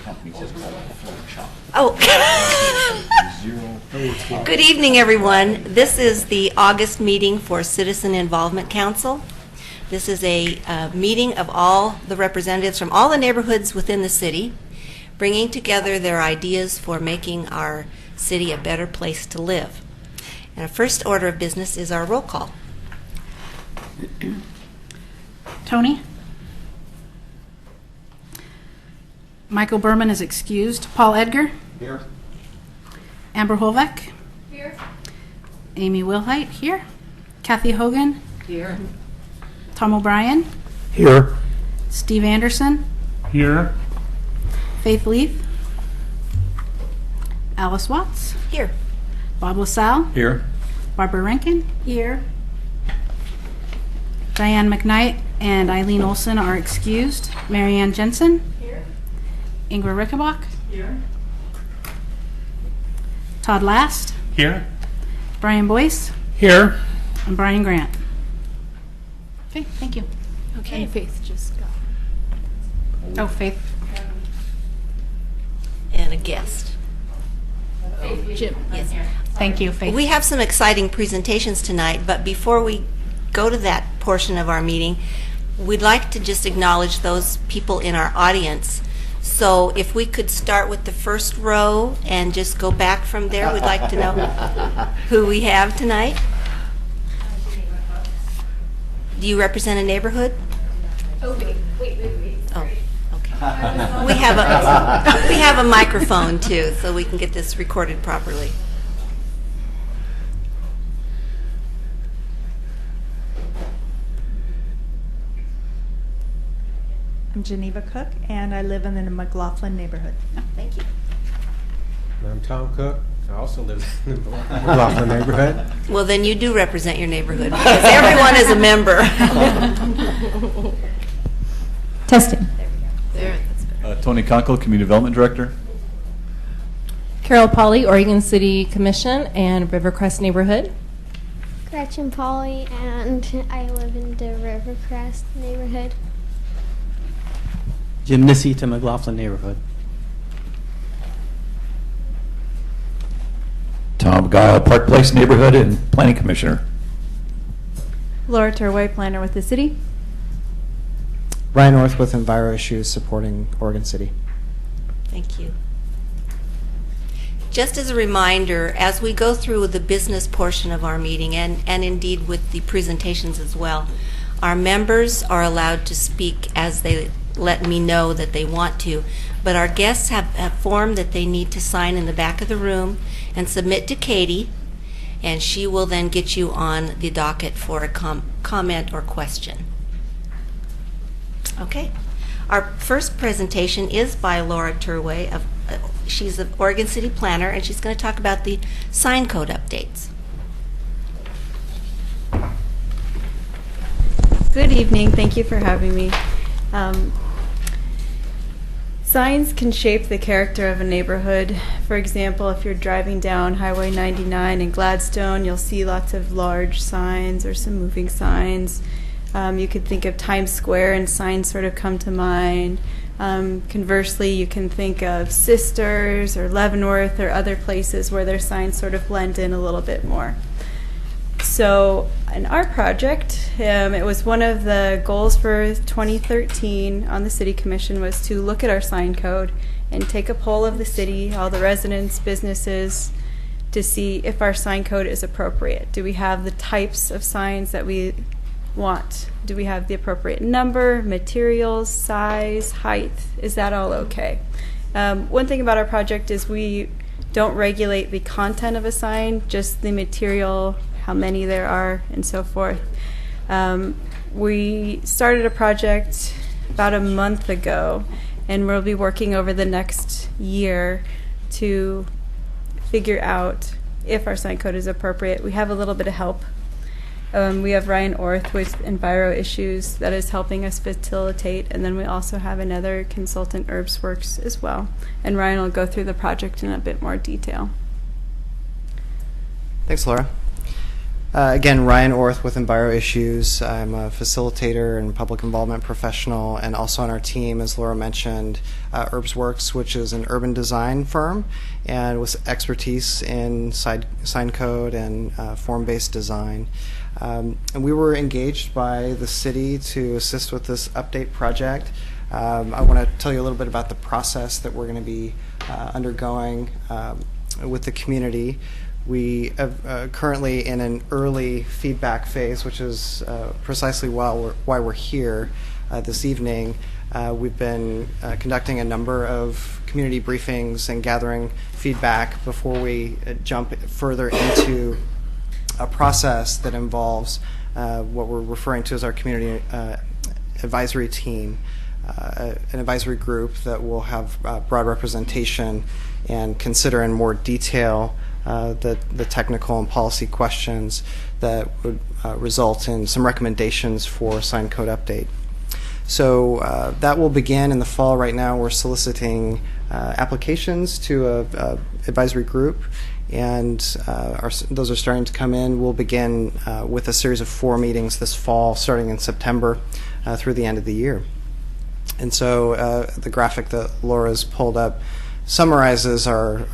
company just called the Floor Shop. Oh. Good evening, everyone. This is the August meeting for Citizen Involvement Council. This is a meeting of all the representatives from all the neighborhoods within the city, bringing together their ideas for making our city a better place to live. And our first order of business is our roll call. Tony? Michael Berman is excused. Paul Edgar? Here. Amber Holbeck? Here. Amy Wilhite here. Kathy Hogan? Here. Tom O'Brien? Here. Steve Anderson? Here. Faith Leaf? Alice Watts? Here. Bob LaSalle? Here. Barbara Rankin? Here. Diane McKnight and Eileen Olson are excused. Marianne Jensen? Here. Ingrid Rickebach? Here. Todd Last? Here. Brian Boyce? Here. And Brian Grant. Okay, thank you. Okay. And Faith just got. Oh, Faith. And a guest. Jim. Yes. Thank you, Faith. We have some exciting presentations tonight, but before we go to that portion of our meeting, we'd like to just acknowledge those people in our audience. So if we could start with the first row and just go back from there, we'd like to know who we have tonight. Do you represent a neighborhood? Oh, wait. Oh, okay. We have a microphone too, so we can get this recorded properly. I'm Geneva Cook, and I live in the McLaughlin neighborhood. Oh, thank you. I'm Tom Cook. I also live in the McLaughlin neighborhood. Well, then you do represent your neighborhood because everyone is a member. Testing. There, that's better. Tony Conkle, Community Development Director. Carol Pauley, Oregon City Commission and Rivercrest Neighborhood. Gretchen Polly, and I live in the Rivercrest neighborhood. Jim Nissy to McLaughlin neighborhood. Tom Guile, Park Place Neighborhood and Planning Commissioner. Laura Turway, planner with the city. Ryan North with Enviro Issues supporting Oregon City. Thank you. Just as a reminder, as we go through the business portion of our meeting, and indeed with the presentations as well, our members are allowed to speak as they let me know that they want to, but our guests have a form that they need to sign in the back of the room and submit to Katie, and she will then get you on the docket for a comment or question. Okay. Our first presentation is by Laura Turway. She's an Oregon City planner, and she's going to talk about the sign code updates. Good evening. Thank you for having me. Signs can shape the character of a neighborhood. For example, if you're driving down Highway 99 in Gladstone, you'll see lots of large signs or some moving signs. You could think of Times Square and signs sort of come to mind. Conversely, you can think of Sisters or Leavenworth or other places where their signs sort of blend in a little bit more. So in our project, it was one of the goals for 2013 on the City Commission was to look at our sign code and take a poll of the city, all the residents, businesses, to see if our sign code is appropriate. Do we have the types of signs that we want? Do we have the appropriate number, materials, size, height? Is that all okay? One thing about our project is we don't regulate the content of a sign, just the material, how many there are, and so forth. We started a project about a month ago, and we'll be working over the next year to figure out if our sign code is appropriate. We have a little bit of help. We have Ryan Orth with Enviro Issues that is helping us facilitate, and then we also have another consultant, Herbsworks, as well. And Ryan will go through the project in a bit more detail. Thanks, Laura. Again, Ryan Orth with Enviro Issues. I'm a facilitator and public involvement professional, and also on our team, as Laura mentioned, Herbsworks, which is an urban design firm, and with expertise in sign code and form-based design. And we were engaged by the city to assist with this update project. I want to tell you a little bit about the process that we're going to be undergoing with the community. We are currently in an early feedback phase, which is precisely why we're here this evening. We've been conducting a number of community briefings and gathering feedback before we jump further into a process that involves what we're referring to as our community advisory team, an advisory group that will have broad representation and consider in more detail the technical and policy questions that would result in some recommendations for sign code update. So that will begin in the fall. Right now we're soliciting applications to a advisory group, and those are starting to come in. We'll begin with a series of 4 meetings this fall, starting in September through the end of the year. And so the graphic that Laura's pulled up summarizes our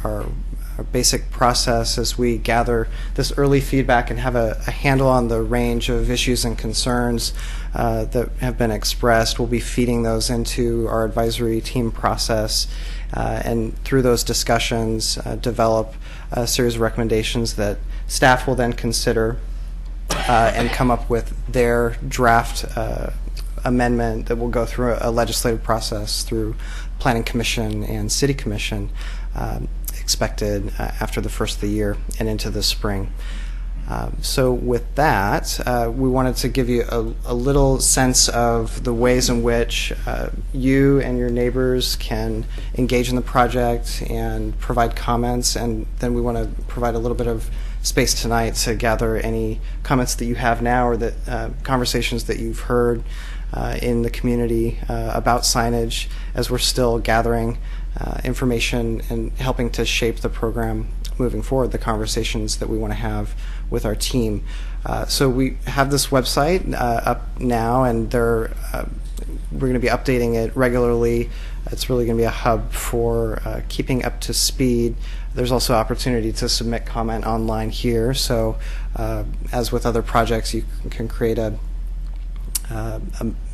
basic process as we gather this early feedback and have a handle on the range of issues and concerns that have been expressed. We'll be feeding those into our advisory team process, and through those discussions develop a series of recommendations that staff will then consider and come up with their draft amendment that will go through a legislative process through Planning Commission and City Commission, expected after the first of the year and into the spring. So with that, we wanted to give you a little sense of the ways in which you and your neighbors can engage in the project and provide comments, and then we want to provide a little bit of space tonight to gather any comments that you have now or that conversations that you've heard in the community about signage, as we're still gathering information and helping to shape the program moving forward, the conversations that we want to have with our team. So we have this website up now, and we're going to be updating it regularly. It's really going to be a hub for keeping up to speed. There's also opportunity to submit comment online here. So as with other projects, you can create a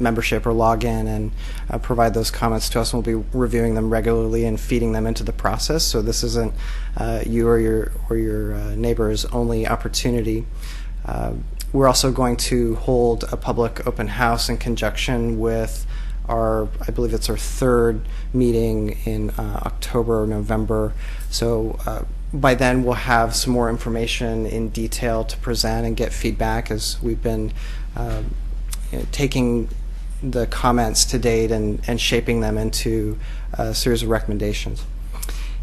membership or login and provide those comments to us, and we'll be reviewing them regularly and feeding them into the process. So this isn't you or your neighbor's only opportunity. We're also going to hold a public open house in conjunction with I believe it's our 3rd meeting in October or November. So by then we'll have some more information in detail to present and get feedback, as we've been taking the comments to date and shaping them into a series of recommendations.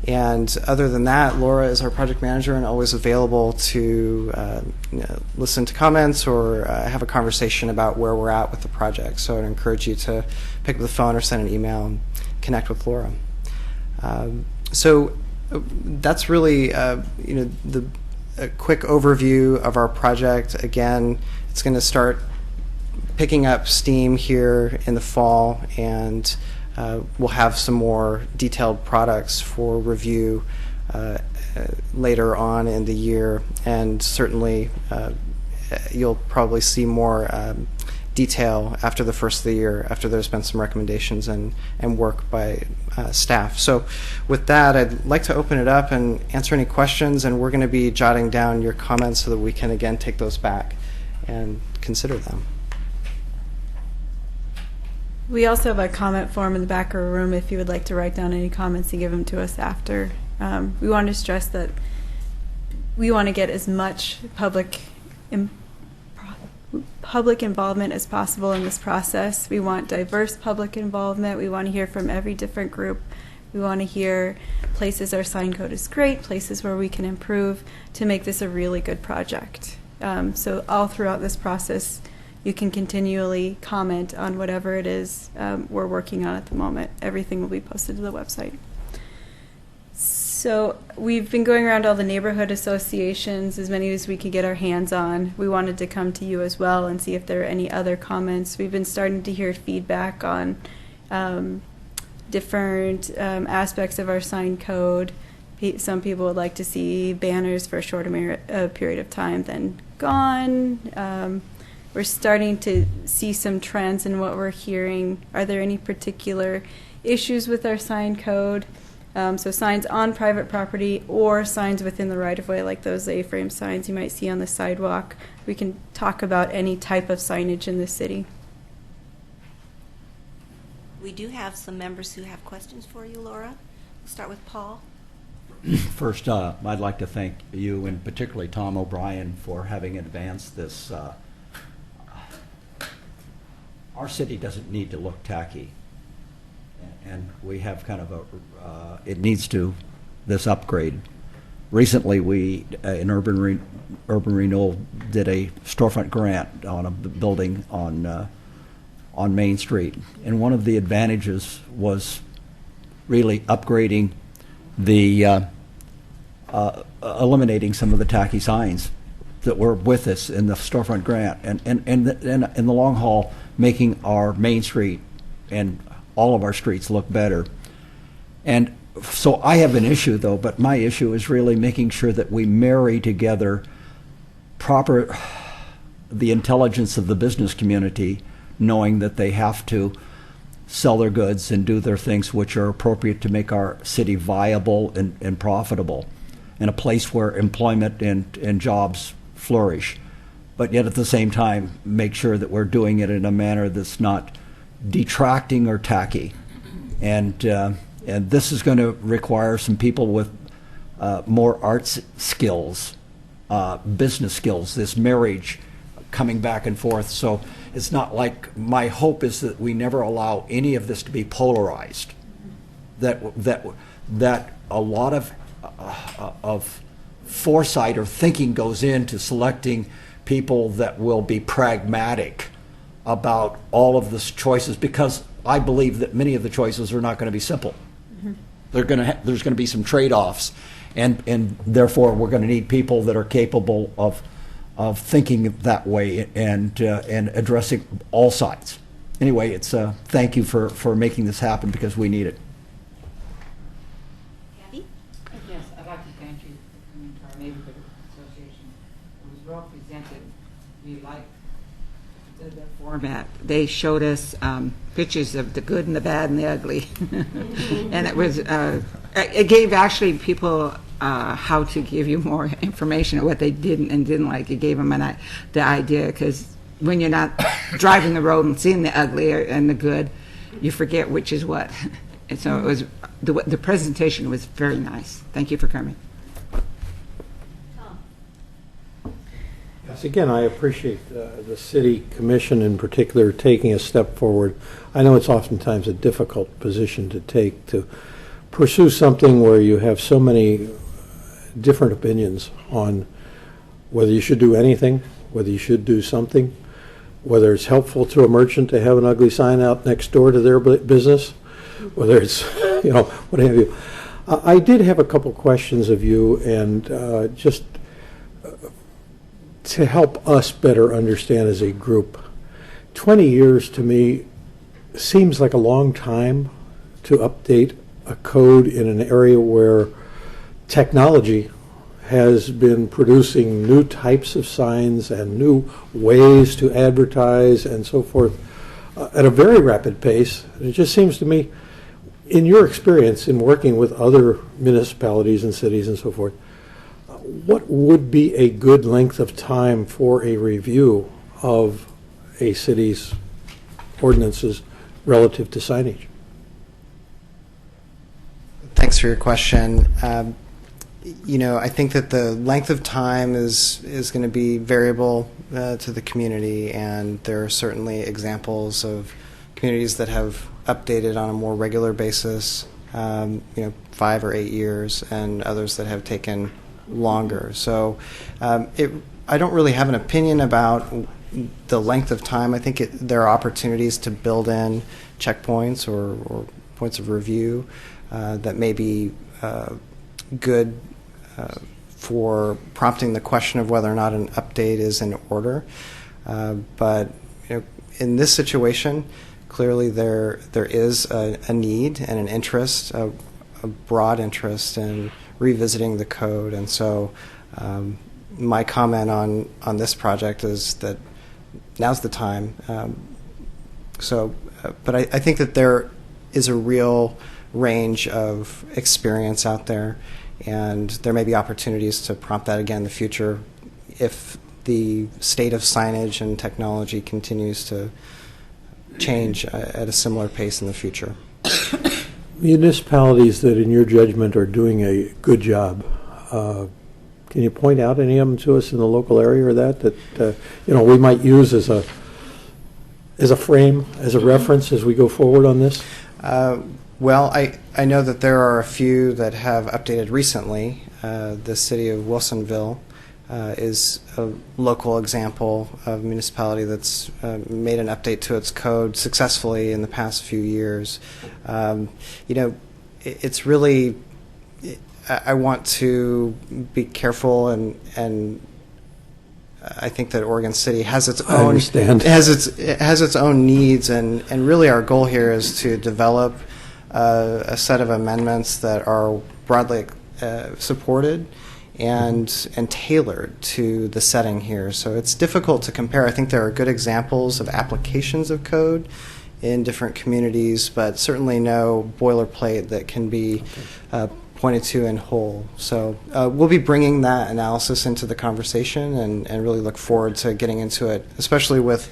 And other than that, Laura is our project manager and always available to listen to comments or have a conversation about where we're at with the project. So I'd encourage you to pick up the phone or send an email and connect with Laura. So that's really a quick overview of our project. Again, it's going to start picking up steam here in the fall, and we'll have some more detailed products for review later on in the year, and certainly you'll probably see more detail after the first of the year, after there's been some recommendations and work by staff. So with that, I'd like to open it up and answer any questions, and we're going to be jotting down your comments so that we can again take those back and consider them. We also have a comment form in the back of the room if you would like to write down any comments and give them to us after. We want to stress that we want to get as much public involvement as possible in this process. We want diverse public involvement. We want to hear from every different group. We want to hear places our sign code is great, places where we can improve to make this a really good project. So all throughout this process, you can continually comment on whatever it is we're working on at the moment. Everything will be posted to the website. So we've been going around all the neighborhood associations, as many as we could get our hands on. We wanted to come to you as well and see if there are any other comments. We've been starting to hear feedback on different aspects of our sign code. Some people would like to see banners for a shorter period of time than gone. We're starting to see some trends in what we're hearing. Are there any particular issues with our sign code? So signs on private property or signs within the right-of-way, like those A-frame signs you might see on the sidewalk. We can talk about any type of signage in the city. We do have some members who have questions for you, Laura. We'll start with Paul. First, I'd like to thank you and particularly Tom O'Brien for having advanced this. Our city doesn't need to look tacky, and we have kind of it needs to, this upgrade. Recently, we, in Urban Renewal, did a storefront grant on a building on Main Street, and one of the advantages was really upgrading the eliminating some of the tacky signs that were with us in the storefront grant, and in the long haul, making our Main Street and all of our streets look better. And so I have an issue, though, but my issue is really making sure that we marry together the intelligence of the business community, knowing that they have to sell their goods and do their things which are appropriate to make our city viable and profitable, and a place where employment and jobs flourish. But yet at the same time, make sure that we're doing it in a manner that's not detracting or tacky. And this is going to require some people with more arts skills, business skills, this marriage coming back and forth. So it's not like, my hope is that we never allow any of this to be polarized, that a lot of foresight or thinking goes into selecting people that will be pragmatic about all of the choices, because I believe that many of the choices are not going to be simple. Mm-hmm. There's going to be some trade-offs, and therefore we're going to need people that are capable of thinking that way and addressing all sides. Anyway, it's thank you for making this happen, because we need it. Kathy? Yes, I'd like to thank you for coming to our neighborhood association. It was well presented. We liked the format. They showed us pictures of the good and the bad and the ugly, and it was it gave actually people how to give you more information of what they did and didn't like. It gave them the idea, because when you're not driving the road and seeing the ugly and the good, you forget which is what. And so it was the presentation was very nice. Thank you for coming. Yes, again, I appreciate the city commission in particular taking a step forward. I know it's oftentimes a difficult position to take, to pursue something where you have so many different opinions on whether you should do anything, whether you should do something, whether it's helpful to a merchant to have an ugly sign out next door to their business, whether it's, what have you. I did have a couple questions of you, and just to help us better understand as a group. 20 years to me seems like a long time to update a code in an area where technology has been producing new types of signs and new ways to advertise and so forth at a very rapid pace. It just seems to me, in your experience in working with other municipalities and cities and so forth, what would be a good length of time for a review of a city's ordinances relative to signage? Thanks for your question. I think that the length of time is going to be variable to the community, and there are certainly examples of communities that have updated on a more regular basis, 5 or 8 years, and others that have taken longer. So I don't really have an opinion about the length of time. I think there are opportunities to build in checkpoints or points of review that may be good for prompting the question of whether or not an update is in order. But in this situation, clearly there is a need and an interest, a broad interest in revisiting the code. And so my comment on this project is that now's the time. But I think that there is a real range of experience out there, and there may be opportunities to prompt that again in the future if the state of signage and technology continues to change at a similar pace in the future. Municipalities that, in your judgment, are doing a good job, can you point out any of them to us in the local area, or that we might use as a frame, as a reference as we go forward on this? Well, I know that there are a few that have updated recently. The city of Wilsonville is a local example of a municipality that's made an update to its code successfully in the past few years. It's really, I want to be careful, and I think that Oregon City has its own has its own needs, and really our goal here is to develop a set of amendments that are broadly supported and tailored to the setting here. So it's difficult to compare. I think there are good examples of applications of code in different communities, but certainly no boilerplate that can be pointed to in whole. So we'll be bringing that analysis into the conversation and really look forward to getting into it, especially with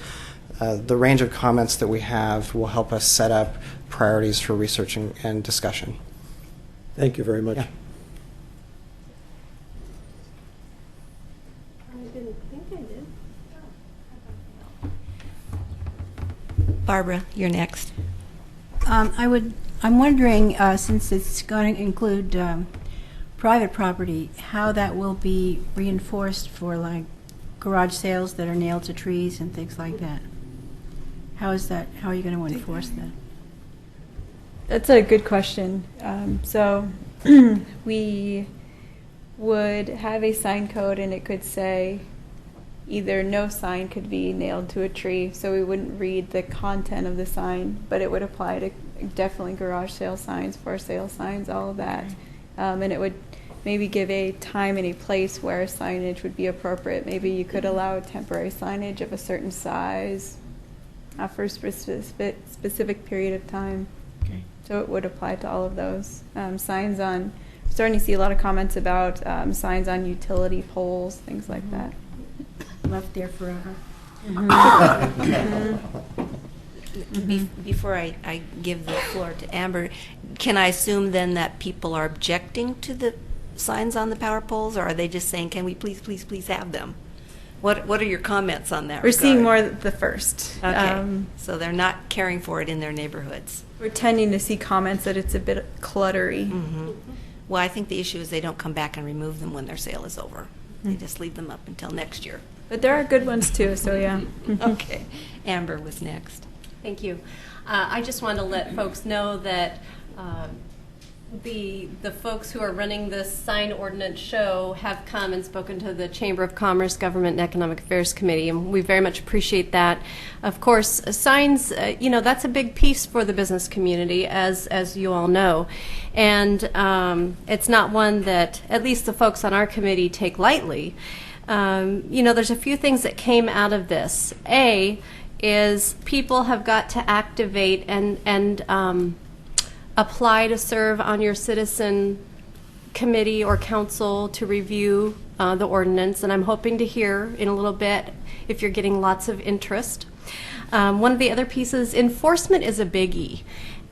the range of comments that we have will help us set up priorities for research and discussion. Thank you very much. Yeah. Barbara, you're next. I'm wondering, since it's going to include private property, how that will be reinforced for like garage sales that are nailed to trees and things like that. How are you going to enforce that? That's a good question. So we would have a sign code, and it could say either no sign could be nailed to a tree, so we wouldn't read the content of the sign, but it would apply to definitely garage sale signs, for sale signs, all of that. And it would maybe give a time and a place where signage would be appropriate. Maybe you could allow temporary signage of a certain size for a specific period of time. Okay. So it would apply to all of those. Signs on, starting to see a lot of comments about signs on utility poles, things like that. Left there forever. Before I give the floor to Amber, can I assume then that people are objecting to the signs on the power poles, or are they just saying, can we please have them? What are your comments on that? We're seeing more the first. Okay. So they're not caring for it in their neighborhoods. We're tending to see comments that it's a bit cluttery. Mm-hmm. Well, I think the issue is they don't come back and remove them when their sale is over. They just leave them up until next year. But there are good ones too, so yeah. Okay. Amber was next. Thank you. I just wanted to let folks know that the folks who are running this sign ordinance show have come and spoken to the Chamber of Commerce, Government and Economic Affairs Committee, and we very much appreciate that. Of course, signs, that's a big piece for the business community, as you all know. And it's not one that at least the folks on our committee take lightly. There's a few things that came out of this. A is people have got to activate and apply to serve on your citizen committee or council to review the ordinance, and I'm hoping to hear in a little bit if you're getting lots of interest. One of the other pieces, enforcement is a biggie.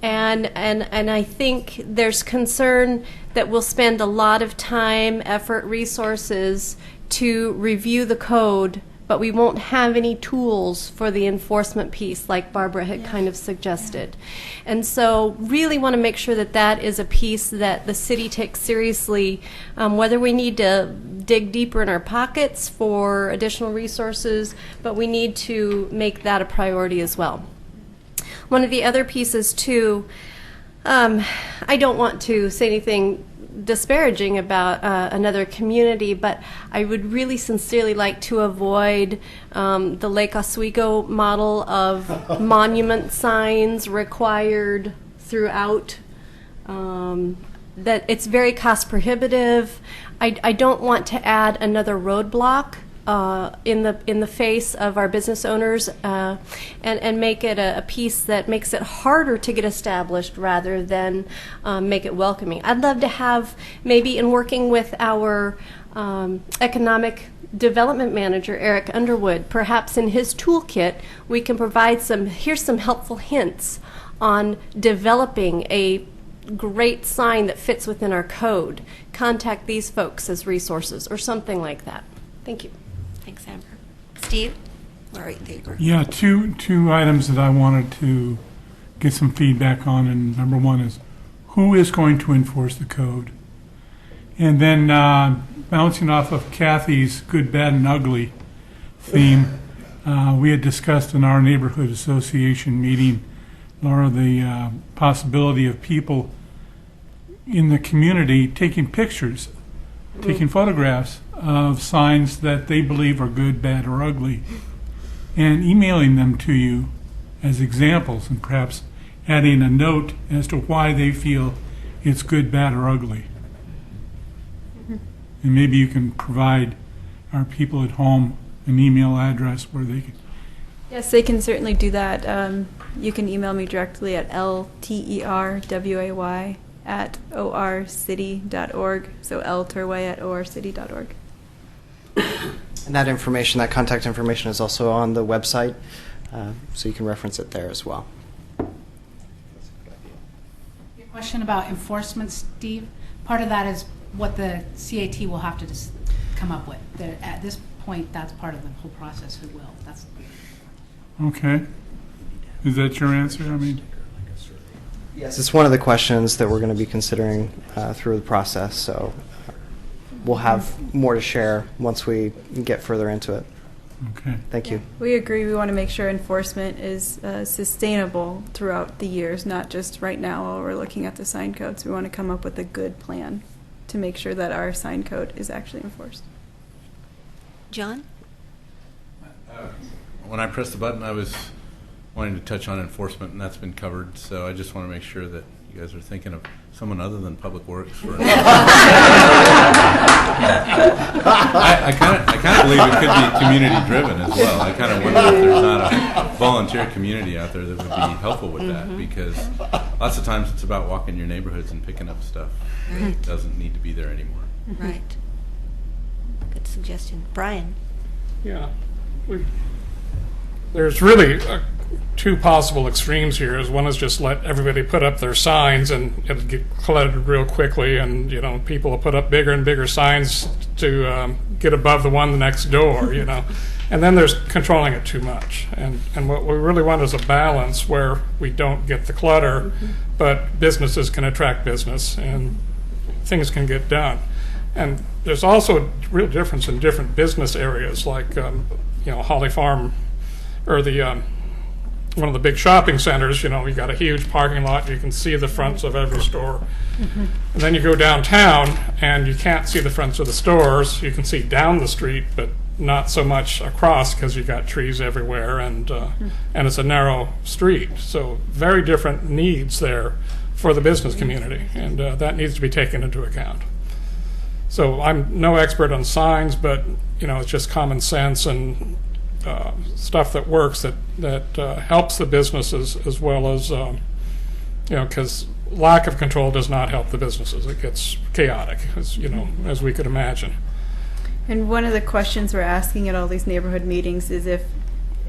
And I think there's concern that we'll spend a lot of time, effort, resources to review the code, but we won't have any tools for the enforcement piece like Barbara had kind of suggested. And so really want to make sure that that is a piece that the city takes seriously, whether we need to dig deeper in our pockets for additional resources, but we need to make that a priority as well. One of the other pieces too, I don't want to say anything disparaging about another community, but I would really sincerely like to avoid the Lake Oswego model of monument signs required throughout. That it's very cost prohibitive. I don't want to add another roadblock in the face of our business owners and make it a piece that makes it harder to get established rather than make it welcoming. I'd love to have, maybe in working with our economic development manager, Eric Underwood, perhaps in his toolkit we can provide here's some helpful hints on developing a great sign that fits within our code. Contact these folks as resources or something like that. Thank you. Thanks, Amber. Steve? All right, there you go. Yeah, two items that I wanted to get some feedback on, and number one is who is going to enforce the code? And then bouncing off of Kathy's good, bad, and ugly theme, we had discussed in our neighborhood association meeting, Laura, the possibility of people in the community taking pictures, taking photographs of signs that they believe are good, bad, or ugly, and emailing them to you as examples, and perhaps adding a note as to why they feel it's good, bad, or ugly. And maybe you can provide our people at home an email address where they can. Yes, they can certainly do that. You can email me directly at lterway@orcity.org. So lterway@orcity.org. And that information, that contact information, is also on the website, so you can reference it there as well. Your question about enforcement, Steve, part of that is what the CAT will have to come up with. At this point, that's part of the whole process. Who will? That's Okay. Is that your answer? I mean, yes, it's one of the questions that we're going to be considering through the process. So we'll have more to share once we get further into it. Okay. Thank you. We agree. We want to make sure enforcement is sustainable throughout the years, not just right now while we're looking at the sign codes. We want to come up with a good plan to make sure that our sign code is actually enforced. John? When I pressed the button, I was wanting to touch on enforcement, and that's been covered. So I just want to make sure that you guys are thinking of someone other than Public Works. For I kind of believe it could be community driven as well. I kind of wonder if there's not a volunteer community out there that would be helpful with that, because lots of times it's about walking your neighborhoods and picking up stuff that doesn't need to be there anymore. Right. Good suggestion. Brian? Yeah. There's really two possible extremes here. One is just let everybody put up their signs and it'll get cluttered real quickly, and people will put up bigger and bigger signs to get above the one next door, And then there's controlling it too much. And what we really want is a balance where we don't get the clutter, but businesses can attract business and things can get done. And there's also a real difference in different business areas, like Holly Farm, or the one of the big shopping centers. You got a huge parking lot. You can see the fronts of every store. And then you go downtown, and you can't see the fronts of the stores. You can see down the street, but not so much across, because you got trees everywhere, and it's a narrow street. So very different needs there for the business community, and that needs to be taken into account. So I'm no expert on signs, but it's just common sense and stuff that works that helps the businesses, as well as because lack of control does not help the businesses. It gets chaotic, as we could imagine. And one of the questions we're asking at all these neighborhood meetings is if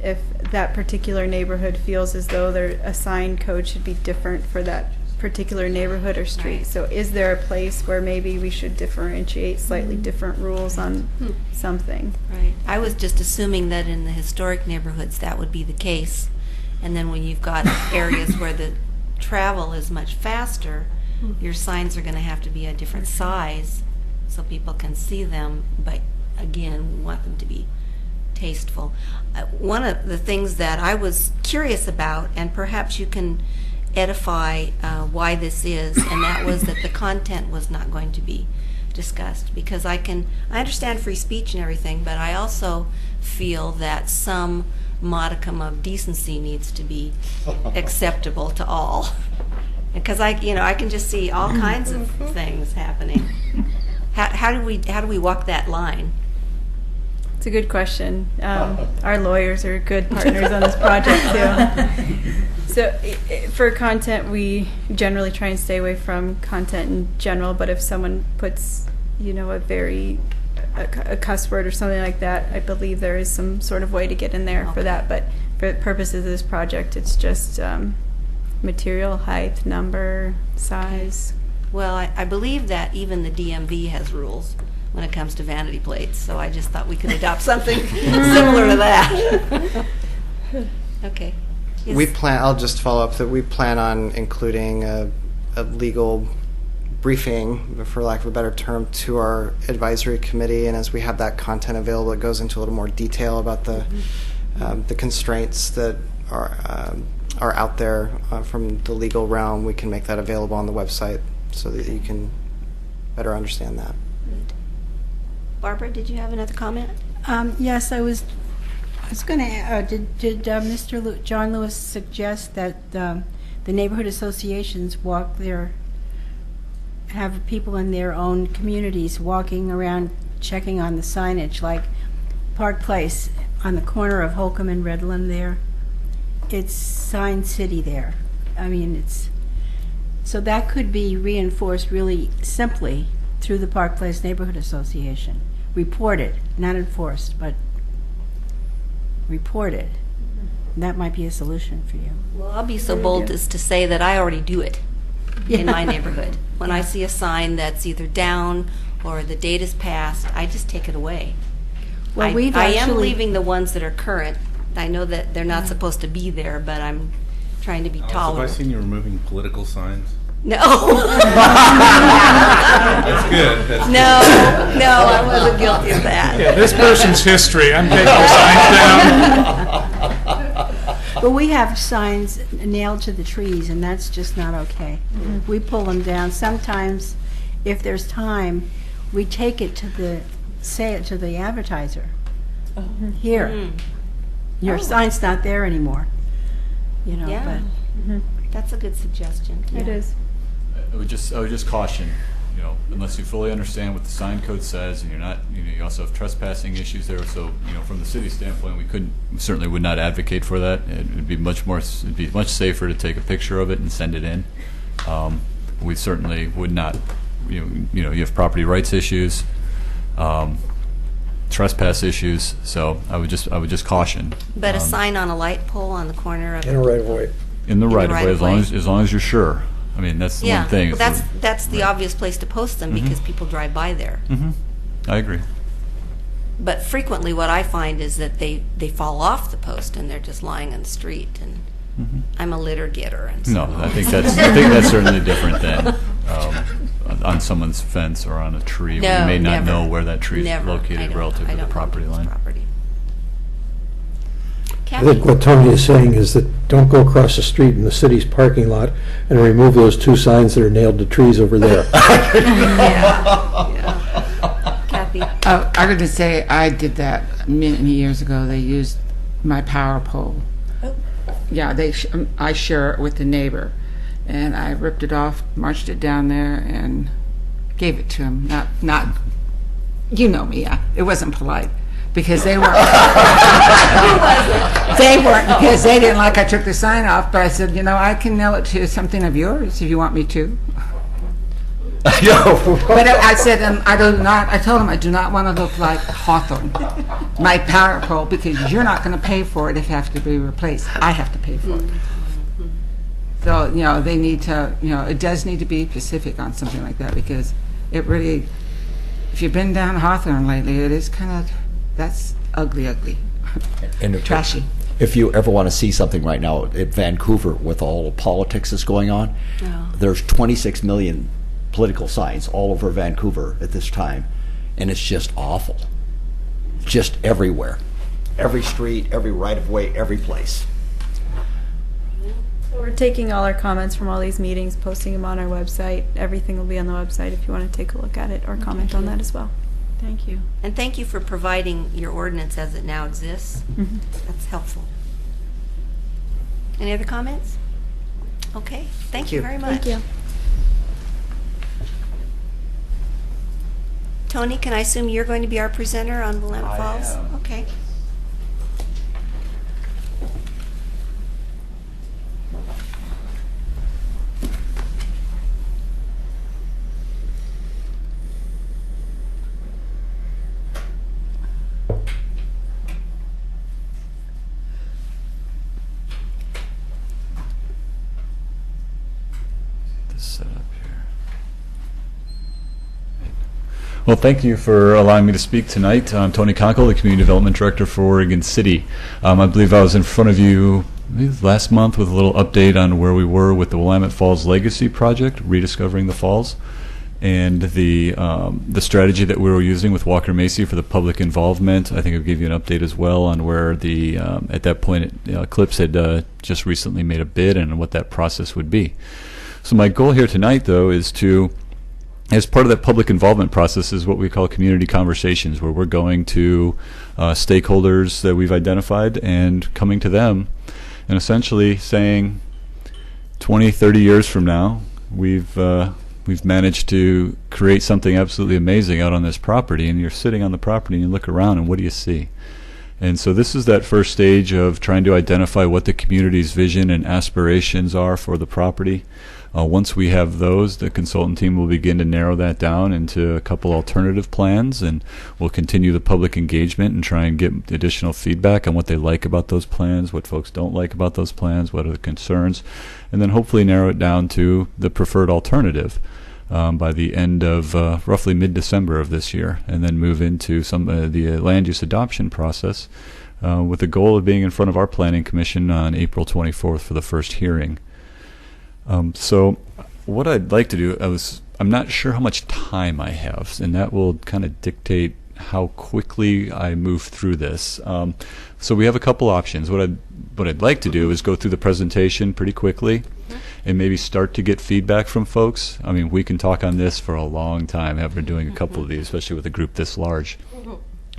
that particular neighborhood feels as though a sign code should be different for that particular neighborhood or street. So is there a place where maybe we should differentiate slightly different rules on something? Right. I was just assuming that in the historic neighborhoods that would be the case. And then when you've got areas where the travel is much faster, your signs are going to have to be a different size so people can see them. But again, we want them to be tasteful. One of the things that I was curious about, and perhaps you can edify why this is, and that was that the content was not going to be discussed. Because I understand free speech and everything, but I also feel that some modicum of decency needs to be acceptable to all. Because I can just see all kinds of things happening. How do we walk that line? It's a good question. Our lawyers are good partners on this project too. So for content, we generally try and stay away from content in general, but if someone puts, a cuss word or something like that, I believe there is some sort of way to get in there for that. But for the purposes of this project, it's just material, height, number, size. Well, I believe that even the DMV has rules when it comes to vanity plates, so I just thought we could adopt something similar to that. Okay. Yes. I'll just follow up that we plan on including a legal briefing, for lack of a better term, to our advisory committee, and as we have that content available, it goes into a little more detail about the constraints that are out there from the legal realm. We can make that available on the website so that you can better understand that. Barbara, did you have another comment? Yes, I was going to. Did Mr. John Lewis suggest that the neighborhood associations have people in their own communities walking around checking on the signage, like Park Place on the corner of Holcomb and Redland there? It's Sign City there. I mean, so that could be reinforced really simply through the Park Place Neighborhood Association. Reported, not enforced, but reported. That might be a solution for you. Well, I'll be so bold as to say that I already do it in my neighborhood. When I see a sign that's either down or the date is passed, I just take it away. Well, I am leaving the ones that are current. I know that they're not supposed to be there, but I'm trying to be tolerant. Have I seen you removing political signs? No. That's good. That's no, I wasn't guilty of that. Yeah, this person's history. I'm taking the signs down. But we have signs nailed to the trees, and that's just not okay. Mm-hmm. We pull them down. Sometimes, if there's time, we take it to the advertiser. Here, your sign's not there anymore. Yeah. But that's a good suggestion. It is. I would just caution, unless you fully understand what the sign code says, and you're not, you also have trespassing issues there. So, from the city standpoint, we certainly would not advocate for that. It'd be much safer to take a picture of it and send it in. We certainly would not, you have property rights issues, trespass issues. So I would just caution. But a sign on a light pole on the corner of In a right of way. In the right of way, as long as you're sure. I mean, that's the one thing. Well, that's the obvious place to post them because people drive by there. Mm-hmm. I agree. But frequently, what I find is that they fall off the post and they're just lying on the street. And I'm a litter getter. And so. No, I think that's certainly different than on someone's fence or on a tree. No, where you may not never. know where that tree is Never. located relative to the property line. I think what Tony is saying is that don't go across the street in the city's parking lot and remove those two signs that are nailed to trees over there. Kathy? Oh, I got to say, I did that many years ago. They used my power pole. Oh. Yeah, I share it with the neighbor. And I ripped it off, marched it down there, and gave it to him. Not, you know me, yeah. It wasn't polite. Because they weren't. Because they didn't like I took the sign off. But I said, I can nail it to something of yours if you want me to. But I said, I told him I do not want to look like Hawthorne, my power pole, because you're not going to pay for it if it has to be replaced. I have to pay for it. So, they need to, it does need to be specific on something like that, because it really, if you've been down Hawthorne lately, it is kind of, that's ugly. And trashy. If you ever want to see something right now at Vancouver with all the politics that's going on, there's 26 million political signs all over Vancouver at this time, and it's just awful. Just everywhere. Every street, every right of way, every place. So we're taking all our comments from all these meetings, posting them on our website. Everything will be on the website if you want to take a look at it or comment on that as well. Thank you. And thank you for providing your ordinance as it now exists. Mhm. That's helpful. Any other comments? Okay, thank you very much. Thank you. Tony, can I assume you're going to be our presenter on Willamette Falls? Okay. This setup here. Well, thank you for allowing me to speak tonight. I'm Tony Conkle, the Community Development Director for Oregon City. I believe I was in front of you last month with a little update on where we were with the Willamette Falls Legacy Project, Rediscovering the Falls, and the strategy that we were using with Walker Macy for the public involvement. I think I gave you an update as well on where the at that point Eclipse had just recently made a bid and what that process would be. So my goal here tonight, though, is to, as part of that public involvement process, is what we call community conversations, where we're going to stakeholders that we've identified and coming to them and essentially saying 20, 30 years from now, we've managed to create something absolutely amazing out on this property, and you're sitting on the property and you look around and what do you see? And so this is that first stage of trying to identify what the community's vision and aspirations are for the property. Once we have those, the consultant team will begin to narrow that down into a couple alternative plans, and we'll continue the public engagement and try and get additional feedback on what they like about those plans, what folks don't like about those plans, what are the concerns, and then hopefully narrow it down to the preferred alternative by the end of roughly mid-December of this year, and then move into the land use adoption process with the goal of being in front of our Planning Commission on April 24th for the first hearing. So what I'd like to do, I'm not sure how much time I have, and that will kind of dictate how quickly I move through this. So we have a couple options. What I'd like to do is go through the presentation pretty quickly and maybe start to get feedback from folks. I mean, we can talk on this for a long time after doing a couple of these, especially with a group this large.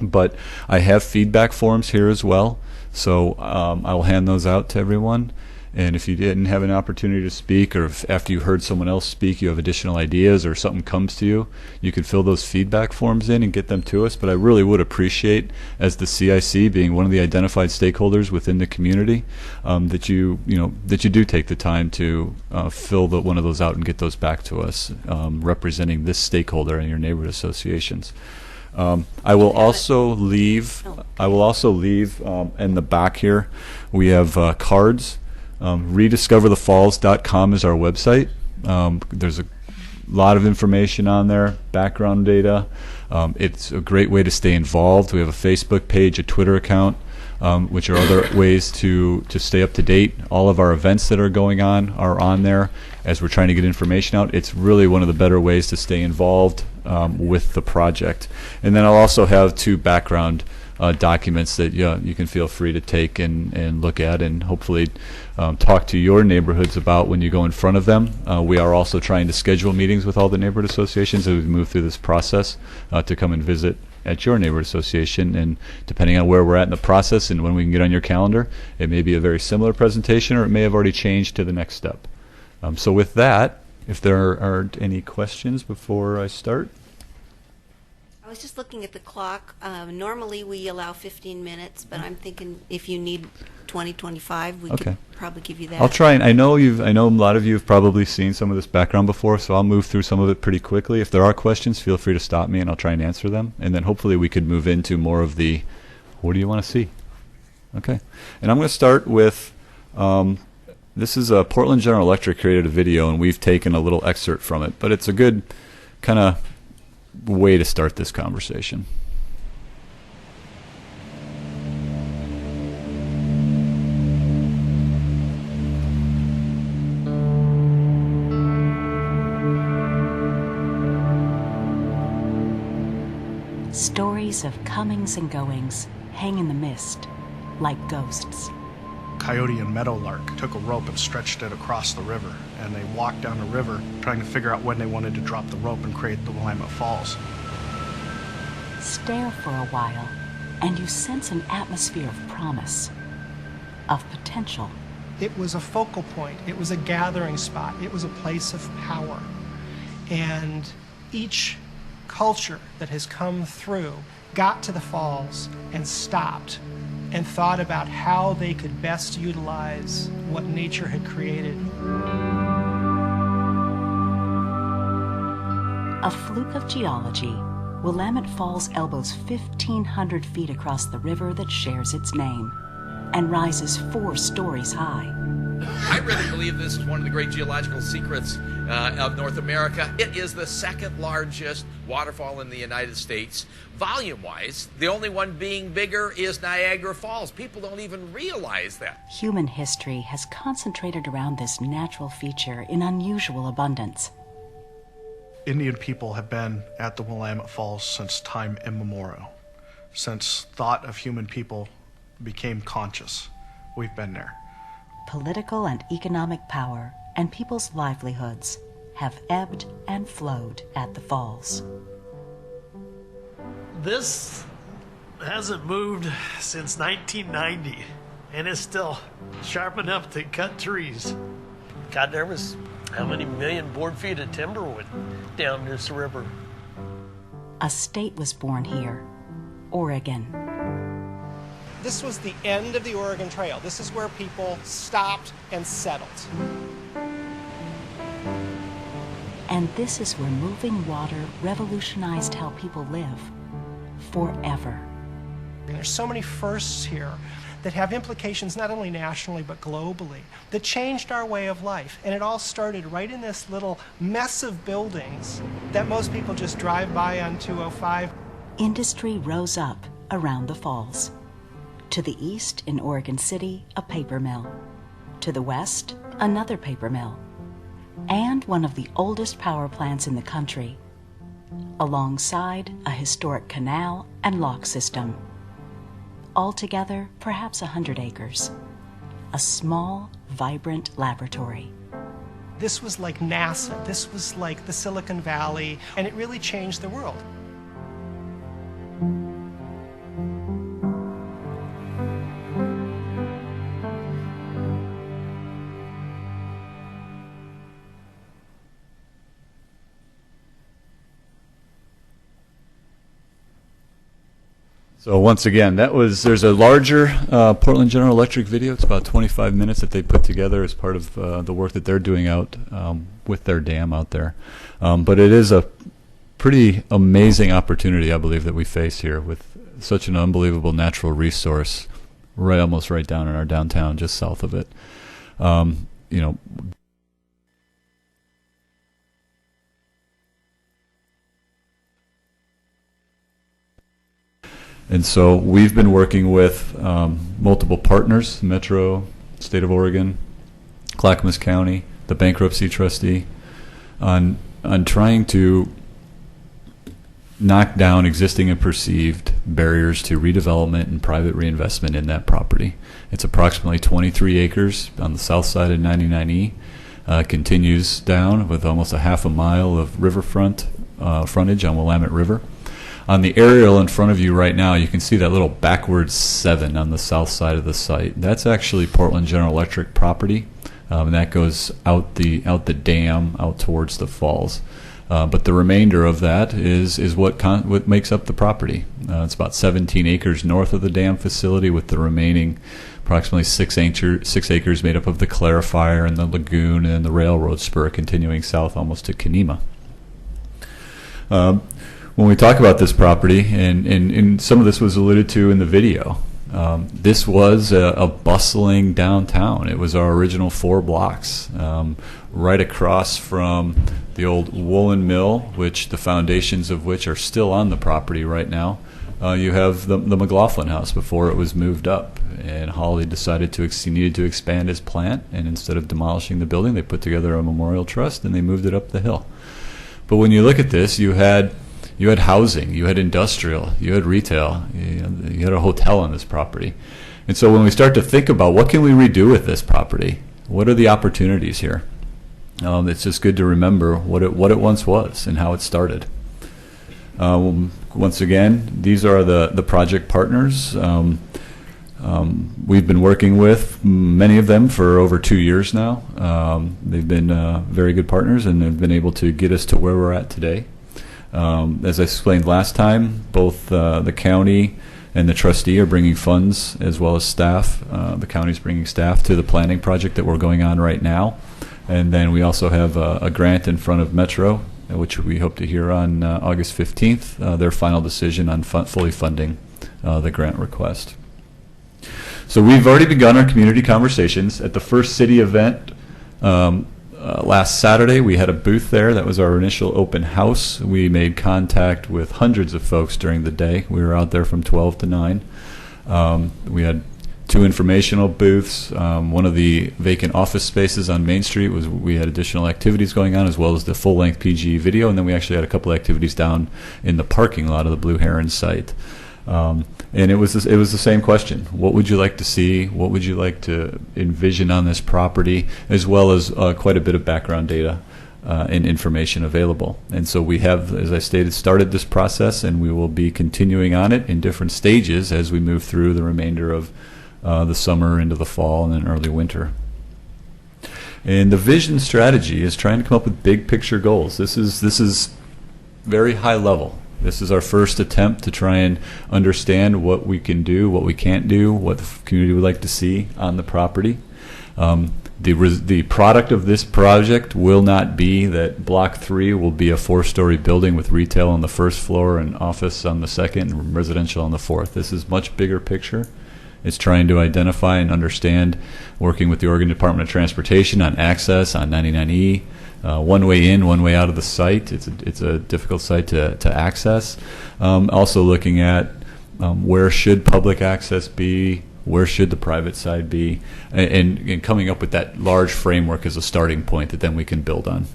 But I have feedback forms here as well, so I will hand those out to everyone. And if you didn't have an opportunity to speak, or if after you heard someone else speak you have additional ideas or something comes to you, you can fill those feedback forms in and get them to us. But I really would appreciate, as the CIC being one of the identified stakeholders within the community, that you do take the time to fill one of those out and get those back to us, representing this stakeholder and your neighborhood associations. I will also leave in the back here, we have cards. Rediscoverthefalls.com is our website. There's a lot of information on there, background data. It's a great way to stay involved. We have a Facebook page, a Twitter account, which are other ways to stay up to date. All of our events that are going on are on there as we're trying to get information out. It's really one of the better ways to stay involved with the project. And then I'll also have two background documents that you can feel free to take and look at, and hopefully talk to your neighborhoods about when you go in front of them. We are also trying to schedule meetings with all the neighborhood associations as we move through this process to come and visit at your neighborhood association, and depending on where we're at in the process and when we can get on your calendar, it may be a very similar presentation or it may have already changed to the next step. So with that, if there aren't any questions before I start. I was just looking at the clock. Normally we allow 15 minutes, but I'm thinking if you need 20, 25, we could probably give you that. I'll try, and I know a lot of you have probably seen some of this background before, so I'll move through some of it pretty quickly. If there are questions, feel free to stop me and I'll try and answer them. And then hopefully we could move into more of the, what do you want to see? Okay. And I'm going to start with, this is Portland General Electric created a video, and we've taken a little excerpt from it, but it's a good kind of way to start this conversation. Stories of comings and goings hang in the mist like ghosts. coyote and meadowlark took a rope and stretched it across the river, and they walked down the river trying to figure out when they wanted to drop the rope and create the Willamette Falls. Stare for a while, and you sense an atmosphere of promise, of potential. It was a focal point. It was a gathering spot. It was a place of power. And each culture that has come through got to the falls and stopped and thought about how they could best utilize what nature had created. A fluke of geology, Willamette Falls elbows 1,500 feet across the river that shares its name and rises 4 stories high. I really believe this is one of the great geological secrets of North America. It is the second largest waterfall in the United States. Volume-wise, the only one being bigger is Niagara Falls. People don't even realize that. Human history has concentrated around this natural feature in unusual abundance. Indian people have been at the Willamette Falls since time immemorial. Since thought of human people became conscious, we've been there. Political and economic power and people's livelihoods have ebbed and flowed at the falls. This hasn't moved since 1990, and it's still sharp enough to cut trees. God, there was how many million board feet of timber went down this river? A state was born here, Oregon. This was the end of the Oregon Trail. This is where people stopped and settled. And this is where moving water revolutionized how people live forever. And there's so many firsts here that have implications not only nationally but globally that changed our way of life. And it all started right in this little mess of buildings that most people just drive by on 205. Industry rose up around the falls. To the east, in Oregon City, a paper mill. To the west, another paper mill. And one of the oldest power plants in the country. Alongside, a historic canal and lock system. Altogether, perhaps 100 acres. A small, vibrant laboratory. This was like NASA. This was like the Silicon Valley, and it really changed the world. So once again, there's a larger Portland General Electric video. It's about 25 minutes that they put together as part of the work that they're doing out with their dam out there. But it is a pretty amazing opportunity, I believe, that we face here with such an unbelievable natural resource almost right down in our downtown, just south of it. You know, and so we've been working with multiple partners, Metro, State of Oregon, Clackamas County, the bankruptcy trustee, on trying to knock down existing and perceived barriers to redevelopment and private reinvestment in that property. It's approximately 23 acres on the south side of 99E. Continues down with almost a half a mile of riverfront frontage on Willamette River. On the aerial in front of you right now, you can see that little backwards 7 on the south side of the site. That's actually Portland General Electric property, and that goes out the dam out towards the falls. But the remainder of that is what makes up the property. It's about 17 acres north of the dam facility, with the remaining approximately 6 acres made up of the clarifier and the lagoon and the railroad spur continuing south almost to Kenema. When we talk about this property, and some of this was alluded to in the video, this was a bustling downtown. It was our original 4 blocks, right across from the old woolen mill, which the foundations of which are still on the property right now. You have the McLaughlin House before it was moved up, and Hawley decided he needed to expand his plant, and instead of demolishing the building, they put together a memorial trust and they moved it up the hill. But when you look at this, you had housing, you had industrial, you had retail, you had a hotel on this property. And so when we start to think about what can we redo with this property, what are the opportunities here? It's just good to remember what it once was and how it started. Once again, these are the project partners. We've been working with many of them for over 2 years now. They've been very good partners and have been able to get us to where we're at today. As I explained last time, both the county and the trustee are bringing funds as well as staff. The county's bringing staff to the planning project that we're going on right now. And then we also have a grant in front of Metro, which we hope to hear on August 15th, their final decision on fully funding the grant request. So we've already begun our community conversations. At the first city event last Saturday, we had a booth there. That was our initial open house. We made contact with hundreds of folks during the day. We were out there from 12 to 9. We had 2 informational booths. One of the vacant office spaces on Main Street we had additional activities going on, as well as the full-length PGE video, and then we actually had a couple activities down in the parking lot of the Blue Heron site. And it was the same question. What would you like to see? What would you like to envision on this property? As well as quite a bit of background data and information available. And so we have, as I stated, started this process, and we will be continuing on it in different stages as we move through the remainder of the summer into the fall and then early winter. And the vision strategy is trying to come up with big picture goals. This is very high level. This is our first attempt to try and understand what we can do, what we can't do, what the community would like to see on the property. The product of this project will not be that Block 3 will be a 4-story building with retail on the first floor and office on the second and residential on the fourth. This is much bigger picture. It's trying to identify and understand, working with the Oregon Department of Transportation on access on 99E, one way in, one way out of the site. It's a difficult site to access. Also looking at where should public access be, where should the private side be, and coming up with that large framework as a starting point that then we can build on.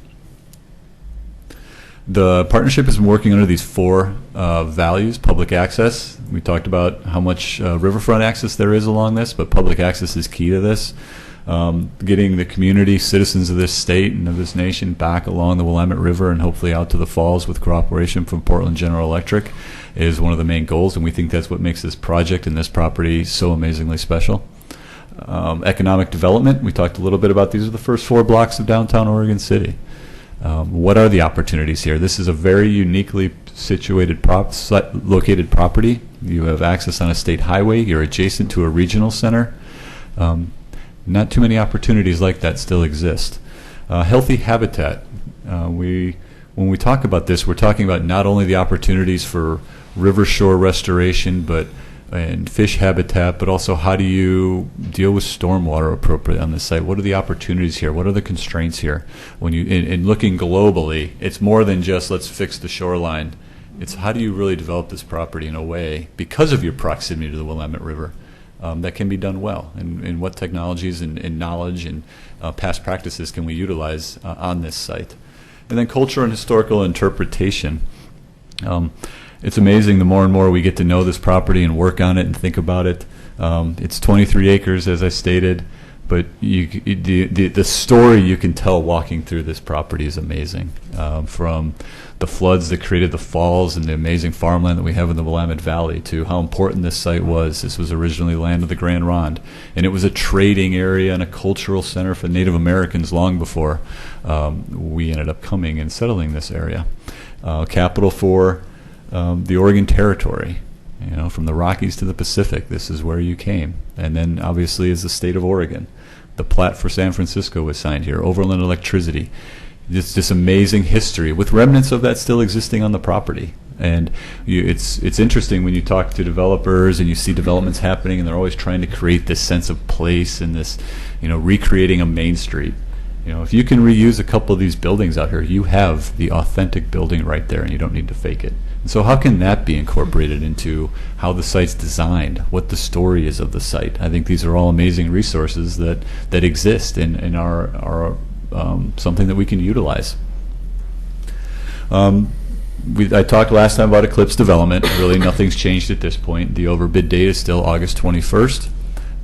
The partnership has been working under these 4 values. Public access. We talked about how much riverfront access there is along this, but public access is key to this. Getting the community, citizens of this state and of this nation back along the Willamette River and hopefully out to the falls with cooperation from Portland General Electric is one of the main goals, and we think that's what makes this project and this property so amazingly special. Economic development. We talked a little bit about these are the first 4 blocks of downtown Oregon City. What are the opportunities here? This is a very uniquely situated located property. You have access on a state highway. You're adjacent to a regional center. Not too many opportunities like that still exist. Healthy habitat. When we talk about this, we're talking about not only the opportunities for river shore restoration, and fish habitat, but also how do you deal with stormwater appropriately on this site? What are the opportunities here? What are the constraints here? When you in looking globally, it's more than just let's fix the shoreline. It's how do you really develop this property in a way, because of your proximity to the Willamette River, that can be done well, and what technologies and knowledge and past practices can we utilize on this site. And then culture and historical interpretation. It's amazing the more and more we get to know this property and work on it and think about it. It's 23 acres, as I stated, but the story you can tell walking through this property is amazing. From the floods that created the falls and the amazing farmland that we have in the Willamette Valley to how important this site was. This was originally land of the Grand Ronde, and it was a trading area and a cultural center for Native Americans long before we ended up coming and settling this area. Capital for the Oregon Territory, from the Rockies to the Pacific, this is where you came. And then obviously is the state of Oregon. The plat for San Francisco was signed here, Overland Electricity. It's this amazing history with remnants of that still existing on the property. And it's interesting when you talk to developers and you see developments happening, and they're always trying to create this sense of place and this, recreating a Main Street. If you can reuse a couple of these buildings out here, you have the authentic building right there, and you don't need to fake it. And so how can that be incorporated into how the site's designed, what the story is of the site? I think these are all amazing resources that exist and are something that we can utilize. I talked last time about Eclipse development. Really nothing's changed at this point. The overbid date is still August 21st.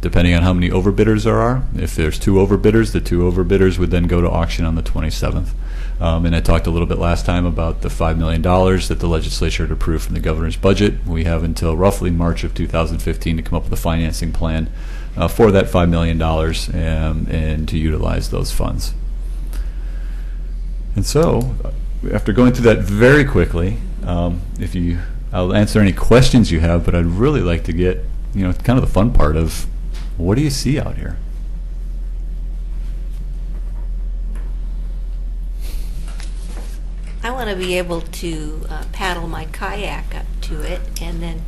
depending on how many overbidders there are. If there's 2 overbidders, the 2 overbidders would then go to auction on the 27th. And I talked a little bit last time about the $5 million that the legislature had approved from the governor's budget. We have until roughly March of 2015 to come up with a financing plan for that $5 million and to utilize those funds. And so, after going through that very quickly, I'll answer any questions you have, but I'd really like to get, kind of the fun part of, what do you see out here? I want to be able to paddle my kayak up to it and then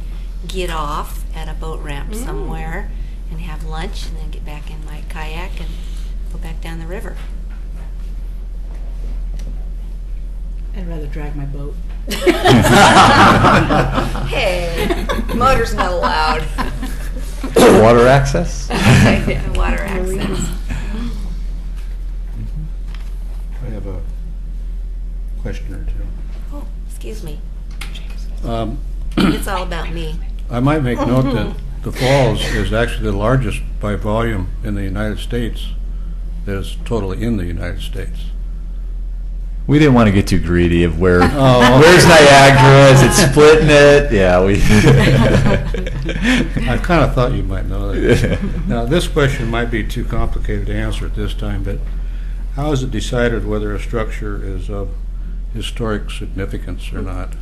get off at a boat ramp somewhere and have lunch and then get back in my kayak and go back down the river. I'd rather drag my boat. Hey, motor's not allowed. Water access? Yeah, water access. I have a question or two. Oh, excuse me. It's all about me. I might make note that the Falls is actually the largest by volume in the United States that is totally in the United States. We didn't want to get too greedy of where's Niagara, is it splitting it? Yeah, I kind of thought you might know that. Now, this question might be too complicated to answer at this time, but how is it decided whether a structure is of historic significance or not?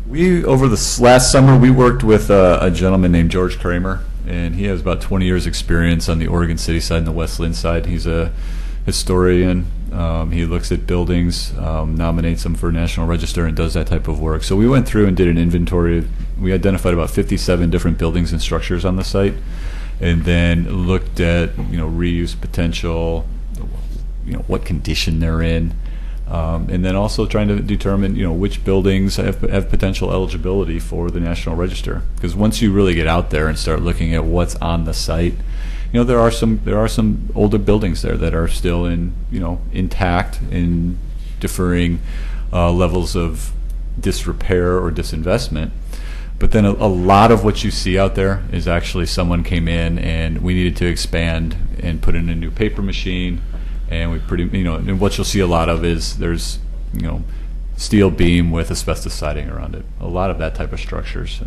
Over the last summer, we worked with a gentleman named George Kramer, and he has about 20 years experience on the Oregon City side and the West Linn side. He's a historian. He looks at buildings, nominates them for National Register, and does that type of work. So we went through and did an inventory. We identified about 57 different buildings and structures on the site, and then looked at reuse potential, what condition they're in, and then also trying to determine which buildings have potential eligibility for the National Register. Because once you really get out there and start looking at what's on the site, there are some older buildings there that are still intact in differing levels of disrepair or disinvestment. But then a lot of what you see out there is actually someone came in and we needed to expand and put in a new paper machine, and and what you'll see a lot of is there's steel beam with asbestos siding around it. A lot of that type of structures.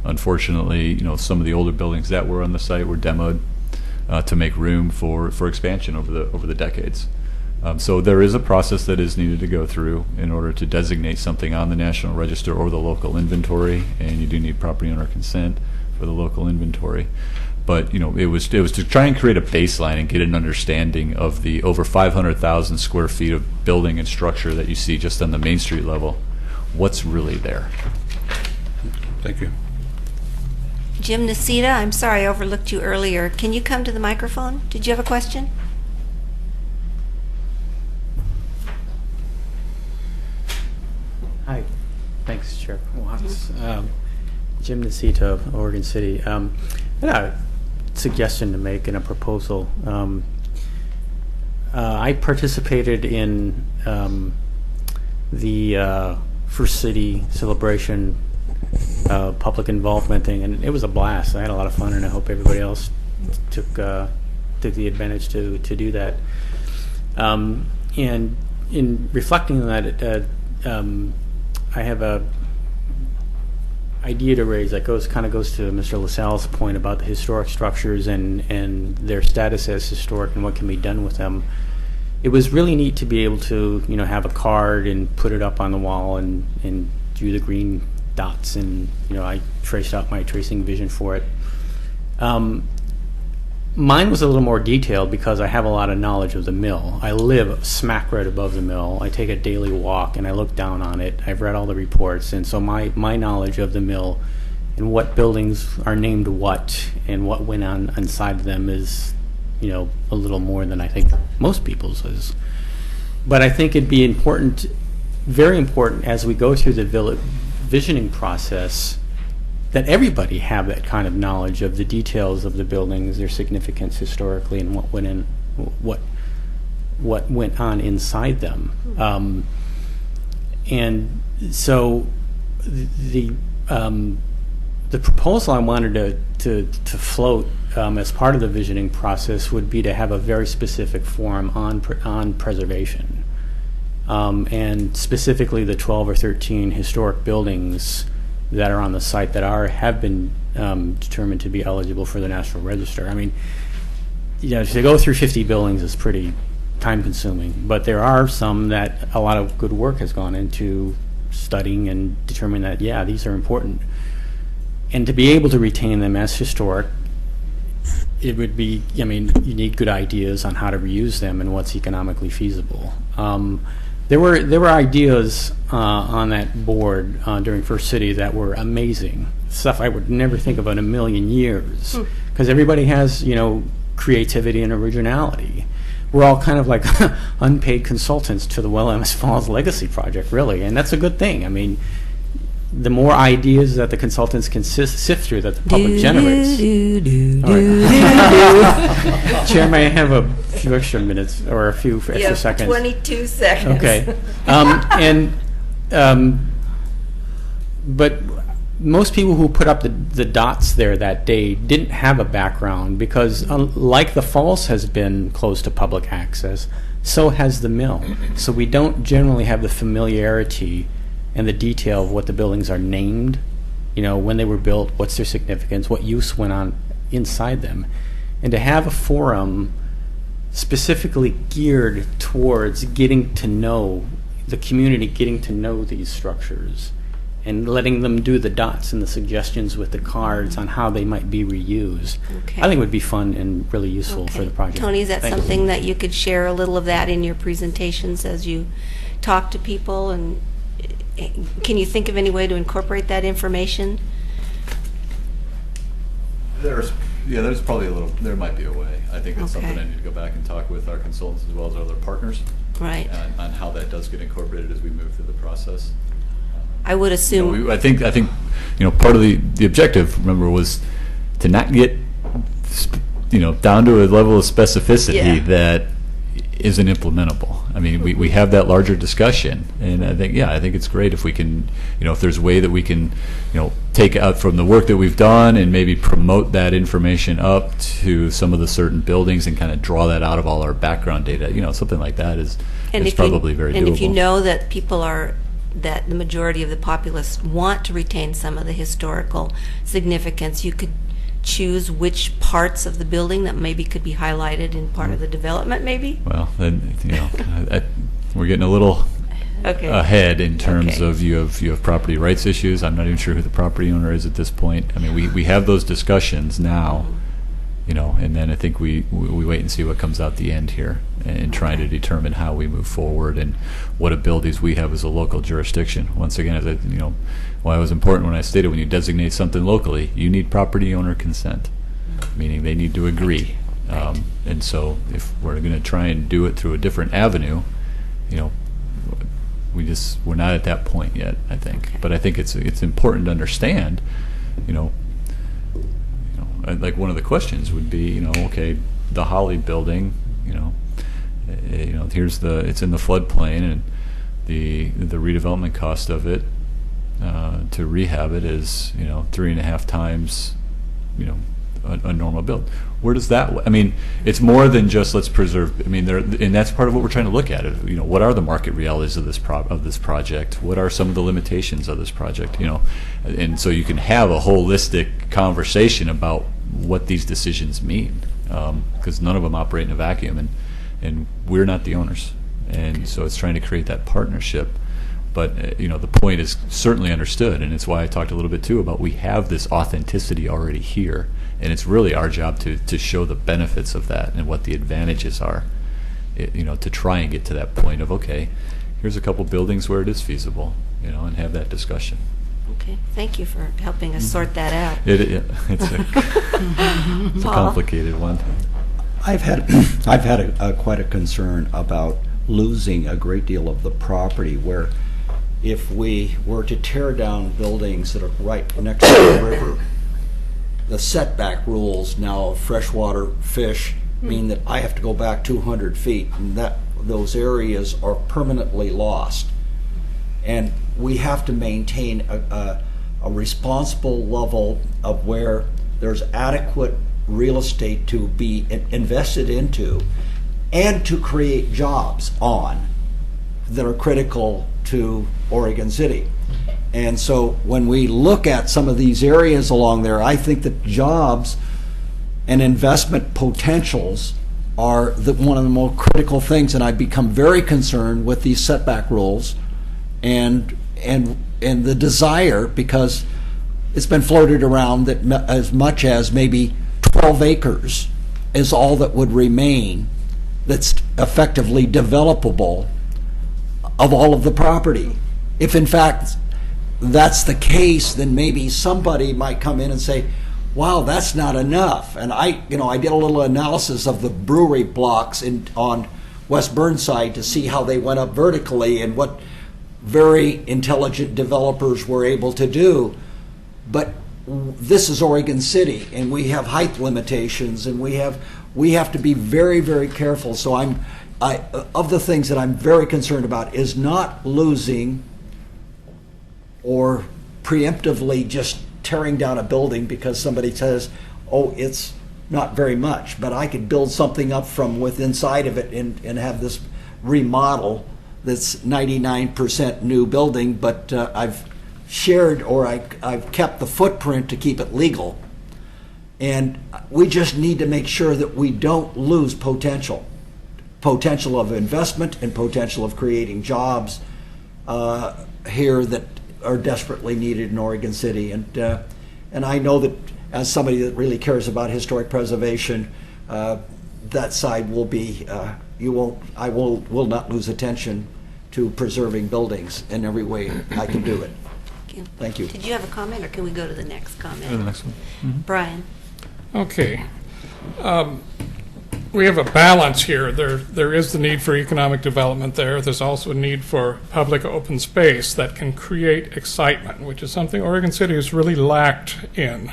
Unfortunately, some of the older buildings that were on the site were demoed to make room for expansion over the decades. So there is a process that is needed to go through in order to designate something on the National Register or the local inventory, and you do need property owner consent for the local inventory. But it was to try and create a baseline and get an understanding of the over 500,000 square feet of building and structure that you see just on the Main Street level. What's really there? Thank you. Jim Nacita, I'm sorry I overlooked you earlier. Can you come to the microphone? Did you have a question? Hi. Thanks, Chair Watts. Jim Nacita of Oregon City. I had a suggestion to make and a proposal. I participated in the First City Celebration public involvement thing, and it was a blast. I had a lot of fun, and I hope everybody else took the advantage to do that. And in reflecting on that, I have a idea to raise that kind of goes to Mr. LaSalle's point about the historic structures and their status as historic and what can be done with them. It was really neat to be able to have a card and put it up on the wall and do the green dots, and I traced out my tracing vision for it. Mine was a little more detailed because I have a lot of knowledge of the mill. I live smack right above the mill. I take a daily walk and I look down on it. I've read all the reports, and so my knowledge of the mill and what buildings are named what and what went on inside of them is a little more than I think most people's is. But I think it'd be important, very important, as we go through the visioning process, that everybody have that kind of knowledge of the details of the buildings, their significance historically, and what went on inside them. And so the proposal I wanted to float as part of the visioning process would be to have a very specific forum on preservation, and specifically the 12 or 13 historic buildings that are on the site that have been determined to be eligible for the National Register. I mean, to go through 50 buildings is pretty time-consuming, but there are some that a lot of good work has gone into studying and determining that, yeah, these are important. And to be able to retain them as historic, it would be, you need good ideas on how to reuse them and what's economically feasible. There were ideas on that board during First City that were amazing, stuff I would never think of in a million years, because everybody has, creativity and originality. We're all kind of like unpaid consultants to the Willamette Falls Legacy Project, really, and that's a good thing. I mean, the more ideas that the consultants can sift through that the public generates. Chair, may I have a few extra minutes or a few extra seconds? 22 seconds. Okay. But most people who put up the dots there that day didn't have a background because, like the falls has been closed to public access, so has the mill. So we don't generally have the familiarity and the detail of what the buildings are named, when they were built, what's their significance, what use went on inside them. And to have a forum specifically geared towards getting to know the community, getting to know these structures, and letting them do the dots and the suggestions with the cards on how they might be reused. Okay. I think it would be fun and really useful for the project. Tony, is that Thank something you. that you could share a little of that in your presentations as you talk to people? And can you think of any way to incorporate that information? There's probably there might be a way. I think that's something I need to go back and talk with our consultants as well as our other partners. Right. On how that does get incorporated as we move through the process. I would assume. I think part of the objective, remember, was to not get down to a level of specificity that isn't implementable. I mean, we have that larger discussion, and I think it's great if we can, if there's a way that we can, take out from the work that we've done and maybe promote that information up to some of the certain buildings and kind of draw that out of all our background data. Something like that is probably very doable. And if you know that that the majority of the populace want to retain some of the historical significance, you could choose which parts of the building that maybe could be highlighted in part of the development, maybe? Well, then, we're getting a little ahead in terms of you have property rights issues. I'm not even sure who the property owner is at this point. I mean, we have those discussions now, and then I think we wait and see what comes out the end here and trying to determine how we move forward and what abilities we have as a local jurisdiction. Once again, why it was important when I stated when you designate something locally, you need property owner consent, meaning they need to agree. And so if we're going to try and do it through a different avenue, we're not at that point yet, I think. But I think it's important to understand, like one of the questions would be, the Holly building, it's in the floodplain, and the redevelopment cost of it to rehab it is 3.5 times a normal build. Where does that? I mean, it's more than just let's preserve. I mean, and that's part of what we're trying to look at. What are the market realities of this project? What are some of the limitations of this project? And so you can have a holistic conversation about what these decisions mean, because none of them operate in a vacuum, and we're not the owners, and so it's trying to create that partnership. But the point is certainly understood, and it's why I talked a little bit too about we have this authenticity already here, and it's really our job to show the benefits of that and what the advantages are. To try and get to that point of here's a couple buildings where it is feasible, and have that discussion. Okay, thank you for helping us sort that out. It's a complicated one. I've had quite a concern about losing a great deal of the property where if we were to tear down buildings that are right next to the river, the setback rules now of freshwater fish mean that I have to go back 200 feet, and that those areas are permanently lost. And we have to maintain a responsible level of where there's adequate real estate to be invested into and to create jobs on that are critical to Oregon City. And so when we look at some of these areas along there, I think that jobs and investment potentials are one of the more critical things, and I've become very concerned with these setback rules and the desire, because it's been floated around that as much as maybe 12 acres is all that would remain that's effectively developable of all of the property. If in fact that's the case, then maybe somebody might come in and say, wow, that's not enough. And I did a little analysis of the brewery blocks on West Burnside to see how they went up vertically and what very intelligent developers were able to do. But this is Oregon City, and we have height limitations, and we have to be very, very careful. So of the things that I'm very concerned about is not losing or preemptively just tearing down a building because somebody says, oh, it's not very much, but I could build something up from within inside of it and have this remodel that's 99% new building, but I've shared or I've kept the footprint to keep it legal. And we just need to make sure that we don't lose potential of investment and potential of creating jobs here that are desperately needed in Oregon City. And I know that as somebody that really cares about historic preservation, that side will be, I will not lose attention to preserving buildings in every way I can do it. Thank you. Did you have a comment, or can we go to the next comment? Go to the next one. Mm-hmm. Brian. Okay. We have a balance here. There is the need for economic development there. There's also a need for public open space that can create excitement, which is something Oregon City has really lacked in.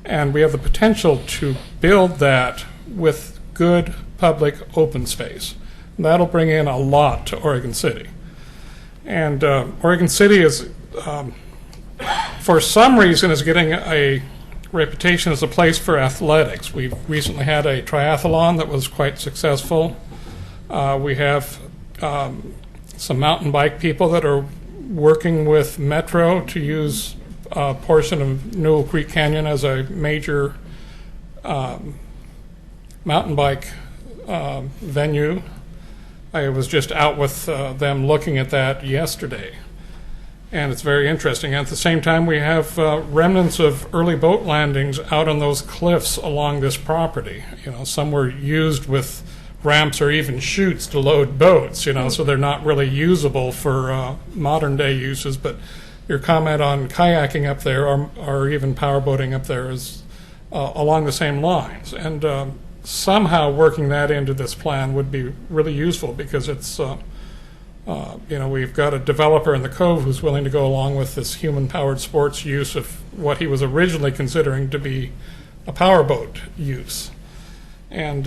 And we have the potential to build that with good public open space. And that'll bring in a lot to Oregon City. And Oregon City is, for some reason, is getting a reputation as a place for athletics. We've recently had a triathlon that was quite successful. We have some mountain bike people that are working with Metro to use a portion of Newell Creek Canyon as a major mountain bike venue. I was just out with them looking at that yesterday. And it's very interesting. At the same time, we have remnants of early boat landings out on those cliffs along this property. Some were used with ramps or even chutes to load boats, so they're not really usable for modern day uses. But your comment on kayaking up there or even powerboating up there is along the same lines. And somehow working that into this plan would be really useful, because it's we've got a developer in the Cove who's willing to go along with this human-powered sports use of what he was originally considering to be a powerboat use. And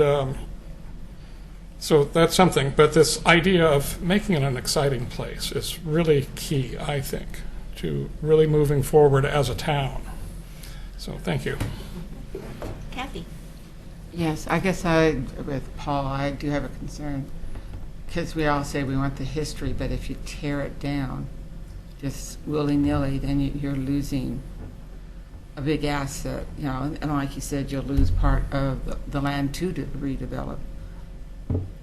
so that's something. But this idea of making it an exciting place is really key, I think, to really moving forward as a town. So thank you. Kathy. Yes, I guess with Paul, I do have a concern. Because we all say we want the history, but if you tear it down just willy-nilly, then you're losing a big asset, and like you said, you'll lose part of the land to redevelop.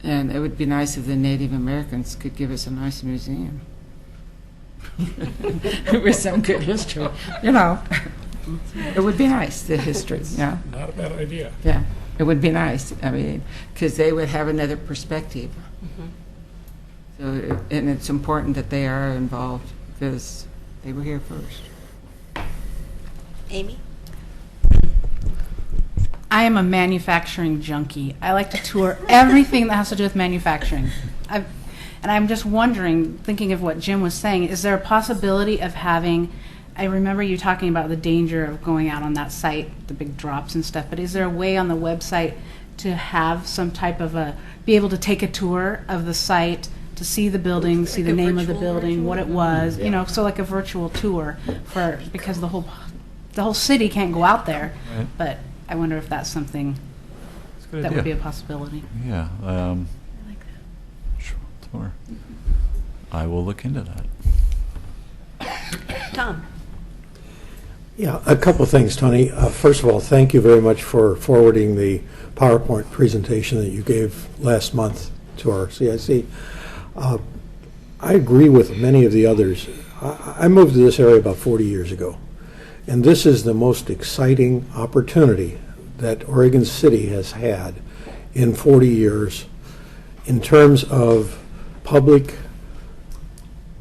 And it would be nice if the Native Americans could give us a nice museum with some good history. It would be nice, the history. Not a bad idea. Yeah, it would be nice. I mean, because they would have another perspective. Mm-hmm. So, and it's important that they are involved because they were here first. Amy? I am a manufacturing junkie. I like to tour everything that has to do with manufacturing. And I'm just wondering, thinking of what Jim was saying, is there a possibility of having, I remember you talking about the danger of going out on that site, the big drops and stuff, but is there a way on the website to have some type of be able to take a tour of the site, to see the building, see the name of the building, what it was, so like a virtual tour because the whole city can't go out there, but I wonder if that's something good that idea. would be a possibility. Yeah. Sure. I will look into that. Tom? Yeah, a couple of things, Tony. First of all, thank you very much for forwarding the PowerPoint presentation that you gave last month to our CIC. I agree with many of the others. I moved to this area about 40 years ago, and this is the most exciting opportunity that Oregon City has had in 40 years in terms of public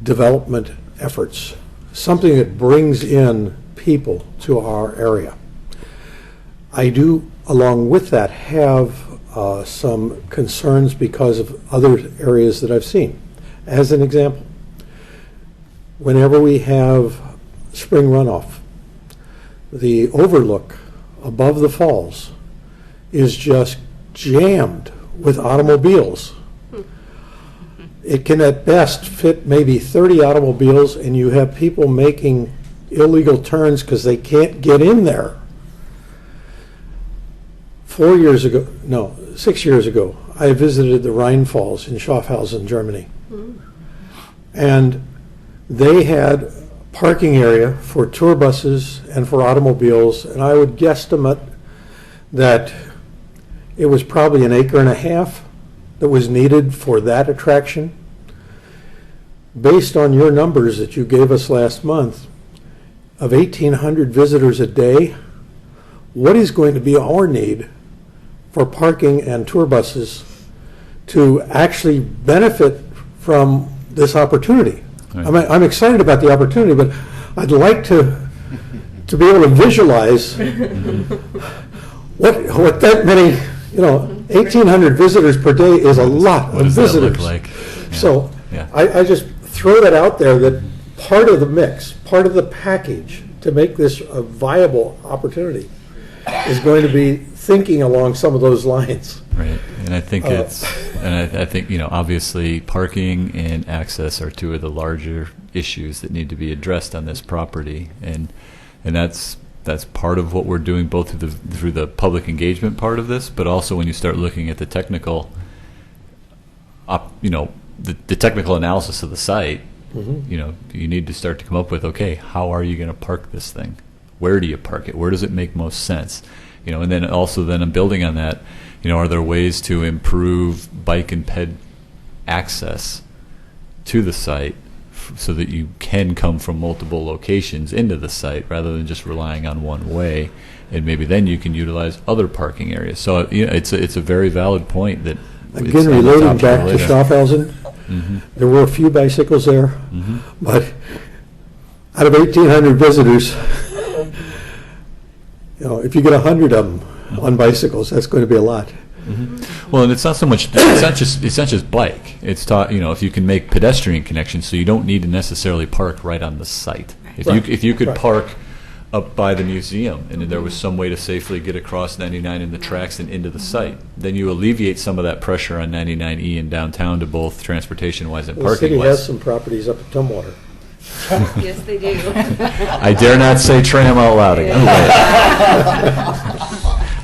development efforts, something that brings in people to our area. I do, along with that, have some concerns because of other areas that I've seen. As an example, whenever we have spring runoff, the overlook above the falls is just jammed with automobiles. It can at best fit maybe 30 automobiles, and you have people making illegal turns because they can't get in there. 6 years ago, I visited the Rhine Falls in Schaffhausen, Germany. And they had parking area for tour buses and for automobiles, and I would guesstimate that it was probably 1.5 acres that was needed for that attraction. Based on your numbers that you gave us last month, of 1,800 visitors a day, what is going to be our need for parking and tour buses to actually benefit from this opportunity? Right. I'm excited about the opportunity, but I'd like to be able to visualize what that many, 1,800 visitors per day is a lot What of does visitors. that look like? Yeah. So Yeah. I just throw that out there, that part of the mix, part of the package to make this a viable opportunity is going to be thinking along some of those lines. Right, and I think I think obviously parking and access are two of the larger issues that need to be addressed on this property, and that's part of what we're doing, both through the public engagement part of this, but also when you start looking at the technical, the technical analysis of the site. Mhm. You need to start to come up with, okay, how are you going to park this thing? Where do you park it? Where does it make most sense? And then also I'm building on that, are there ways to improve bike and ped access to the site so that you can come from multiple locations into the site rather than just relying on one way, and maybe then you can utilize other parking areas. So it's a very valid point that it's Again, on the relating top back of to the radar. Schaffhausen, Mhm. there were a few bicycles there, Mhm. but out of 1,800 visitors, if you get 100 of them on bicycles, that's going to be a lot. Well, and it's not so much. It's not just bike. It's if you can make pedestrian connections, so you don't need to necessarily park right on the site. If you could Right. park up by the museum, and there was some way to safely get across 99 in the tracks and into the site, then you alleviate some of that pressure on 99E in downtown to both transportation-wise and The city has parking-wise. some properties up at Tumwater. Yes, they do. I dare not say tram out loud again.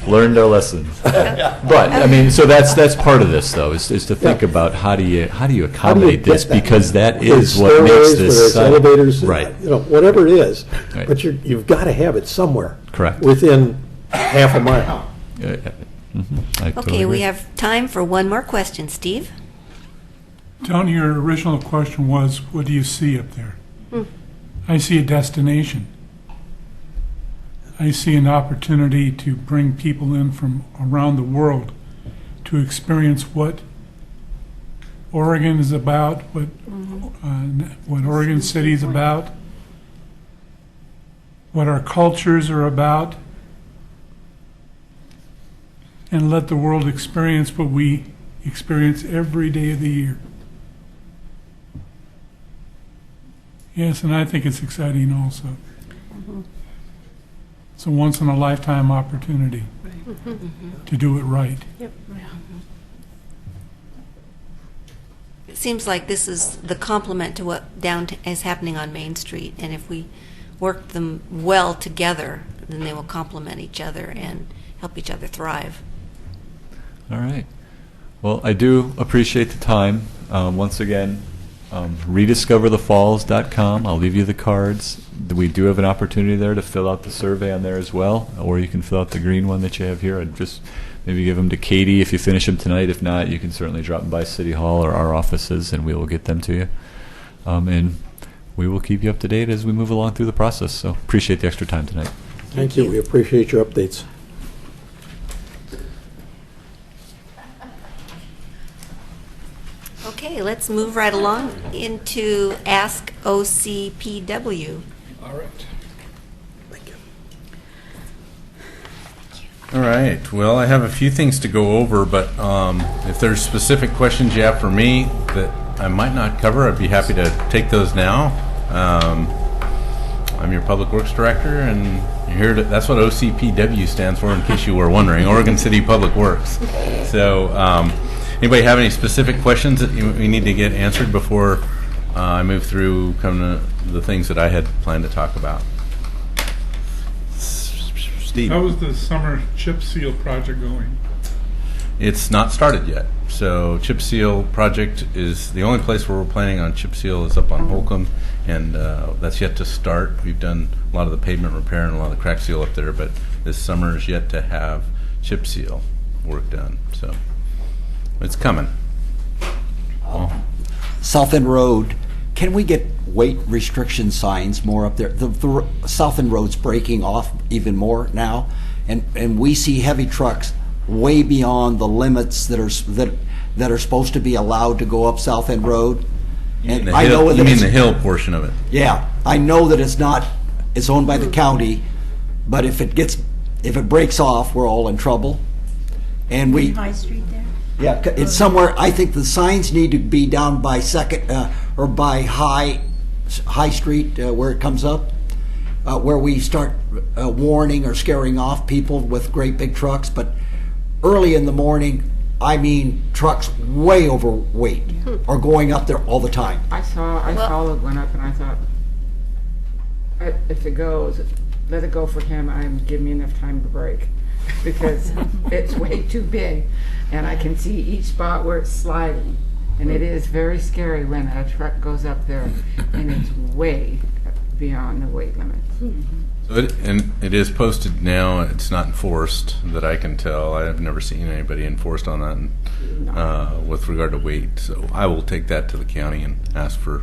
Learned our lesson. But so that's part of this, though, is to think about how do you accommodate get this, that? because that Whether is it's what makes stairways, this whether it's site. elevators, Right. Whatever it is. Right. But you've got to have it somewhere. Correct. Within half a mile. I totally Okay, we agree. have time for one more question. Steve? Tony, your original question was, what do you see up there? I see a destination. I see an opportunity to bring people in from around the world to experience what Oregon is about, what Oregon City is about, what our cultures are about, and let the world experience what we experience every day of the year. Yes, and I think it's exciting also. It's a once-in-a-lifetime opportunity to do it right. It seems like this is the complement to what is happening on Main Street, and if we work them well together, then they will complement each other and help each other thrive. All right. Well, I do appreciate the time. Once again, rediscoverthefalls.com. I'll leave you the cards. We do have an opportunity there to fill out the survey on there as well, or you can fill out the green one that you have here. I'd just maybe give them to Katie if you finish them tonight. If not, you can certainly drop them by City Hall or our offices, and we will get them to you. And we will keep you up to date as we move along through the process. So appreciate the extra time tonight. Thank you. We appreciate your updates. Okay, let's move right along into Ask OCPW. All right. All right. Well, I have a few things to go over, but if there's specific questions you have for me that I might not cover, I'd be happy to take those now. I'm your Public Works Director, and you're here to, that's what OCPW stands for, in case you were wondering, Oregon City Public Works. So anybody have any specific questions that we need to get answered before I move through to the things that I had planned to talk about? Steve. How was the summer chip seal project going? It's not started yet. So chip seal project is the only place where we're planning on chip seal is up on Holcomb, and that's yet to start. We've done a lot of the pavement repair and a lot of the crack seal up there, but this summer is yet to have chip seal work done. So it's coming. South End Road, can we get weight restriction signs more up there? The South End Road's breaking off even more now, and we see heavy trucks way beyond the limits that are supposed to be allowed to go up South End Road. And I know you mean the hill portion of it? Yeah, I know that it's owned by the county, but if it breaks off, we're all in trouble. And High Street there? Yeah, it's somewhere. I think the signs need to be down by Second or by High Street where it comes up, where we start warning or scaring off people with great big trucks. But early in the morning, I mean, trucks way overweight are going up there all the time. I followed one up, and I thought, if it goes, let it go for him. Give me enough time to brake, because it's way too big, and I can see each spot where it's sliding, and it is very scary when a truck goes up there and it's way beyond the weight limit. So it is posted now. It's not enforced that I can tell. I've never seen anybody enforced on that with regard to weight. So I will take that to the county and ask for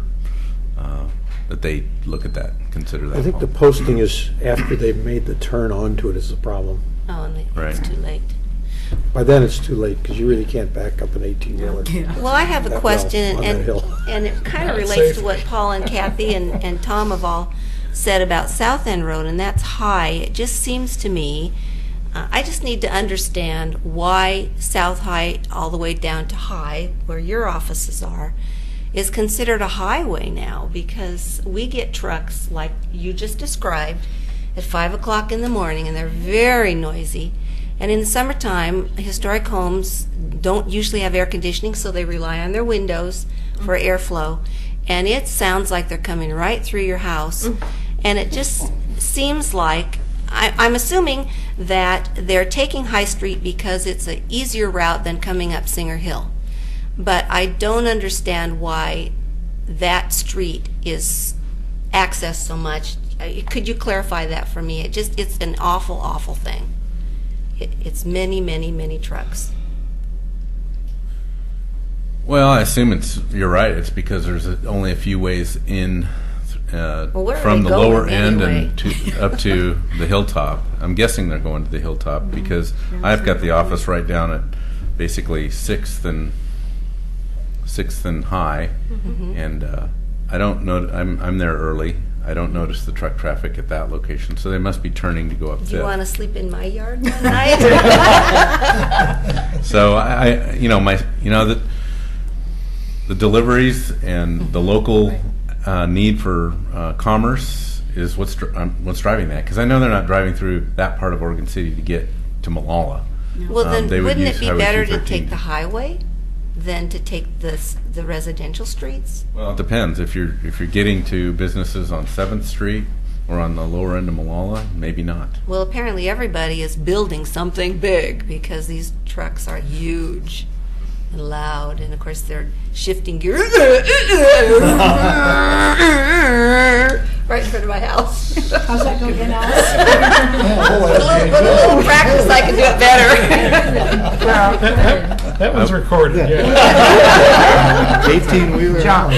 that they look at that, consider that. I think the posting is after they've made the turn onto it is the problem. Oh, and it's too late. By then it's too late, because you really can't back up an 18-wheeler. Well, I have a question, on that hill. and it kind of relates to what Paul and Kathy and Tom have all said about South End Road, and that's high. It just seems to me, I just need to understand why South High all the way down to High, where your offices are, is considered a highway now, because we get trucks like you just described at 5 o'clock in the morning, and they're very noisy. And in the summertime, historic homes don't usually have air conditioning, so they rely on their windows for airflow. And it sounds like they're coming right through your house. And it just seems like, I'm assuming that they're taking High Street because it's an easier route than coming up Singer Hill. But I don't understand why that street is accessed so much. Could you clarify that for me? It's an awful, awful thing. It's many, many, many trucks. Well, I assume you're right. It's because there's only a few ways in from the lower end and up to the hilltop. I'm guessing they're going to the hilltop because I've got the office right down at basically 6th and High, and I don't know. I'm there early. I don't notice the truck traffic at that location, so they must be turning to go up. Do you want to sleep in my yard one night? So the deliveries and the local need for commerce is what's driving that. Because I know they're not driving through that part of Oregon City to get to Malala. Well, then wouldn't it be better to take the highway than to take the residential streets? Well, it depends. If you're getting to businesses on 7th Street or on the lower end of Malala, maybe not. Well, apparently everybody is building something big because these trucks are huge and loud, and of course they're shifting gears right in front of my house. How's that go again, Alice? With a little practice, I can do it better. That was recorded, yeah. 18-wheeler. John,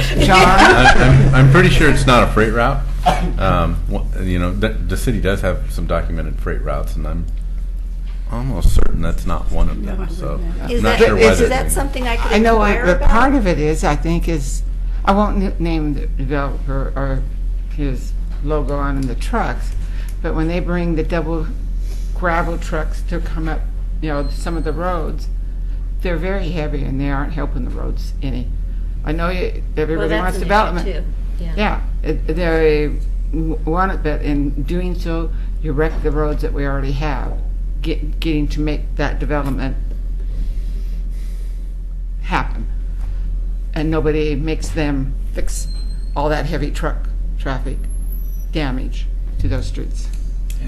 I'm pretty sure it's not a freight route. The city does have some documented freight routes, and I'm almost certain that's not one of them. So Is I'm not that, sure is whether that something I could I know inquire what about? part of it is, I think, is, I won't name the developer or his logo on the trucks, but when they bring the double gravel trucks to come up, some of the roads, they're very heavy and they aren't helping the roads any. I know everybody wants development. Too. Yeah, they want it, but in doing so, you wreck the roads that we already have. Getting to make that development happen, and nobody makes them fix all that heavy truck traffic damage to those streets.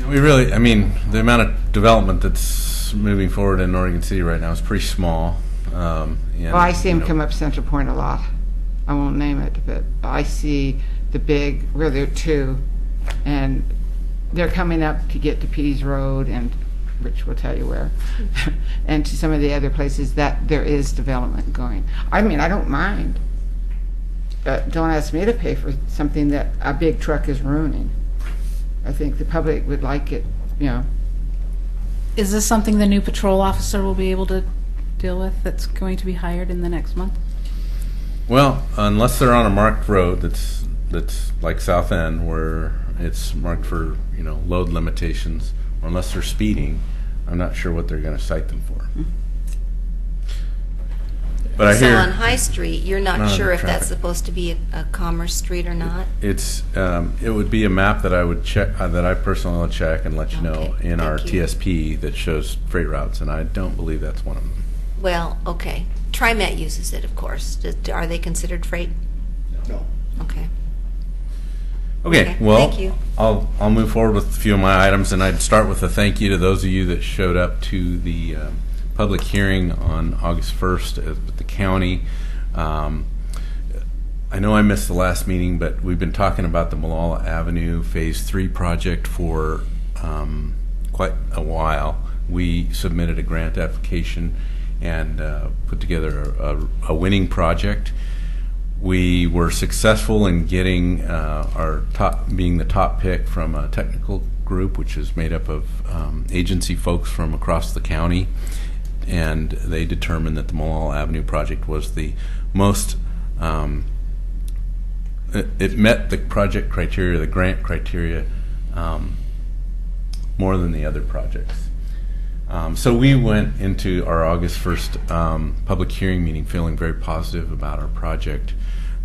we really, the amount of development that's moving forward in Oregon City right now is pretty small. Well, I see them come up Central Point a lot. I won't name it, but I see the big, where there are two, and they're coming up to get to Pease Road, and Rich will tell you where, and to some of the other places that there is development going. I don't mind, but don't ask me to pay for something that a big truck is ruining. I think the public would like it, Is this something the new patrol officer will be able to deal with that's going to be hired in the next month? Well, unless they're on a marked road that's like South End, where it's marked for load limitations, or unless they're speeding, I'm not sure what they're going to cite them for. But I So hear on High Street, you're not None of sure the if that's traffic. supposed to be a commerce street or not? it would be a map that I would check, that I personally will check and let you know in our thank you. TSP that shows freight routes, and I don't believe that's one of them. Well, okay. TriMet uses it, of course. Are they considered freight? No. Okay. Okay, well, thank you. I'll move forward with a few of my items, and I'd start with a thank you to those of you that showed up to the public hearing on August 1st at the county. I know I missed the last meeting, but we've been talking about the Malala Avenue Phase 3 project for quite a while. We submitted a grant application and put together a winning project. We were successful in getting being the top pick from a technical group, which is made up of agency folks from across the county, and they determined that the Malala Avenue project was the most, it met the project criteria, the grant criteria, more than the other projects. So we went into our August 1st public hearing meeting feeling very positive about our project.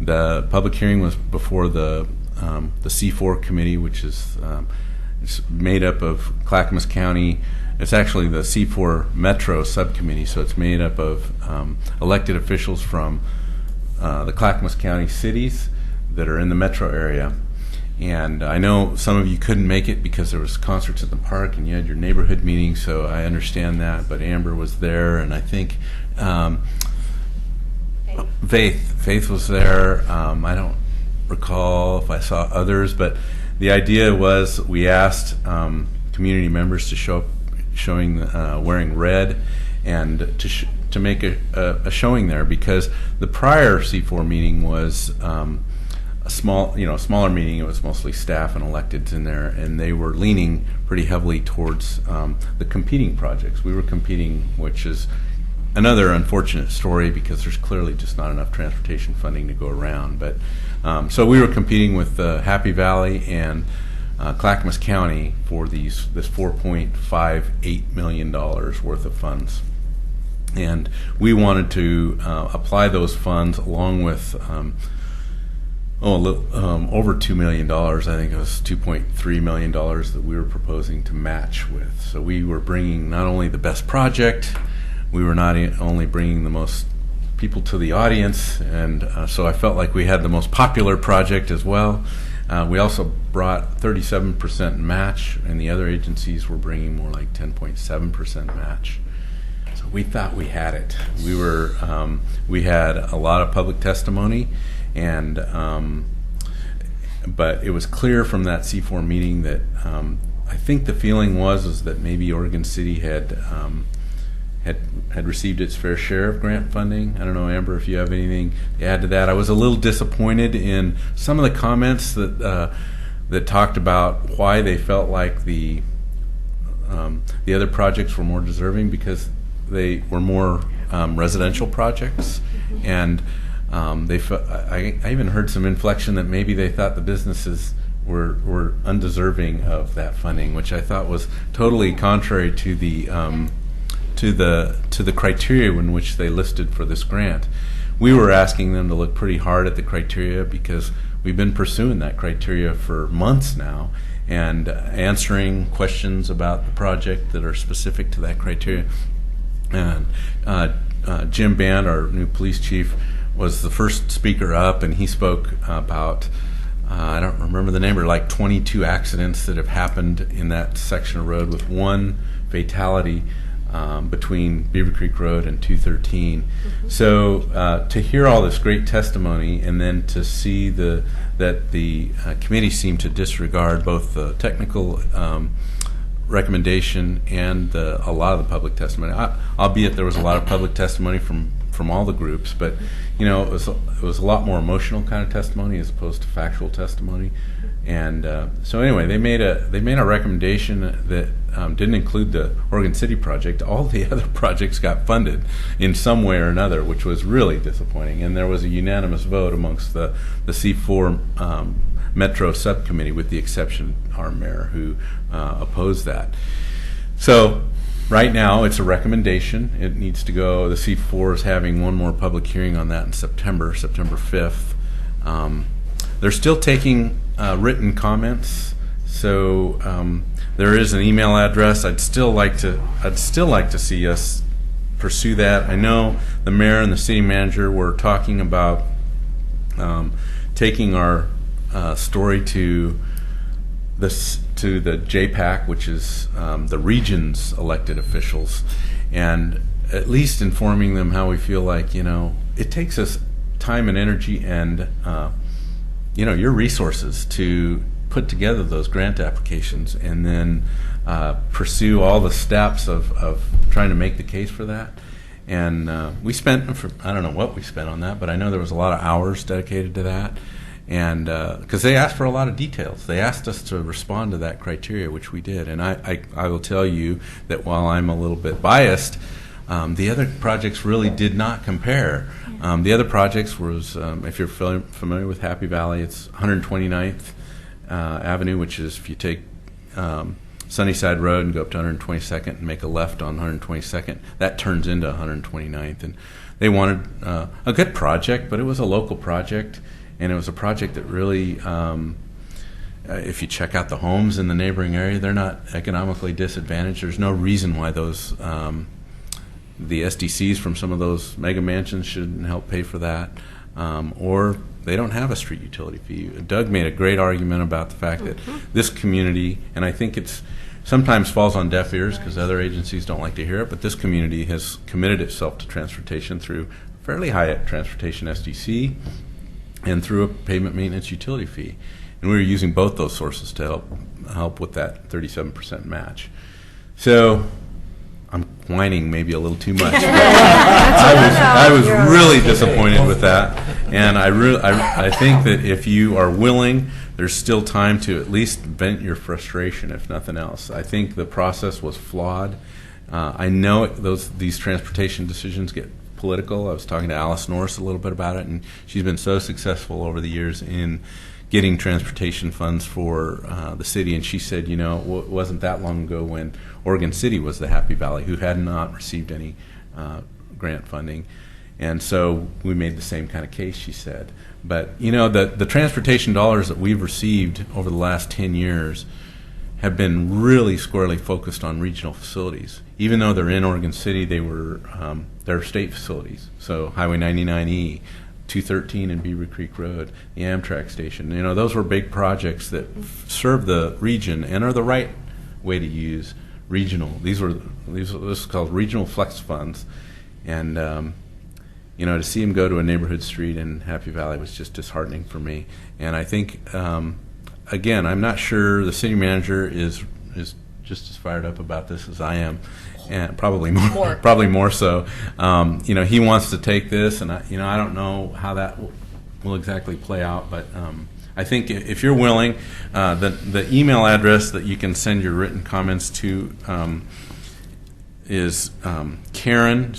The public hearing was before the C4 committee, which is it's made up of Clackamas County. It's actually the C4 Metro subcommittee, so it's made up of elected officials from the Clackamas County cities that are in the metro area. And I know some of you couldn't make it because there was concerts at the park and you had your neighborhood meeting, so I understand that. But Amber was there, and I think Faith was there. I don't recall if I saw others, but the idea was we asked community members to show up wearing red and to make a showing there, because the prior C4 meeting was a smaller meeting. It was mostly staff and electeds in there, and they were leaning pretty heavily towards the competing projects. We were competing, which is another unfortunate story because there's clearly just not enough transportation funding to go around. But so we were competing with Happy Valley and Clackamas County for this $4.58 million worth of funds. And we wanted to apply those funds along with over $2 million. I think it was $2.3 million that we were proposing to match with. So we were bringing not only the best project, we were not only bringing the most people to the audience, and so I felt like we had the most popular project as well. We also brought 37% match, and the other agencies were bringing more like 10.7% match. So we thought we had it. We had a lot of public testimony, and but it was clear from that C4 meeting that I think the feeling was that maybe Oregon City had received its fair share of grant funding. I don't know, Amber, if you have anything to add to that. I was a little disappointed in some of the comments that talked about why they felt like the other projects were more deserving because they were more residential projects, and I even heard some inflection that maybe they thought the businesses were undeserving of that funding, which I thought was totally contrary to the criteria in which they listed for this grant. We were asking them to look pretty hard at the criteria because we've been pursuing that criteria for months now and answering questions about the project that are specific to that criteria. And Jim Band, our new police chief, was the first speaker up, and he spoke about I don't remember the number, like 22 accidents that have happened in that section of road with one fatality between Beaver Creek Road and 213. So to hear all this great testimony and then to see that the committee seemed to disregard both the technical recommendation and a lot of the public testimony, albeit there was a lot of public testimony from all the groups, but you know, it was a lot more emotional kind of testimony as opposed to factual testimony. And so anyway, they made a recommendation that didn't include the Oregon City project. All the other projects got funded in some way or another, which was really disappointing. And there was a unanimous vote amongst the C4 Metro subcommittee, with the exception of our mayor, who opposed that. So right now, it's a recommendation. It needs to go. The C4 is having one more public hearing on that in September 5th. They're still taking written comments, so there is an email address. I'd still like to see us pursue that. I know the mayor and the city manager were talking about taking our story to the JPAC, which is the region's elected officials, and at least informing them how we feel like, you know, it takes us time and energy and you know, your resources to put together those grant applications and then pursue all the steps of trying to make the case for that. And we spent, I don't know what we spent on that, but I know there was a lot of hours dedicated to that. And because they asked for a lot of details, they asked us to respond to that criteria, which we did. And I will tell you that while I'm a little bit biased, the other projects really did not compare. The other projects was, if you're familiar with Happy Valley, it's 129th Avenue, which is if you take Sunnyside Road and go up to 122nd and make a left on 122nd, that turns into 129th. And they wanted a good project, but it was a local project. And it was a project that really, if you check out the homes in the neighboring area, they're not economically disadvantaged. There's no reason why those, the SDCs from some of those mega mansions shouldn't help pay for that. Or they don't have a street utility fee. Doug made a great argument about the fact that this community, and I think it's sometimes falls on deaf ears because other agencies don't like to hear it, but this community has committed itself to transportation through fairly high transportation SDC and through a pavement maintenance utility fee. And we were using both those sources to help with that 37% match. So I'm whining maybe a little too much. I was really disappointed with that. And I think that if you are willing, there's still time to at least vent your frustration, if nothing else. I think the process was flawed. I know these transportation decisions get political. I was talking to Alice Norris a little bit about it, and she's been so successful over the years in getting transportation funds for the city. And she said, you know, it wasn't that long ago when Oregon City was the Happy Valley, who had not received any grant funding. And so we made the same kind of case, she said. But, you know, the transportation dollars that we've received over the last 10 years have been really squarely focused on regional facilities. Even though they're in Oregon City, they're state facilities. So Highway 99E, 213 and Beaver Creek Road, the Amtrak station. You know, those were big projects that serve the region and are the right way to use regional. This is called regional flex funds, and you know, to see them go to a neighborhood street in Happy Valley was just disheartening for me. And I think, again, I'm not sure the city manager is just as fired up about this as I am, and probably more so. You know, he wants to take this, and I don't know how that will exactly play out, but I think if you're willing, the email address that you can send your written comments to is Karen,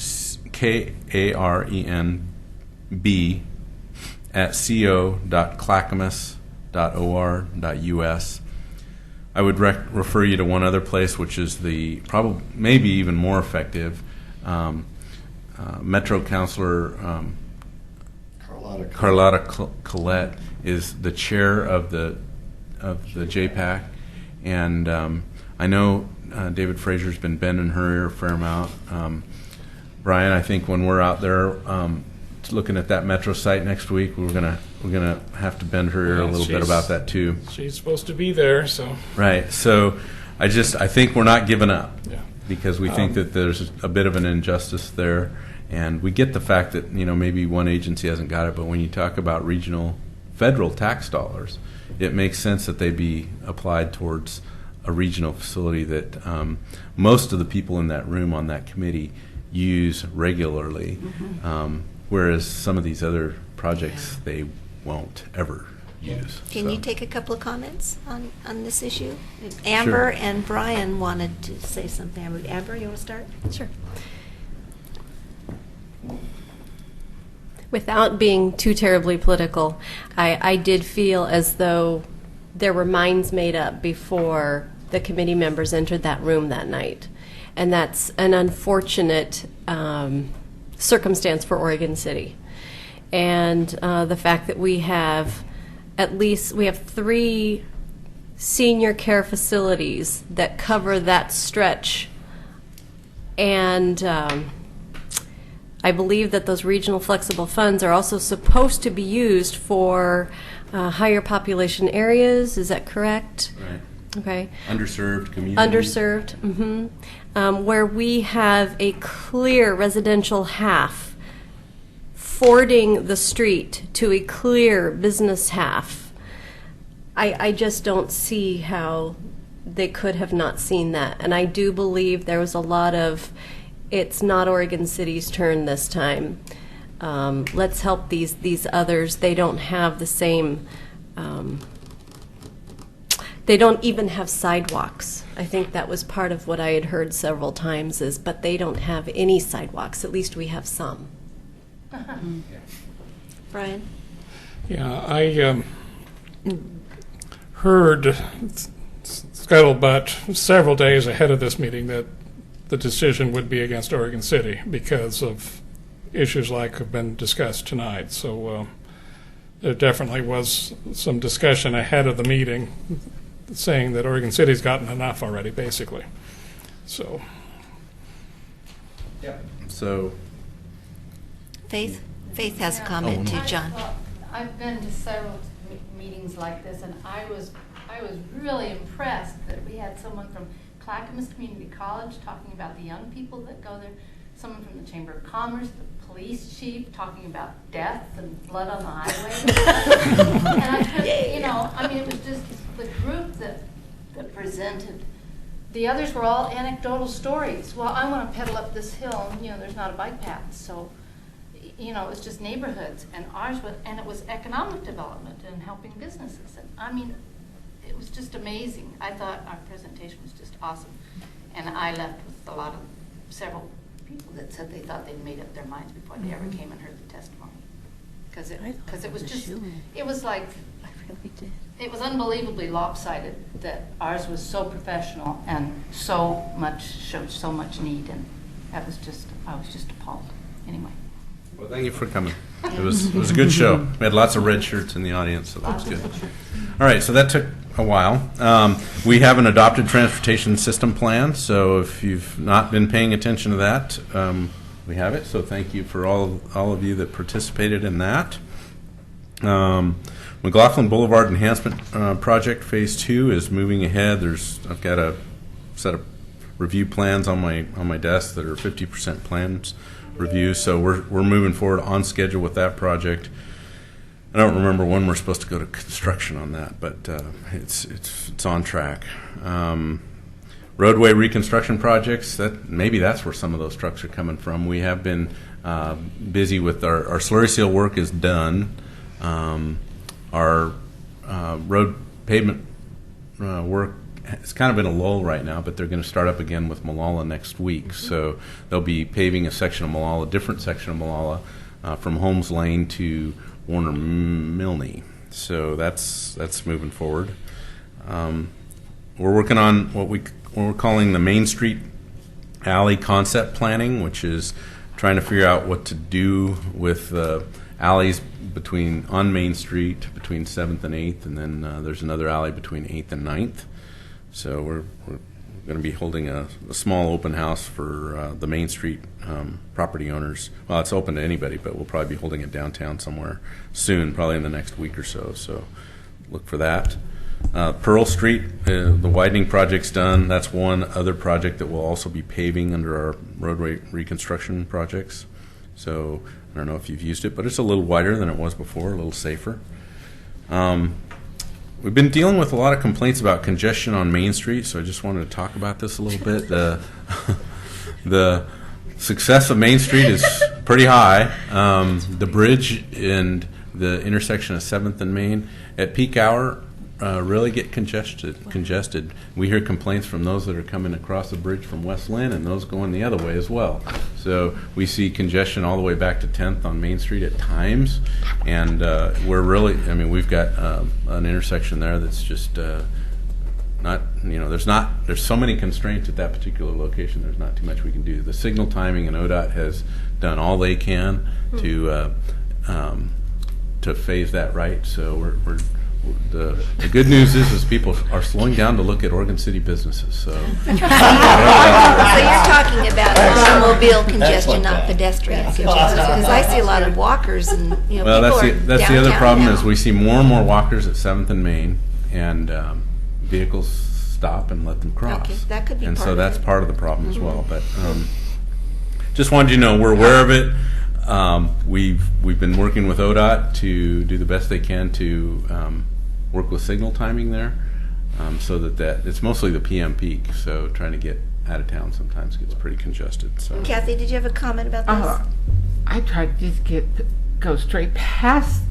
KARENB @co.clackamas.or.us. I would refer you to one other place, which is the maybe even more effective. Metro Councilor Carlotta Collette is the chair of the JPAC, and I know David Fraser's been bending her ear a fair amount. Brian, I think when we're out there looking at that Metro site next week, we're gonna have to bend her ear a little bit about that too. She's supposed to be there, so. Right. So I think we're not giving up, because we think that there's a bit of an injustice there, and we get the fact that, you know, maybe one agency hasn't got it, but when you talk about regional federal tax dollars, it makes sense that they be applied towards a regional facility that most of the people in that room on that committee use regularly. Whereas some of these other projects they won't ever use. Can you take a couple of comments on this issue? Amber and Brian wanted to say something. Amber, you want to start? Sure. Without being too terribly political, I did feel as though there were minds made up before the committee members entered that room that night. And that's an unfortunate circumstance for Oregon City. And the fact that we have 3 senior care facilities that cover that stretch. And I believe that those regional flexible funds are also supposed to be used for higher population areas. Is that correct? Right. Okay. Underserved communities. Underserved, where we have a clear residential half fording the street to a clear business half. I just don't see how they could have not seen that. And I do believe there was a lot of, it's not Oregon City's turn this time. Let's help these others. They don't have the same, they don't even have sidewalks. I think that was part of what I had heard several times but they don't have any sidewalks. At least we have some. Brian? Yeah, I heard scuttlebutt several days ahead of this meeting that the decision would be against Oregon City because of issues like have been discussed tonight. So there definitely was some discussion ahead of the meeting saying that Oregon City's gotten enough already, basically. So. Yeah. So. Faith has a comment too, John. I've been to several meetings like this, and I was really impressed that we had someone from Clackamas Community College talking about the young people that go there, someone from the Chamber of Commerce, the police chief talking about death and blood on the highway. And I could, it was just the group that presented. The others were all anecdotal stories. Well, I want to pedal up this hill, and, there's not a bike path, so, it's just neighborhoods. And ours was, and it was economic development and helping businesses. And it was just amazing. I thought our presentation was just awesome. And I left with several people that said they thought they'd made up their minds before they ever came and heard the testimony. Because it was just, it was like, I really did. It was unbelievably lopsided that ours was so professional and showed so much need, and I was just appalled. Anyway. Well, thank you for coming. It was a good show. We had lots of red shirts in the audience, so that was good. All right, so that took a while. We have an adopted transportation system plan, so if you've not been paying attention to that, we have it. So thank you for all of you that participated in that. McLaughlin Boulevard Enhancement Project Phase 2 is moving ahead. I've got a set of review plans on my desk that are 50% plans review. So we're moving forward on schedule with that project. I don't remember when we're supposed to go to construction on that, but it's on track. Roadway reconstruction projects, maybe that's where some of those trucks are coming from. We have been busy with our slurry seal work is done. Our road pavement work it's kind of in a lull right now, but they're going to start up again with Molalla next week. So they'll be paving a section of Molalla, a different section of Molalla, from Holmes Lane to Warner Milne. So that's moving forward. We're working on what we're calling the Main Street Alley concept planning, which is trying to figure out what to do with alleys on Main Street between 7th and 8th, and then there's another alley between 8th and 9th. So we're going to be holding a small open house for the Main Street property owners. Well, it's open to anybody, but we'll probably be holding it downtown somewhere soon, probably in the next week or so. So look for that. Pearl Street, the widening project's done. That's one other project that will also be paving under our roadway reconstruction projects. So I don't know if you've used it, but it's a little wider than it was before, a little safer. We've been dealing with a lot of complaints about congestion on Main Street, so I just wanted to talk about this a little bit. The success of Main Street is pretty high. The bridge and the intersection of 7th and Main at peak hour really get congested. We hear complaints from those that are coming across the bridge from West Lynn and those going the other way as well. So we see congestion all the way back to 10th on Main Street at times, and we've got an intersection there that's just not, there's so many constraints at that particular location. There's not too much we can do. The signal timing and ODOT has done all they can to phase that right. So the good news is people are slowing down to look at Oregon City businesses. So, so you're talking about automobile congestion, not pedestrian congestion, because I see a lot of walkers and well, people that's the other problem now. Is we see more and more walkers at 7th and Main, and vehicles stop and let them cross. Okay, that could be and part so of that's it. part of the problem as well. But just wanted you to know we're aware of it. We've been working with ODOT to do the best they can to work with signal timing there, so that it's mostly the PM peak. So trying to get out of town sometimes gets pretty congested. So Kathy, did you have a comment about this? I tried to just go straight past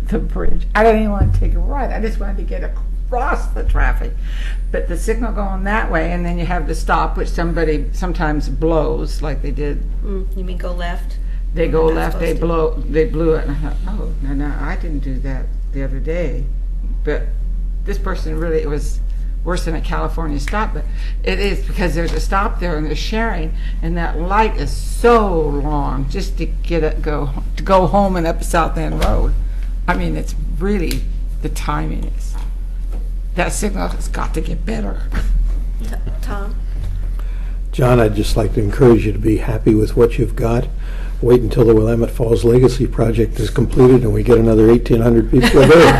the bridge. I didn't even want to take a right. I just wanted to get across the traffic. But the signal going that way, and then you have the stop, which somebody sometimes blows, like they did. You mean go left? They go You're not left. They supposed to. blew it. And I thought, oh no, I didn't do that the other day. But this person really, it was worse than a California stop. But it is because there's a stop there and they're sharing, and that light is so long just to go home and up South End Road. I mean, it's really, the timing is, that signal has got to get better. Tom? John, I'd just like to encourage you to be happy with what you've got. Wait until the Willamette Falls Legacy Project is completed and we get another 1,800 people a day.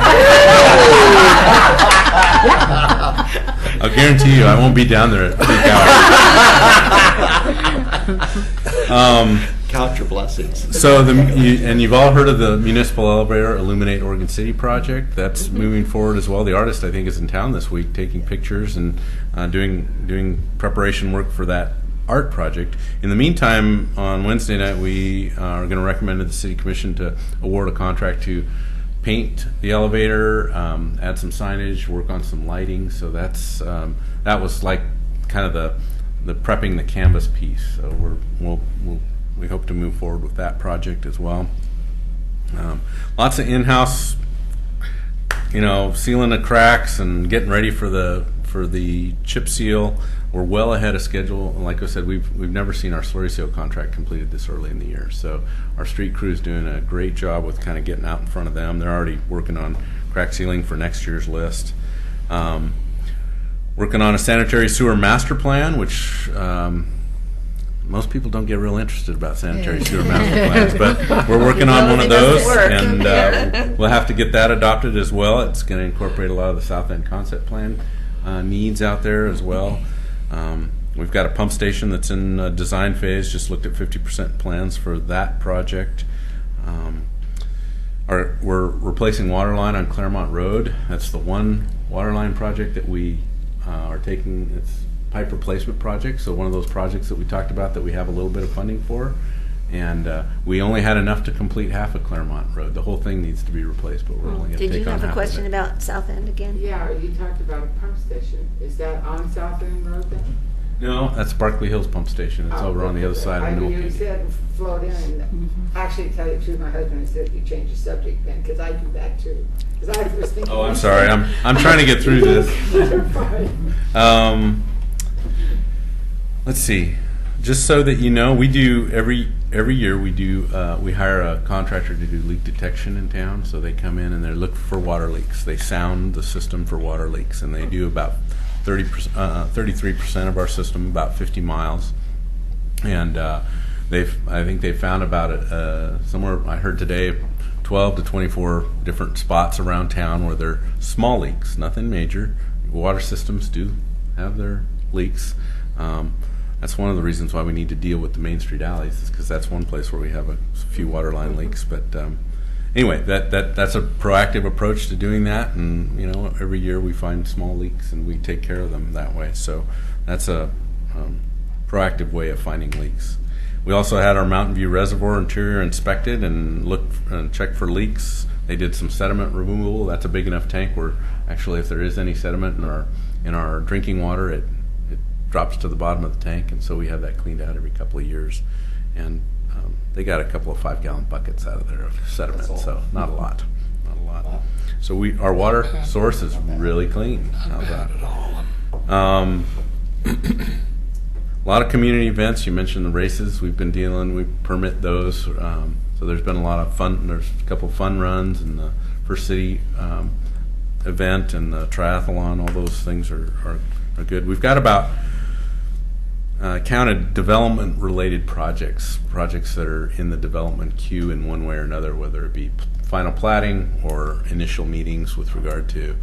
I'll guarantee you I won't be down there at peak hour. Count your blessings. So you've all heard of the Municipal Elevator Illuminate Oregon City project. That's moving forward as well. The artist, I think, is in town this week taking pictures and doing preparation work for that art project. In the meantime, on Wednesday night, we are going to recommend to the City Commission to award a contract to paint the elevator, add some signage, work on some lighting. So that was like kind of the prepping the canvas piece. So we hope to move forward with that project as well. Lots of in-house, sealing the cracks and getting ready for the chip seal. We're well ahead of schedule. Like I said, we've never seen our slurry seal contract completed this early in the year. So our street crew is doing a great job with kind of getting out in front of them. They're already working on crack sealing for next year's list. Working on a sanitary sewer master plan, which most people don't get real interested about sanitary sewer master plans, but we're working on one of those, and we'll have to get that adopted as well. It's going to incorporate a lot of the South End concept plan needs out there as well. We've got a pump station that's in design phase, just looked at 50% plans for that project. We're replacing water line on Claremont Road. That's the one water line project that we are taking. It's pipe replacement project, so one of those projects that we talked about that we have a little bit of funding for, and we only had enough to complete half of Claremont Road. The whole thing needs to be replaced, but we're only going to take on half of it. Did you have a question about South End again? Yeah, you talked about a pump station. Is that on South End Road then? No, that's Barkley Hills Pump Station. It's over on the other side of Newell. You said float in, and actually, to tell you the truth, my husband said you change the subject then, because I do that too. Because I was thinking. Oh, I'm sorry. I'm trying to get through this. You're fine. Let's see. Just so that you know, we do every year we hire a contractor to do leak detection in town. So they come in and they look for water leaks. They sound the system for water leaks, and they do about 33% of our system, about 50 miles, and I think they found about somewhere, I heard today, 12 to 24 different spots around town where they're small leaks, nothing major. Water systems do have their leaks. That's one of the reasons why we need to deal with the Main Street alleys, is because that's one place where we have a few water line leaks. But anyway, that's a proactive approach to doing that, and every year we find small leaks and we take care of them that way. So that's a proactive way of finding leaks. We also had our Mountain View Reservoir interior inspected and looked and checked for leaks. They did some sediment removal. That's a big enough tank where actually, if there is any sediment in our drinking water, it drops to the bottom of the tank, and so we have that cleaned out every couple of years. And they got a couple of 5-gallon buckets out of there of sediment, so not a lot. So our water source is really clean. How's that? A lot of community events. You mentioned the races. We've been we permit those. So there's been a lot of fun. There's a couple of fun runs, and the First City event and the triathlon. All those things are good. We've got about counted development-related projects that are in the development queue in one way or another, whether it be final plating or initial meetings with regard to,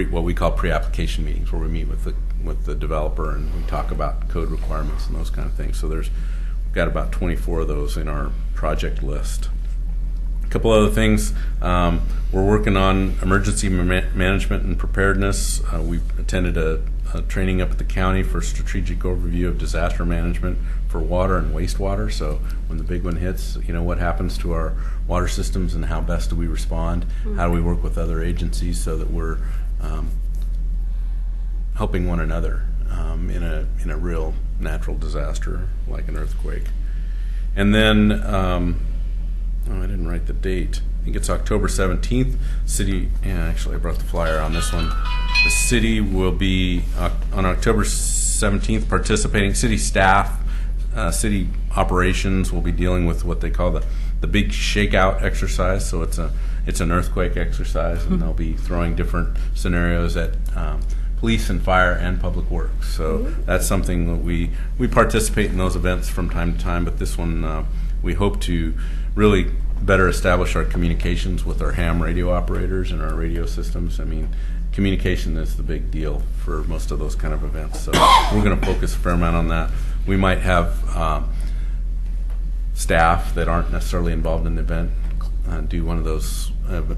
what we call pre-application meetings, where we meet with the developer and we talk about code requirements and those kind of things. So we've got about 24 of those in our project list. A couple other things. We're working on emergency management and preparedness. We attended a training up at the county for strategic overview of disaster management for water and wastewater. So when the big one hits, what happens to our water systems and how best do we respond? How do we work with other agencies so that we're helping one another in a real natural disaster like an earthquake? And then I didn't write the date. I think it's October 17th. City, actually I brought the flyer on this one. The city will be on October 17th participating. City staff, city operations will be dealing with what they call the big shakeout exercise. So it's an earthquake exercise, and they'll be throwing different scenarios at police and fire and public works. So that's something that we participate in those events from time to time. But this one we hope to really better establish our communications with our ham radio operators and our radio systems. I mean, communication is the big deal for most of those kind of events. So we're going to focus a fair amount on that. We might have staff that aren't necessarily involved in the event do one of those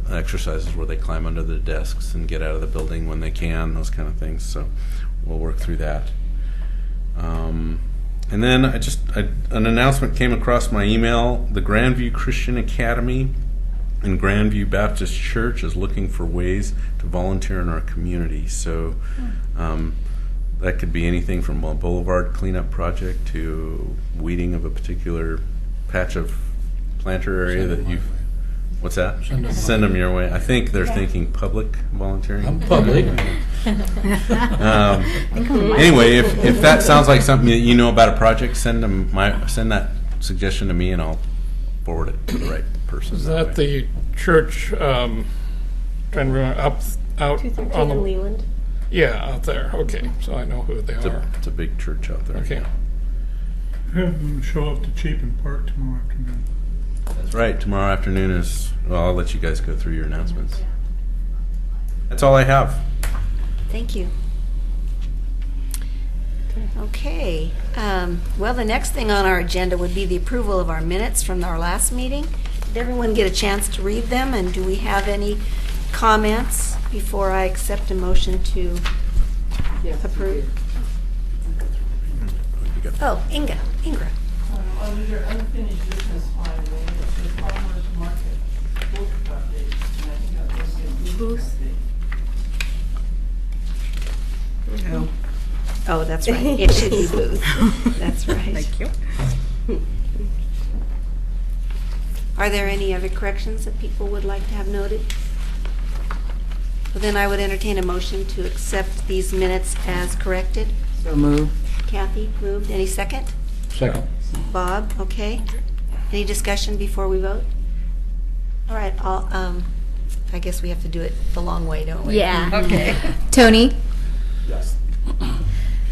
exercises where they climb under the desks and get out of the building when they can, those kind of things. So we'll work through that. And then an announcement came across my email. The Grandview Christian Academy and Grandview Baptist Church is looking for ways to volunteer in our community. So that could be anything from a boulevard cleanup project to weeding of a particular patch of planter area that you've... What's that? Send them your way. I think they're thinking public volunteering. I'm public. Anyway, if that sounds like something that you know about a project, send that suggestion to me, and I'll forward it to the right person. Is that the church? Trying to remember out 213 on the in Leland. Yeah, out there. Okay, so I know who they are. It's a big church out there. Okay. Have them show up to Chapin Park tomorrow afternoon. That's right. Tomorrow afternoon is, well, I'll let you guys go through your announcements. That's all I have. Thank you. Okay. Well, the next thing on our agenda would be the approval of our minutes from our last meeting. Did everyone get a chance to read them? And do we have any comments before I accept a motion to approve? Oh, Ingra. Under unfinished business finally, the farmer's market booth update. And I think that was a booth update. Oh, that's right. It should be booth. That's right. Thank you. Are there any other corrections that people would like to have noted? Well, then I would entertain a motion to accept these minutes as corrected. So move. Kathy moved. Any second? Second. Bob, okay. Any discussion before we vote? All right, I guess we have to do it the long way, don't we? Yeah. Okay. Tony? Yes.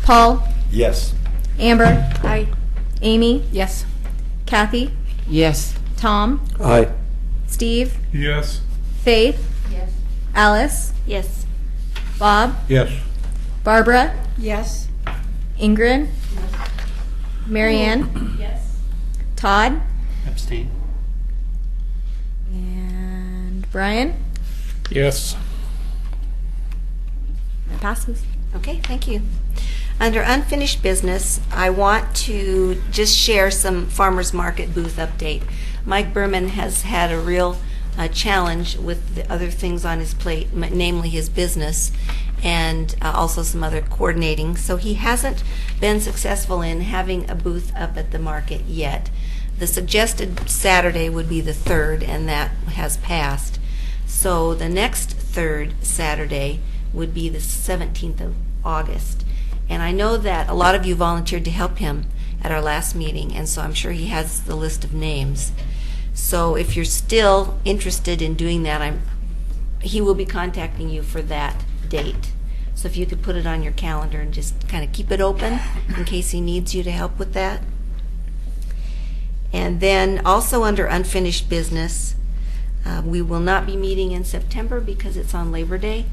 Paul? Yes. Amber? Aye. Amy? Yes. Kathy? Yes. Tom? Aye. Steve? Yes. Faith? Yes. Alice? Yes. Bob? Yes. Barbara? Yes. Ingrid? Marianne? Yes. Todd? Abstain. And Brian? Yes. That passes. Okay, thank you. Under unfinished business, I want to just share some farmers market booth update. Mike Berman has had a real challenge with the other things on his plate, namely his business and also some other coordinating. So he hasn't been successful in having a booth up at the market yet. The suggested Saturday would be the 3rd, and that has passed. So the next third Saturday would be the 17th of August. And I know that a lot of you volunteered to help him at our last meeting, and so I'm sure he has the list of names. So if you're still interested in doing that, he will be contacting you for that date. So if you could put it on your calendar and just kind of keep it open in case he needs you to help with that. And then also under unfinished business, we will not be meeting in September because it's on Labor Day.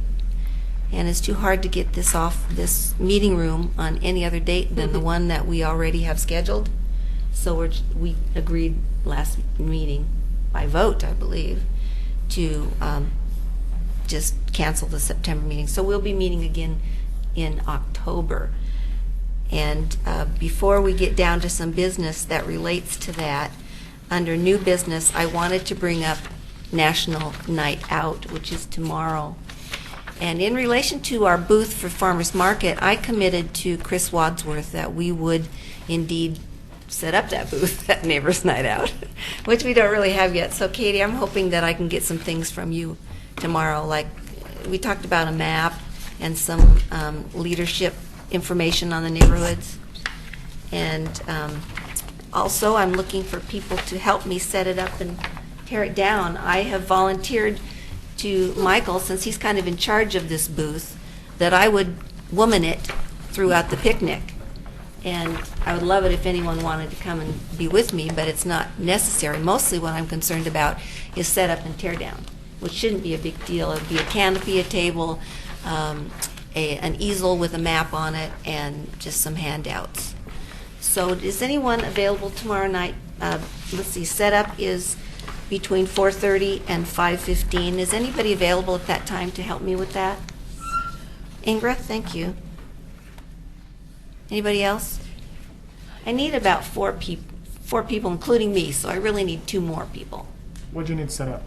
And it's too hard to get this off this meeting room on any other date than the one that we already have scheduled. So we agreed last meeting by vote, I believe, to just cancel the September meeting. So we'll be meeting again in October. And before we get down to some business that relates to that, under new business, I wanted to bring up National Night Out, which is tomorrow. And in relation to our booth for Farmers Market, I committed to Chris Wadsworth that we would indeed set up that booth at Neighbors Night Out, which we don't really have yet. So Katie, I'm hoping that I can get some things from you tomorrow. Like we talked about a map and some leadership information on the neighborhoods. And also I'm looking for people to help me set it up and tear it down. I have volunteered to Michael, since he's kind of in charge of this booth, that I would woman it throughout the picnic. And I would love it if anyone wanted to come and be with me, but it's not necessary. Mostly what I'm concerned about is set up and tear down, which shouldn't be a big deal. It would be a canopy, a table, an easel with a map on it, and just some handouts. So is anyone available tomorrow night? Let's see, setup is between 4:30 and 5:15. Is anybody available at that time to help me with that? Ingra, thank you. Anybody else? I need about four people, including me, so I really need 2 more people. What do you need set up?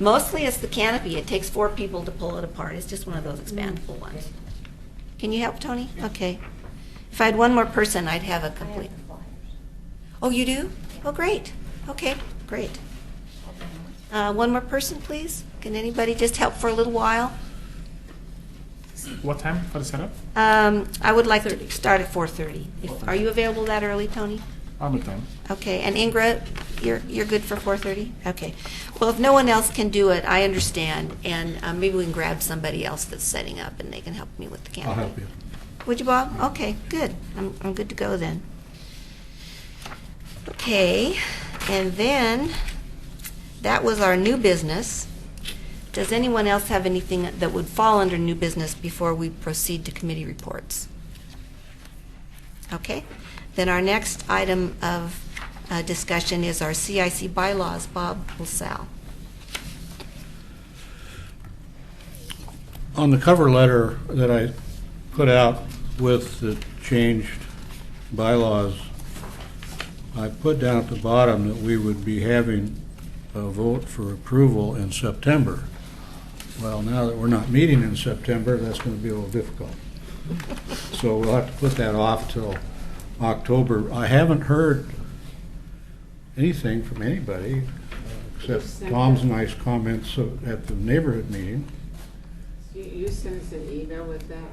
Mostly it's the canopy. It takes 4 people to pull it apart. It's just one of those expandable ones. Can you help, Tony? Okay. If I had 1 more person, I'd have a complete. Oh, you do? Oh, great. Okay, great. 1 more person, please. Can anybody just help for a little while? What time for the setup? I would like to start at 4:30. Are you available that early, Tony? I'm at 10. Okay, and Ingrid, you're good for 4:30? Okay. Well, if no one else can do it, I understand, and maybe we can grab somebody else that's setting up, and they can help me with the I'll candidate. help you. Would you, Bob? Okay, good. I'm good to go then. Okay, and then, that was our new business. Does anyone else have anything that would fall under new business before we proceed to committee reports? Okay, then our next item of discussion is our CIC bylaws. Bob LaSalle. On the cover letter that I put out with the changed bylaws, I put down at the bottom that we would be having a vote for approval in September. Well, now that we're not meeting in September, that's going to be a little difficult. So we'll have to put that off till October. I haven't heard anything from anybody except Tom's nice comments at the neighborhood meeting. You sent us an email with that?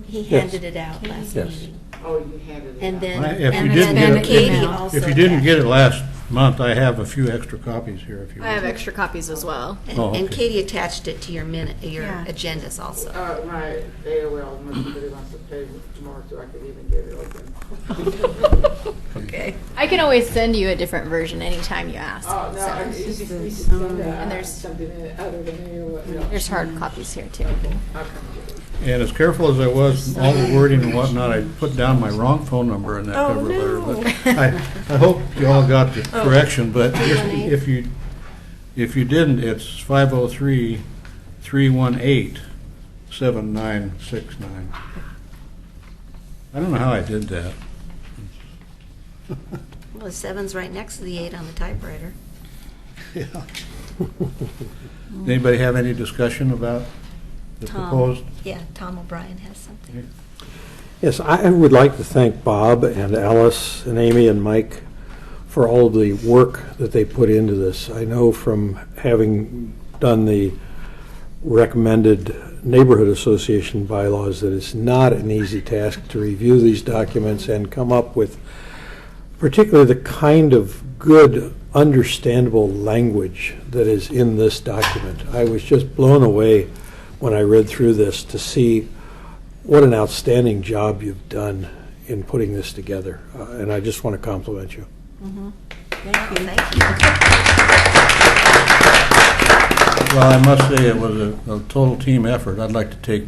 He Yes. handed it out last Yes. meeting. Oh, you handed it And out. then, If you and didn't then get Katie it, also. if you didn't get it last month, I have a few extra copies here if you I have want. extra copies as well. And, Oh, and okay. Katie attached it to your Yeah. agendas also. My AOL must really wants to pay more so I could even get it open. Okay. I can always send you a different version anytime you ask. Oh, no, so. you can send And there's something other than AOL. There's hard copies here too. I'll come get it. And as careful as I was, all the wording and whatnot, I put down my wrong phone number in that Oh, cover letter. no. But I hope you all got the correction, but if you didn't, it's 503-318-7969. I don't know how I did that. Well, the 7's right next to the 8 on the typewriter. Yeah. Anybody have any discussion about the proposed? Yeah, Tom O'Brien has something. Yes, I would like to thank Bob and Alice and Amy and Mike for all of the work that they put into this. I know from having done the recommended neighborhood association bylaws that it's not an easy task to review these documents and come up with particularly the kind of good, understandable language that is in this document. I was just blown away when I read through this to see what an outstanding job you've done in putting this together. And I just want to compliment you. Thank you. Thank you. Well, I must say it was a total team effort. I'd like to take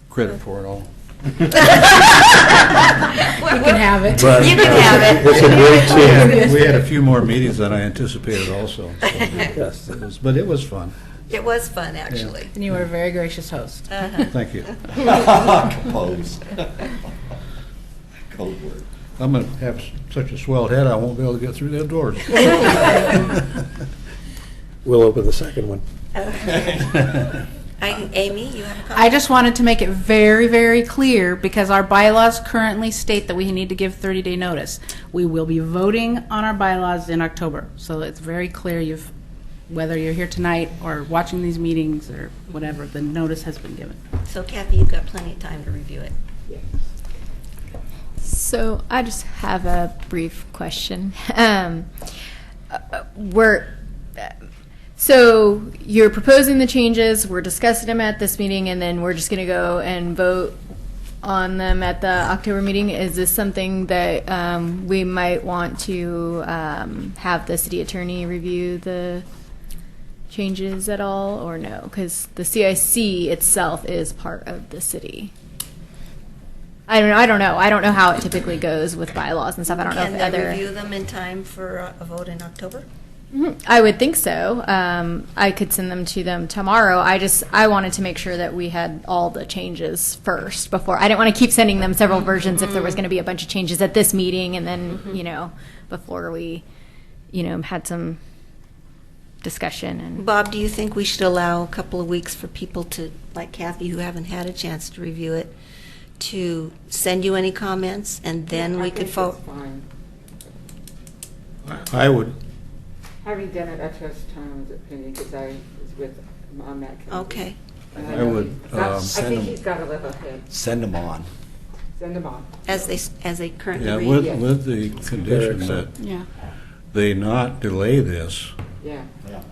credit for it all. You can have it. But- You can have it. It's a great team. We had a few more meetings than I anticipated also. So Yes. but it was fun. It was fun, actually. And you were a very gracious host. Thank you. Compose. Code word. I'm going to have such a swelled head, I won't be able to get through the doors. We'll open the second one. Amy, you have a comment? I just wanted to make it very, very clear, because our bylaws currently state that we need to give 30-day notice. We will be voting on our bylaws in October, so it's very clear whether you're here tonight or watching these meetings or whatever, the notice has been given. So Kathy, you've got plenty of time to review it. So I just have a brief question. So you're proposing the changes, we're discussing them at this meeting, and then we're just going to go and vote on them at the October meeting. Is this something that we might want to have the city attorney review the changes at all, or no? Because the CIC itself is part of the city. I don't know. I don't know how it typically goes with bylaws and stuff. I don't know Can if they other. review them in time for a vote in October? I would think so. I could send them to them tomorrow. I wanted to make sure that we had all the changes first before. I didn't want to keep sending them several versions if there was going to be a bunch of changes at this meeting, and then before we had some discussion. And Bob, do you think we should allow a couple of weeks for people to, like Kathy, who haven't had a chance to review it, to send you any comments, and then we could vote? I would. Having done it, I trust Tom's opinion because I was with him on that committee. Okay. And I would, I send think him- he's got a level head. Send them on. Send them on. as they currently Yeah, read. with the condition that Yeah. they not delay this. Yeah.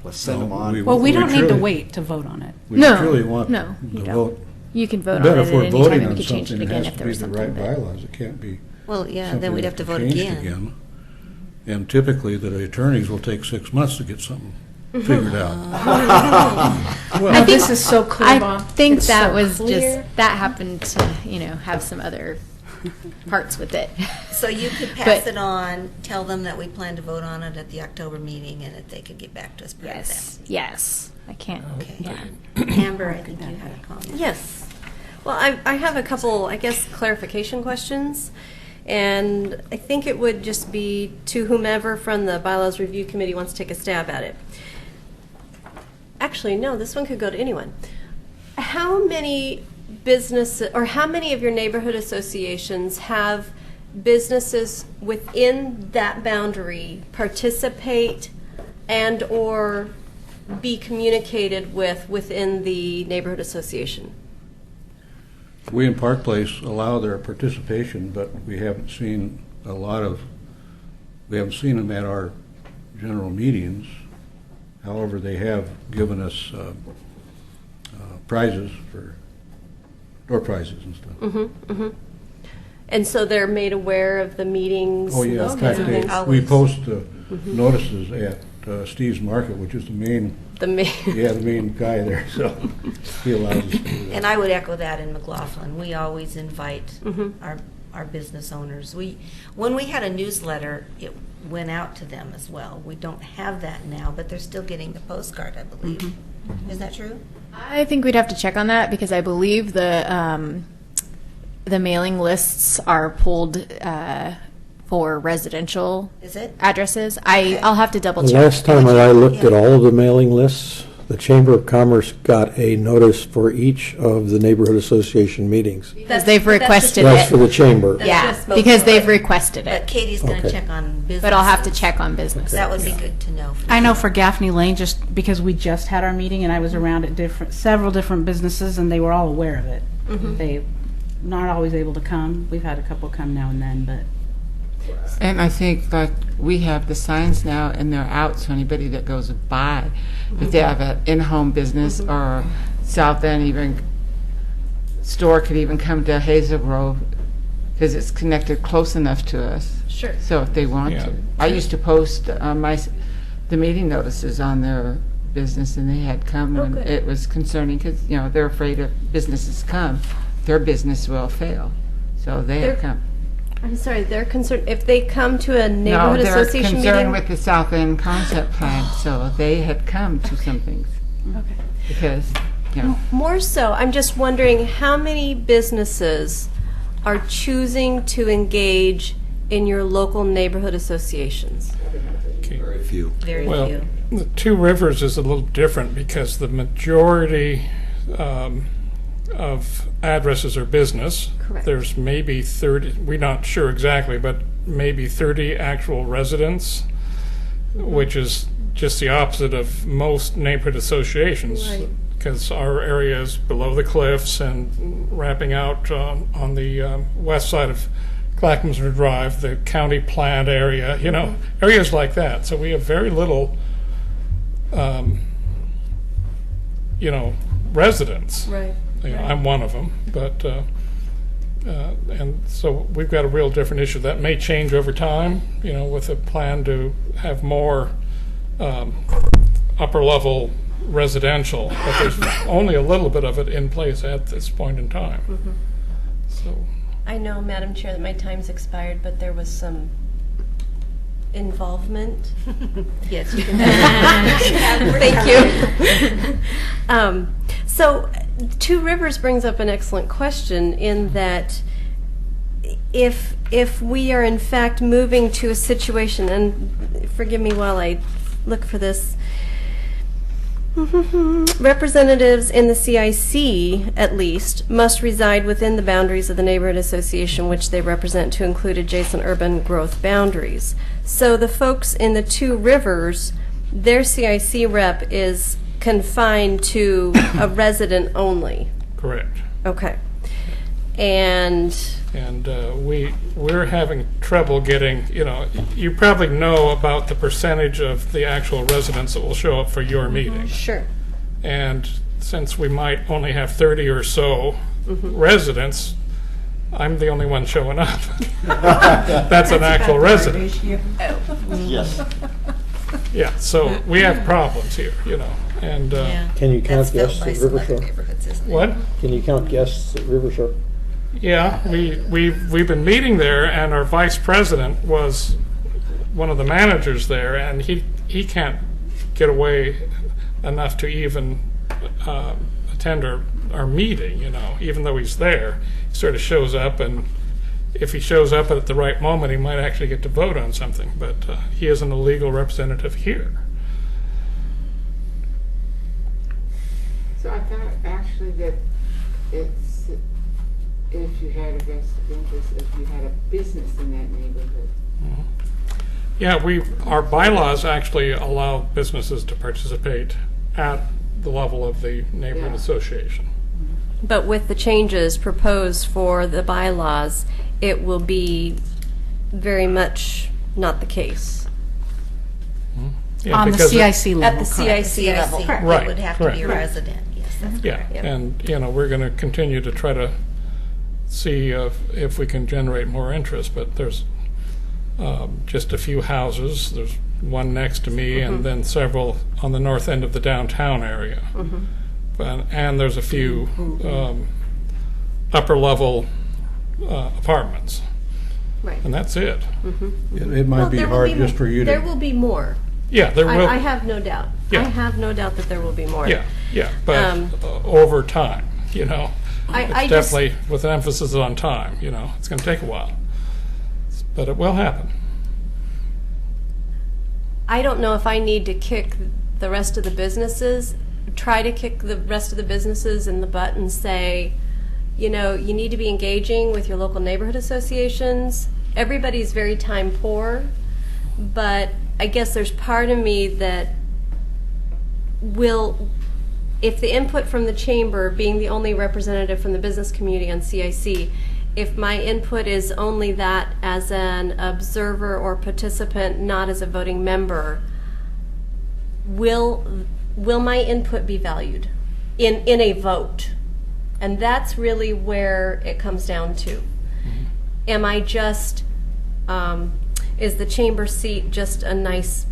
Let's send them on. Well, we don't need to truly- wait to vote on it. We No, truly want no, the you don't. vote. You can vote But on it if we're at any time, voting and we on could change it something, it again has if to there be was the something. right that- bylaws. It can't be Well, yeah, then something we'd have to vote changed again. And typically, the attorneys will take 6 months to get something figured out. Well, this is so clear, I Bob. think It's that so was clear. just, that happened to, have some other parts with it. So you could pass it on, tell them that we plan to vote on it at the October meeting, and if they could get back to us prior to that. Yes, I can't, yeah. Amber, I think you had a comment. Yes. Well, I have a couple, I guess, clarification questions. And I think it would just be to whomever from the Bylaws Review Committee wants to take a stab at it. Actually, no, this one could go to anyone. How many businesses, or how many of your neighborhood associations have businesses within that boundary participate and or be communicated with within the neighborhood association? We in Park Place allow their participation, but we haven't seen we haven't seen them at our general meetings. However, they have given us prizes for door prizes and stuff. Mm-hmm, mm-hmm. And so they're made aware of the meetings? Oh, yeah. and In those fact, kinds of we things? post Mhm. notices at Steve's Market, which is the main The main. yeah, the main guy there, so he allows us to do that. And I would echo that in McLaughlin. We always invite Mhm. our business owners. When we had a newsletter, it went out to them as well. We don't have that now, but they're still getting the postcard, I believe. Is that true? I think we'd have to check on that because I believe the mailing lists are pulled for residential Is it? addresses. I'll have to double The check. last time that I looked at all of the mailing lists, the Chamber of Commerce got a notice for each of the neighborhood association meetings. Because they've requested That's it. for the chamber. Yeah, because they've requested But it. Katie's going to Okay. check on business. But I'll have to check on business. That would be good to know. I know for Gaffney Lane, just because we just had our meeting and I was around at several different businesses and they were all aware of it. Mhm. They not always able to come. We've had a couple come now and then, but And I think like we have the signs now and they're out so anybody that goes by, if they have an in-home business or South End even store could even come to Hazel Grove because it's connected close enough to us. Sure. So if they want Yeah. to. I used to post the meeting notices on their business and they had come Oh, and good. it was concerning because, they're afraid if businesses come, their business will fail. So they have They're- come. I'm sorry, they're concerned, if they come to a neighborhood No, they're association concerned meeting? with the South End concept plan, so they had come to some things. Okay. Because, More so, I'm just wondering how many businesses are choosing to engage in your local neighborhood associations? Very few. Very Well, few. the Two Rivers is a little different because the majority of addresses are business. Correct. There's maybe 30, we're not sure exactly, but maybe 30 actual residents, which is just the opposite of most neighborhood associations. Right. Because our area is below the cliffs and wrapping out on the west side of Clackamas Drive, the county plant area, areas like that. So we have very little, residents. Right. I'm one of them, but and so we've got a real different issue. That may change over time, with a plan to have more upper level residential, but there's only a little bit of it in place at this point in time. Mhm. So I know, Madam Chair, that my time's expired, but there was some involvement. Yes, you can. Thank you. So, Two Rivers brings up an excellent question in that if we are in fact moving to a situation, and forgive me while I look for this, representatives in the CIC, at least, must reside within the boundaries of the neighborhood association which they represent to include adjacent urban growth boundaries. So the folks in the Two Rivers, their CIC rep is confined to a resident only. correct. Okay. And we're having trouble getting, you probably know about the percentage of the actual residents that will show up for your meeting. Sure. And since we might only have 30 or so residents, I'm the only one showing up. That's an actual resident. Yes. Yeah, so we have problems here, and Can you count guests at River Shore? what? Can you count guests at River Shore? Yeah, we've been meeting there, and our vice president was one of the managers there, and he can't get away enough to even attend our meeting. Even though he's there, he sort of shows up, and if he shows up at the right moment, he might actually get to vote on something. But he isn't a legal representative here. So I thought actually that it's, if you had a vested interest, if you had a business in that neighborhood. Yeah, our bylaws actually allow businesses to participate at the level of the neighborhood association. but with the changes proposed for the bylaws, it will be very much not the case. Yeah, On the because CIC level. At the correct. CIC level, Right, it would have to correct. be a resident. Yes, that's Yeah, correct. and we're going to continue to try to see if we can generate more interest, but there's just a few houses. There's one next to me, and then several on the north end of the downtown area. And there's a few upper level apartments. Right. And that's it. It might be there will hard just for you There to, will be more. Yeah, there will. I have no doubt. Yeah. I have no doubt that there will be more. Yeah, but over time, it's I just- definitely with an emphasis on time. It's going to take a while, but it will happen. I don't know if I need to kick the rest of the businesses, try to kick the rest of the businesses in the butt and say, you need to be engaging with your local neighborhood associations. Everybody's very time poor, but I guess there's part of me that will, if the input from the chamber, being the only representative from the business community on CIC, if my input is only that as an observer or participant, not as a voting member, will my input be valued in a vote? And that's really where it comes down to. Am I just, is the chamber seat just a nice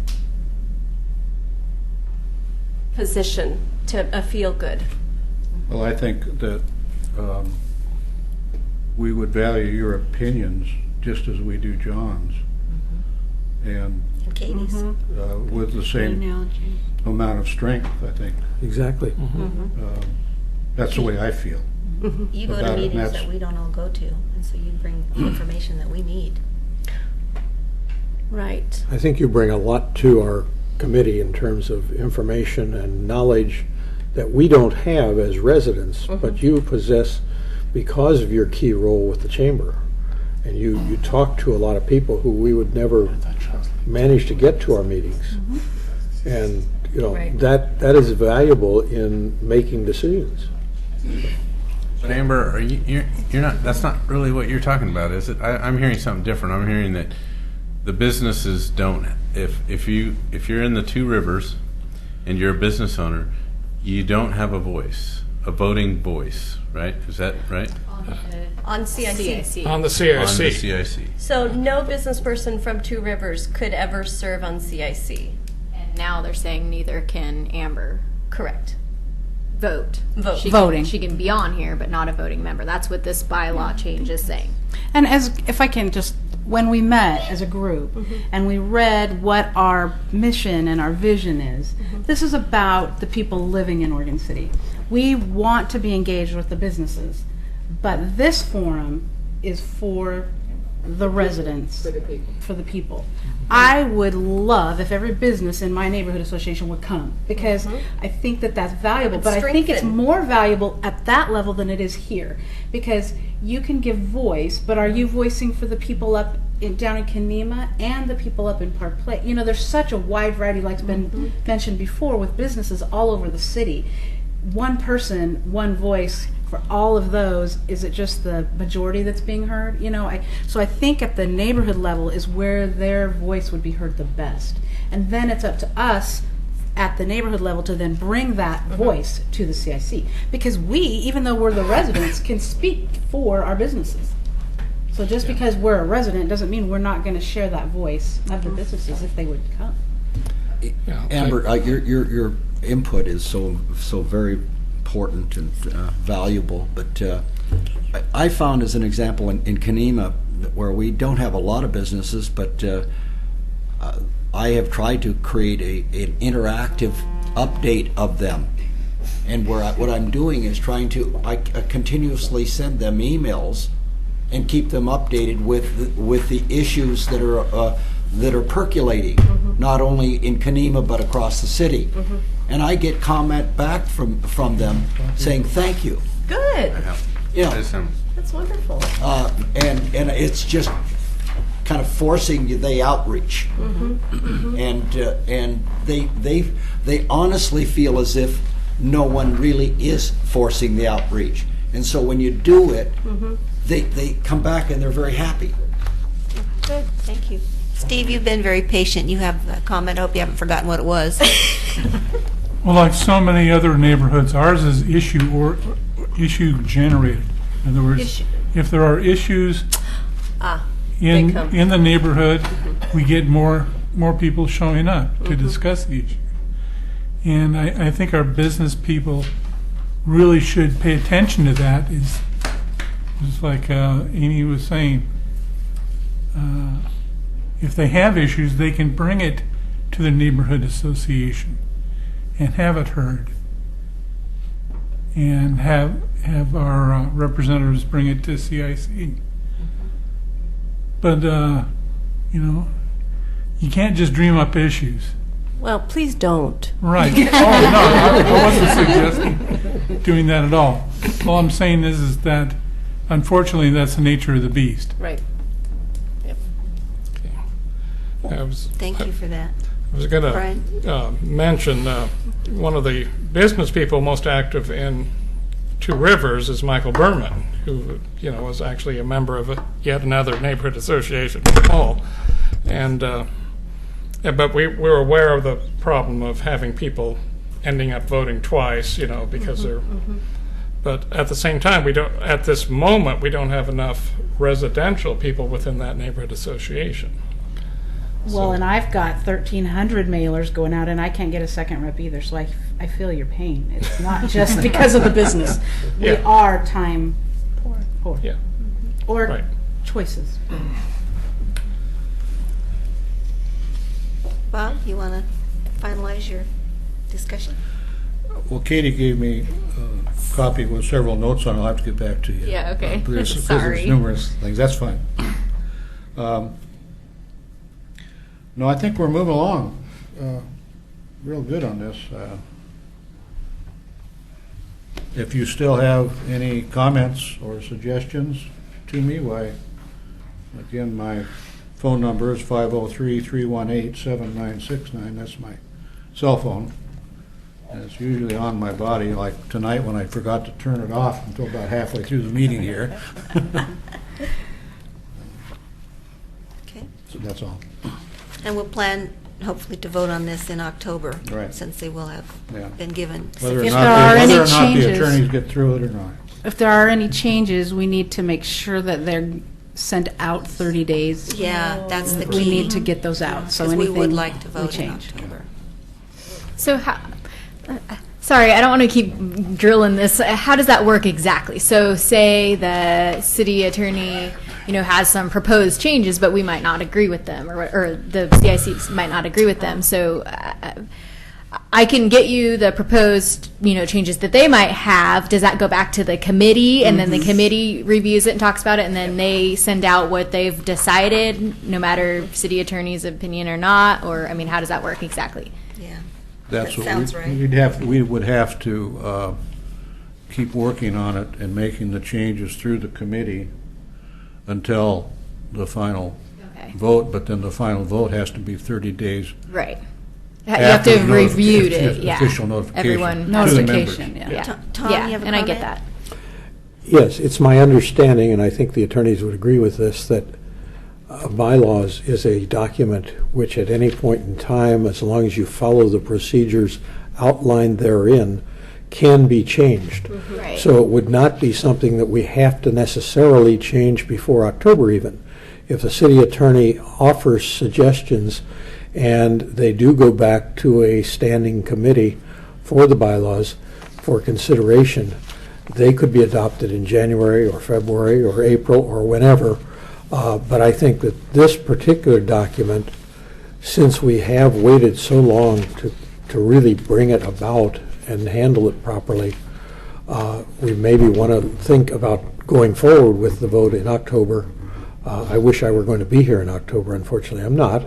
position to feel good? well, I think that we would value your opinions just as we do John's. And And Katie's. with the same amount of strength, I think. Exactly. That's the way I feel. You go about to it, and meetings that's- that we don't all go to, and so you bring information that we need. Right. I think you bring a lot to our committee in terms of information and knowledge that we don't have as residents, but you possess because of your key role with the chamber. And you talk to a lot of people who we would never manage to get to our meetings. And, Right. that is valuable in making decisions. But Amber, are you're not. That's not really what you're talking about, is it? I'm hearing something different. I'm hearing that the businesses don't. If you're in the Two Rivers, and you're a business owner, you don't have a voice, a voting voice, right? Is that right? On CIC. On the CIC. On the CIC. So no business person from Two Rivers could ever serve on CIC. And now they're saying neither can Amber Correct. vote. Vote. She Voting. She can be on here, but not a voting member. That's what this bylaw change is saying. And if I can just, when we met as a group and we read what our mission and our vision is, this is about the people living in Oregon City. We want to be engaged with the businesses, but this forum is for the residents, for the people. I would love if every business in my neighborhood association would come, because I think that that's valuable, but I think it's more valuable at that level than it is here, because you can give voice, but are you voicing for the people up down in Kenema and the people up in Park Place? There's such a wide variety, like it's been mentioned before, with businesses all over the city. One person, one voice for all of those, is it just the majority that's being heard? You know, so I think at the neighborhood level is where their voice would be heard the best. And then it's up to us at the neighborhood level to then bring that voice to the CIC. Because we, even though we're the residents, can speak for our businesses. So just because we're a resident doesn't mean we're not going to share that voice of the businesses if they would come. Amber, your input is so very important and valuable, but I found as an example in Kenema, where we don't have a lot of businesses, but I have tried to create an interactive update of them, and what I'm doing is I continuously send them emails and keep them updated with the issues that are percolating, not only in Kenema but across the city. And I get comment back from them saying thank you. Good. Yeah. That's wonderful. And it's just kind of forcing the outreach. And they honestly feel as if no one really is forcing the outreach. And so when you do it, they come back and they're very happy. Good, thank you. Steve, you've been very patient. You have a comment. I hope you haven't forgotten what it was. Well, like so many other neighborhoods, ours is issue generated. In other words, if there are issues in the neighborhood, we get more people showing up to discuss the issue. And I think our business people really should pay attention to that. Is just like Amy was saying, if they have issues, they can bring it to the neighborhood association and have it heard, and have our representatives bring it to CIC. But you know, you can't just dream up issues. Well, please don't. Right. Oh, no, I wasn't suggesting doing that at all. All I'm saying is that, unfortunately, that's the nature of the beast. Right. Yep. Thank you for that. I was going to mention one of the business people most active in Two Rivers is Michael Berman, who was actually a member of yet another neighborhood association, Paul, and but we were aware of the problem of having people ending up voting twice, because they're. But at the same time, at this moment we don't have enough residential people within that neighborhood association. Well, and I've got 1,300 mailers going out, and I can't get a second rep either, so I feel your pain. It's not just because of the business. We are time poor. Yeah. Or choices. Bob, you want to finalize your discussion? Well, Katie gave me a copy with several notes on it. I'll have to get back to you. Yeah, okay. Because Sorry. there's numerous things. That's fine. No, I think we're moving along real good on this. If you still have any comments or suggestions to me, why, again, my phone number is 503-318-7969. That's my cell phone. And it's usually on my body, like tonight when I forgot to turn it off until about halfway through the meeting here. Okay. So that's all. And we'll plan, hopefully, to vote on this in October, Right. since they will have been given. Whether or If not there are any the changes- attorneys get through it or not. If there are any changes, we need to make sure that they're sent out 30 days. Yeah, that's the We key. need to get those out, so Because we anything would like to we vote in change. October. So sorry, I don't want to keep drilling this. How does that work exactly? So say the city attorney, has some proposed changes, but we might not agree with them, or the CIC might not agree with them. So I can get you the proposed, changes that they might have. Does that go back to the committee, and then the committee reviews it and talks about it, and then they send out what they've decided, no matter city attorney's opinion or not? Or, how does that work exactly? That's That what sounds right. we would have to keep working on it and making the changes through the committee until the final vote, but then the final vote has to be 30 days. Right. You have to have reviewed it, yeah. Official notification. Everyone to the Notification, members. yeah. Tom, you have a and I get comment? that. Yes, it's my understanding, and I think the attorneys would agree with this, that bylaws is a document which at any point in time, as long as you follow the procedures outlined therein, can be changed. Right. So it would not be something that we have to necessarily change before October even. If the city attorney offers suggestions and they do go back to a standing committee for the bylaws for consideration, they could be adopted in January or February or April or whenever. But I think that this particular document, since we have waited so long to really bring it about and handle it properly, we maybe want to think about going forward with the vote in October. I wish I were going to be here in October. Unfortunately, I'm not.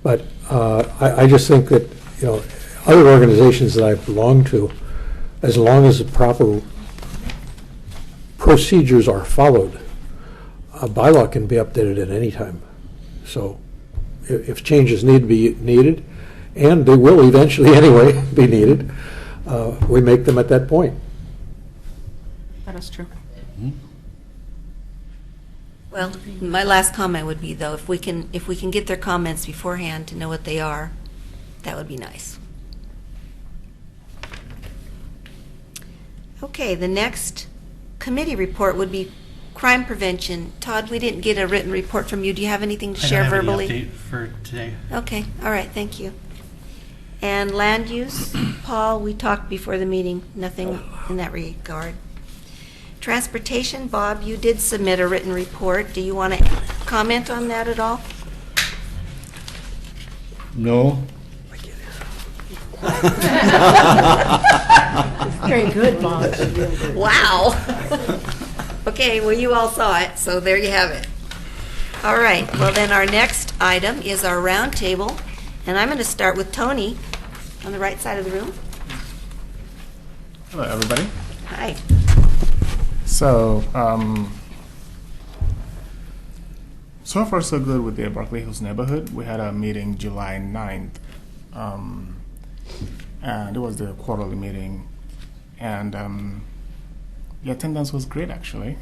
But I just think that, you know, other organizations that I've belonged to, as long as the proper procedures are followed, a bylaw can be updated at any time. So if changes need to be needed, and they will eventually anyway be needed, we make them at that point. That is true. Well, my last comment would be, though, if we can get their comments beforehand to know what they are, that would be nice. Okay, the next committee report would be crime prevention. Todd, we didn't get a written report from you. Do you have anything to share verbally? I don't have any update for today. Okay, all right, thank you. And land use, Paul, we talked before the meeting, nothing in that regard. Transportation, Bob, you did submit a written report. Do you want to comment on that at all? No. Very good, Bob. Wow. Okay, well, you all saw it, so there you have it. All right, well, then our next item is our round table, and I'm going to start with Tony on the right side of the room. Hello, everybody. Hi. So, so far so good with the Berkeley Hills neighborhood. We had a meeting July 9th, and it was the quarterly meeting, and the attendance was great, actually.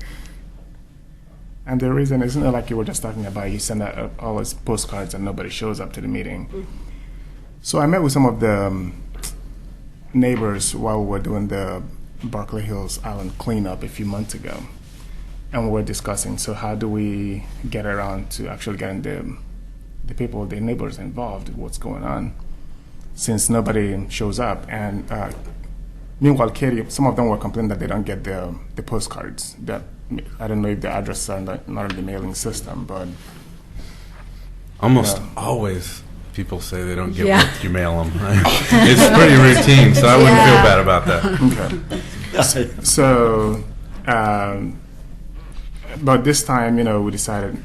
And the reason isn't like you were just talking about, you send out all these postcards and nobody shows up to the meeting. So I met with some of the neighbors while we were doing the Berkeley Hills Island cleanup a few months ago, and we were discussing, so how do we get around to actually getting the people, the neighbors involved in what's going on, since nobody shows up. And meanwhile, Katie, some of them were complaining that they don't get the postcards. That I don't know if the addresses are not in the mailing system, but almost always people say they don't get what you mail them. It's pretty routine, so I wouldn't feel bad about that. Okay. So, but this time, we decided,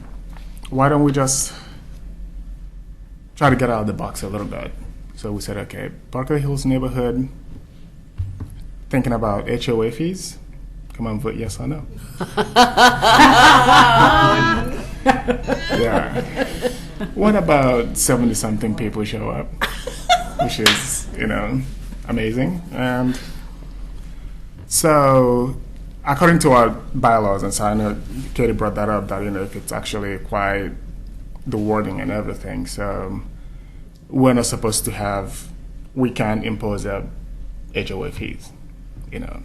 why don't we just try to get out of the box a little bit? So we said, okay, Berkeley Hills neighborhood, thinking about HOA fees. Come on, vote yes or no. Yeah. What about 70-something people show up, which is, amazing. And so, according to our bylaws, and so I know Katie brought that up, that, if it's actually quite the wording and everything. So, we're not supposed to we can't impose a HOA fees.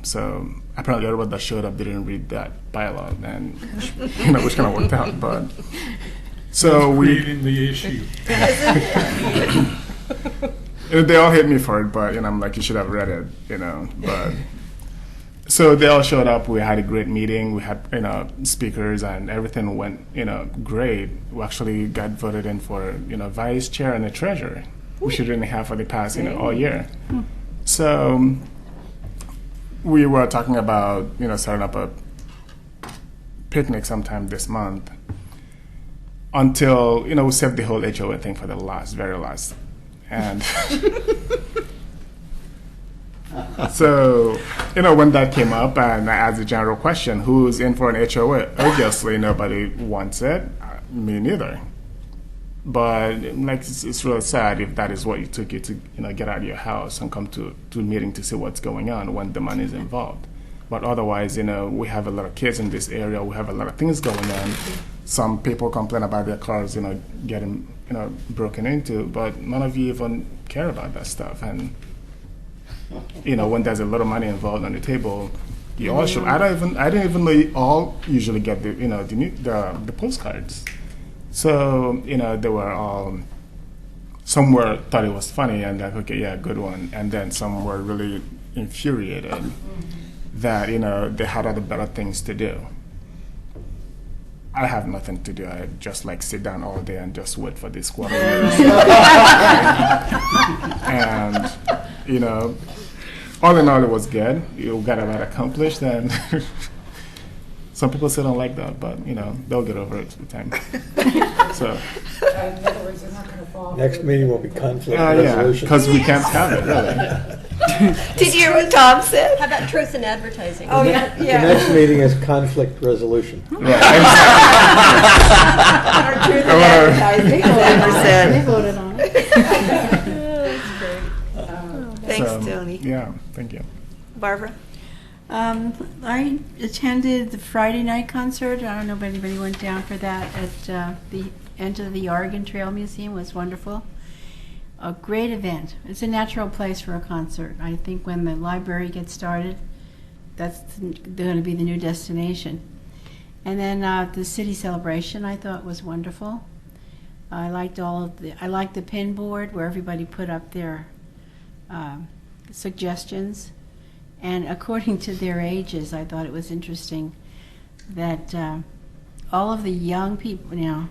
So apparently everybody that showed up didn't read that bylaw, and which kind of worked out. But so creating the issue. They all hate me for it, but I'm like, you should have read it, But so they all showed up. We had a great meeting. We had speakers, and everything went great. We actually got voted in for vice chair and a treasurer, which we didn't have for the past all year. So. We were talking about, starting up a picnic sometime this month, until, we saved the whole HOA thing for the very last. And so, when that came up, and I asked the general question, who's in for an HOA? Obviously, nobody wants it. Me neither. But it's really sad if that is what it took you to get out of your house and come to a meeting to see what's going on when the money is involved. But otherwise, we have a lot of kids in this area. We have a lot of things going on. Some people complain about their cars, getting, broken into, but none of you even care about that stuff. And, when there's a lot of money involved on the table, you all should. I didn't even know you all usually get the postcards. So, they were all, some were thought it was funny and like, okay, yeah, good one. And then some were really infuriated that, they had other better things to do. I have nothing to do. I just sit down all day and just wait for this quarter. And, all in all, it was good. You got a lot accomplished, and some people still don't like that, but, they'll get over it with time. So. In other words, they're not going to fall. Next meeting will be conflict Yeah, resolution. because we can't have it, really. Did you hear what Tom said? How about truth in advertising? Oh, yeah. The next meeting is conflict resolution. Or truth in advertising, as They voted on it. Thanks, So, Tony. Yeah, thank you. Barbara? I attended the Friday night concert. I don't know if anybody went down for that at the Enter the Oregon Trail Museum. It was wonderful. A great event. It's a natural place for a concert. I think when the library gets started, that's going to be the new destination. And then the city celebration I thought was wonderful. I liked I liked the pin board where everybody put up their suggestions. And according to their ages, I thought it was interesting that all of the young people, now,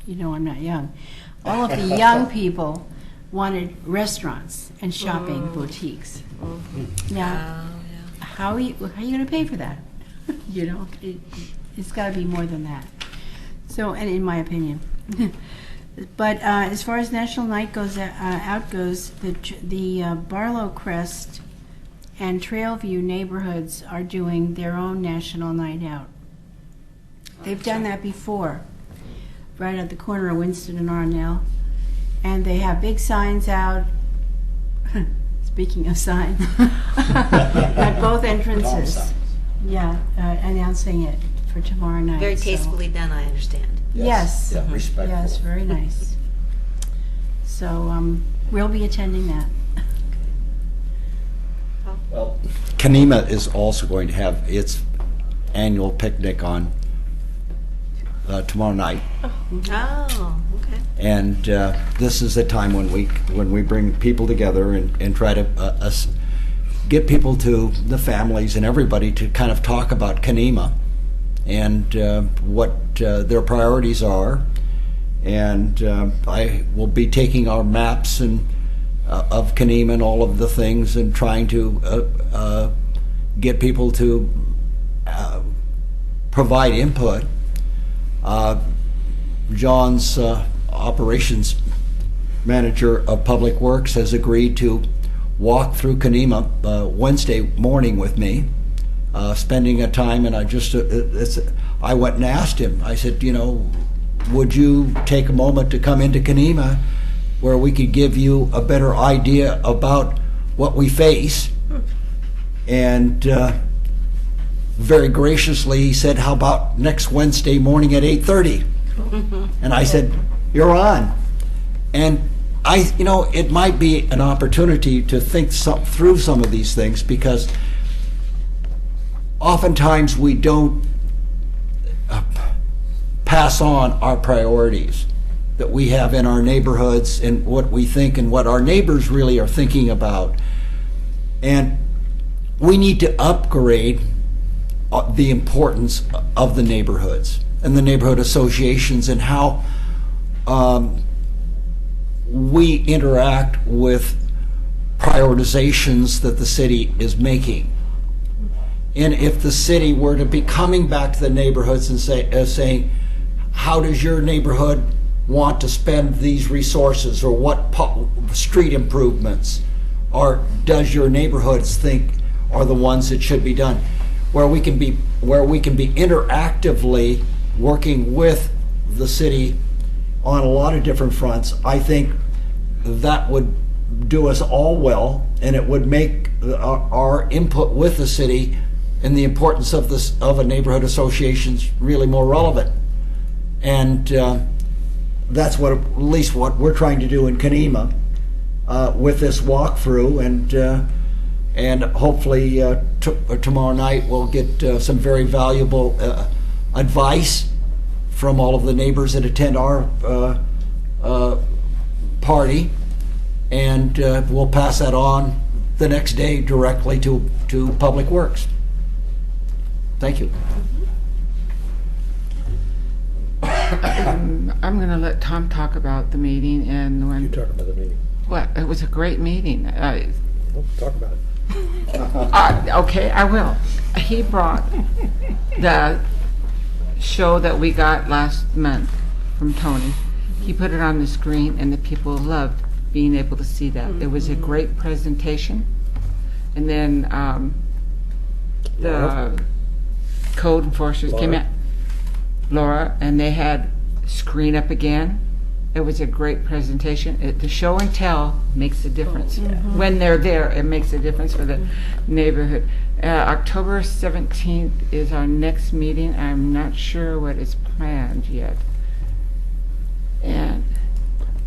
I'm not young, all of the young people wanted restaurants and shopping boutiques. Now, how are you going to pay for that? It's got to be more than that. So, and in my opinion. But as far as National Night goes, the Barlow Crest and Trailview neighborhoods are doing their own National Night Out. They've done that before, right at the corner of Winston and Arnell. And they have big signs out, speaking of signs, at both entrances. Yeah, announcing it for tomorrow night. Very tastefully done, I understand. Yes. Yeah, respectful. Yes, very nice. So we'll be attending that. Well, Kenema is also going to have its annual picnic on tomorrow night. Oh, okay. And this is a time when we bring people together and try to get people to the families and everybody to kind of talk about Kenema and what their priorities are. And I will be taking our maps and of Kenema and all of the things and trying to get people to provide input. John's operations manager of Public Works has agreed to walk through Kenema Wednesday morning with me, spending a time, and I went and asked him, I said, would you take a moment to come into Kenema where we could give you a better idea about what we face? And very graciously he said, how about next Wednesday morning at 8:30? And I said, you're on. And it might be an opportunity to think through some of these things, because oftentimes we don't pass on our priorities that we have in our neighborhoods and what we think and what our neighbors really are thinking about. And we need to upgrade the importance of the neighborhoods and the neighborhood associations and how we interact with prioritizations that the city is making. And if the city were to be coming back to the neighborhoods and saying, how does your neighborhood want to spend these resources, or what street improvements does your neighborhoods think are the ones that should be done, where we can be interactively working with the city on a lot of different fronts. I think that would do us all well, and it would make our input with the city and the importance of a neighborhood association is really more relevant. And that's what, at least what we're trying to do in Kenema with this walkthrough, and hopefully tomorrow night we'll get some very valuable advice from all of the neighbors that attend our party, and we'll pass that on the next day directly to Public Works. Thank you. I'm going to let Tom talk about the meeting, and when You talk about the meeting. What? It was a great meeting. Well, talk about it. Okay, I will. He brought the show that we got last month from Tony. He put it on the screen, and the people loved being able to see that. It was a great presentation. And then the code enforcers came in, Laura, and they had screen up again. It was a great presentation. The show and tell makes a difference. When they're there, it makes a difference for the neighborhood. October 17th is our next meeting. I'm not sure what is planned yet. And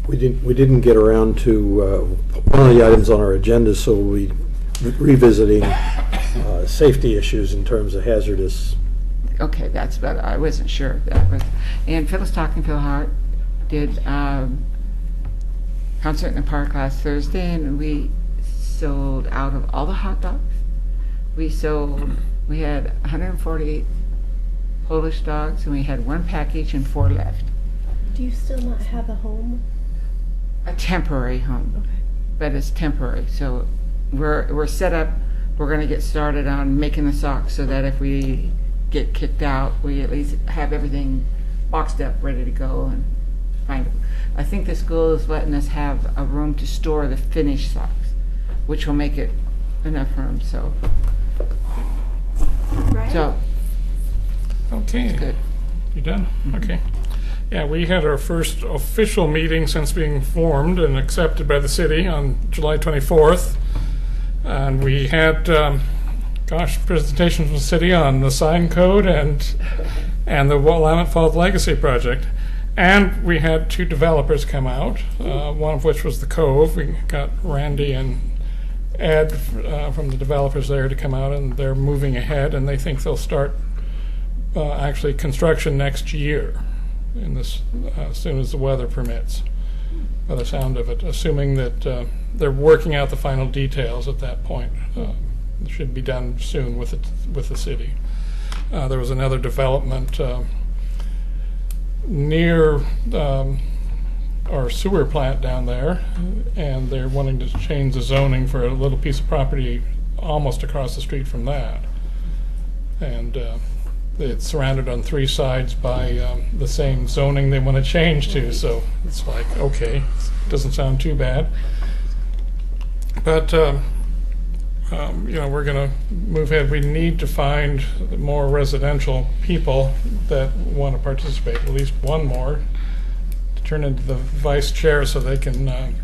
We didn't get around to one of the items on our agenda, so we'll be revisiting safety issues in terms of hazardous. okay, that's better. I wasn't sure if that was. And Phyllis Talking Phil Hart did concert in the park last Thursday, and we sold out of all the hot dogs. We had 148 Polish dogs, and we had 1 package and 4 left. Do you still not have a home? A temporary home, Okay. but it's temporary. So we're set up. We're going to get started on making the socks so that if we get kicked out, we at least have everything boxed up, ready to go, and find. I think the school is letting us have a room to store the finished socks, which will make it enough room. So, so Okay. good. You done? Okay. Yeah, we had our first official meeting since being formed and accepted by the city on July 24th. And we had, presentations from the city on the sign code and the Willamette Falls Legacy Project. And we had 2 developers come out, one of which was the Cove. We got Randy and Ed from the developers there to come out, and they're moving ahead, and they think they'll start actually construction next year, in this as soon as the weather permits, by the sound of it, assuming that they're working out the final details at that point. It should be done soon with the city. There was another development near our sewer plant down there, and they're wanting to change the zoning for a little piece of property almost across the street from that. And it's surrounded on 3 sides by the same zoning they want to change to, so it's like, okay, doesn't sound too bad. But we're going to move ahead. We need to find more residential people that want to participate, at least one more, to turn into the vice chair so they can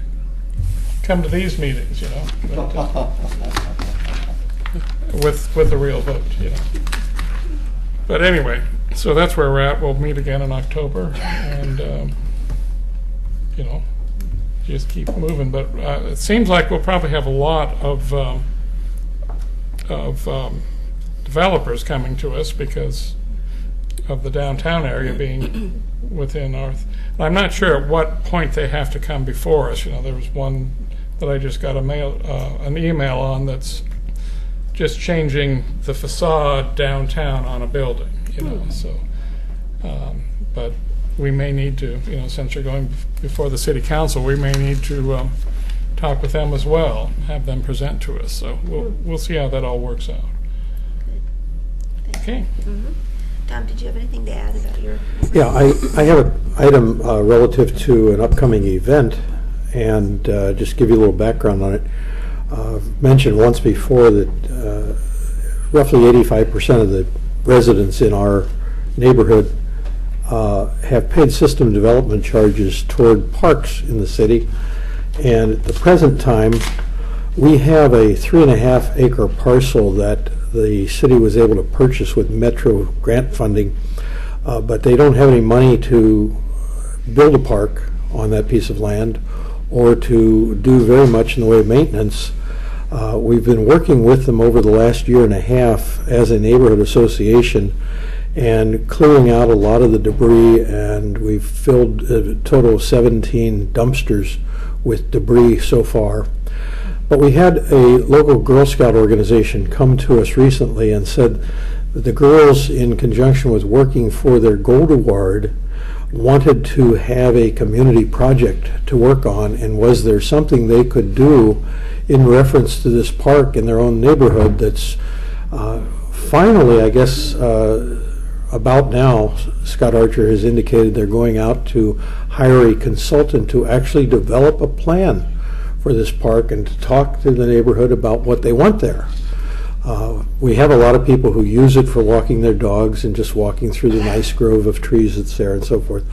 come to these meetings, but, with a real vote, But anyway, so that's where we're at. We'll meet again in October, and just keep moving. But it seems like we'll probably have a lot of developers coming to us because of the downtown area being within our. I'm not sure at what point they have to come before us. There was one that I just got an email on that's just changing the facade downtown on a building, so, but we may need to, since you're going before the city council, we may need to talk with them as well, have them present to us, so we'll see how that all works out. Okay. Tom, did you have anything to add about your? Yeah, I have an item relative to an upcoming event, and just give you a little background on it. Mentioned once before that roughly 85% of the residents in our neighborhood have paid system development charges toward parks in the city, and at the present time we have a 3.5 acre parcel that the city was able to purchase with Metro grant funding, but they don't have any money to build a park on that piece of land or to do very much in the way of maintenance. We've been working with them over the last year and a half as a neighborhood association and clearing out a lot of the debris, and we've filled a total of 17 dumpsters with debris so far. But we had a local Girl Scout organization come to us recently and said that the girls, in conjunction with working for their Gold Award, wanted to have a community project to work on, and was there something they could do in reference to this park in their own neighborhood that's finally, I guess, about now, Scott Archer has indicated they're going out to hire a consultant to actually develop a plan for this park and to talk to the neighborhood about what they want there. We have a lot of people who use it for walking their dogs and just walking through the nice grove of trees that's there and so forth.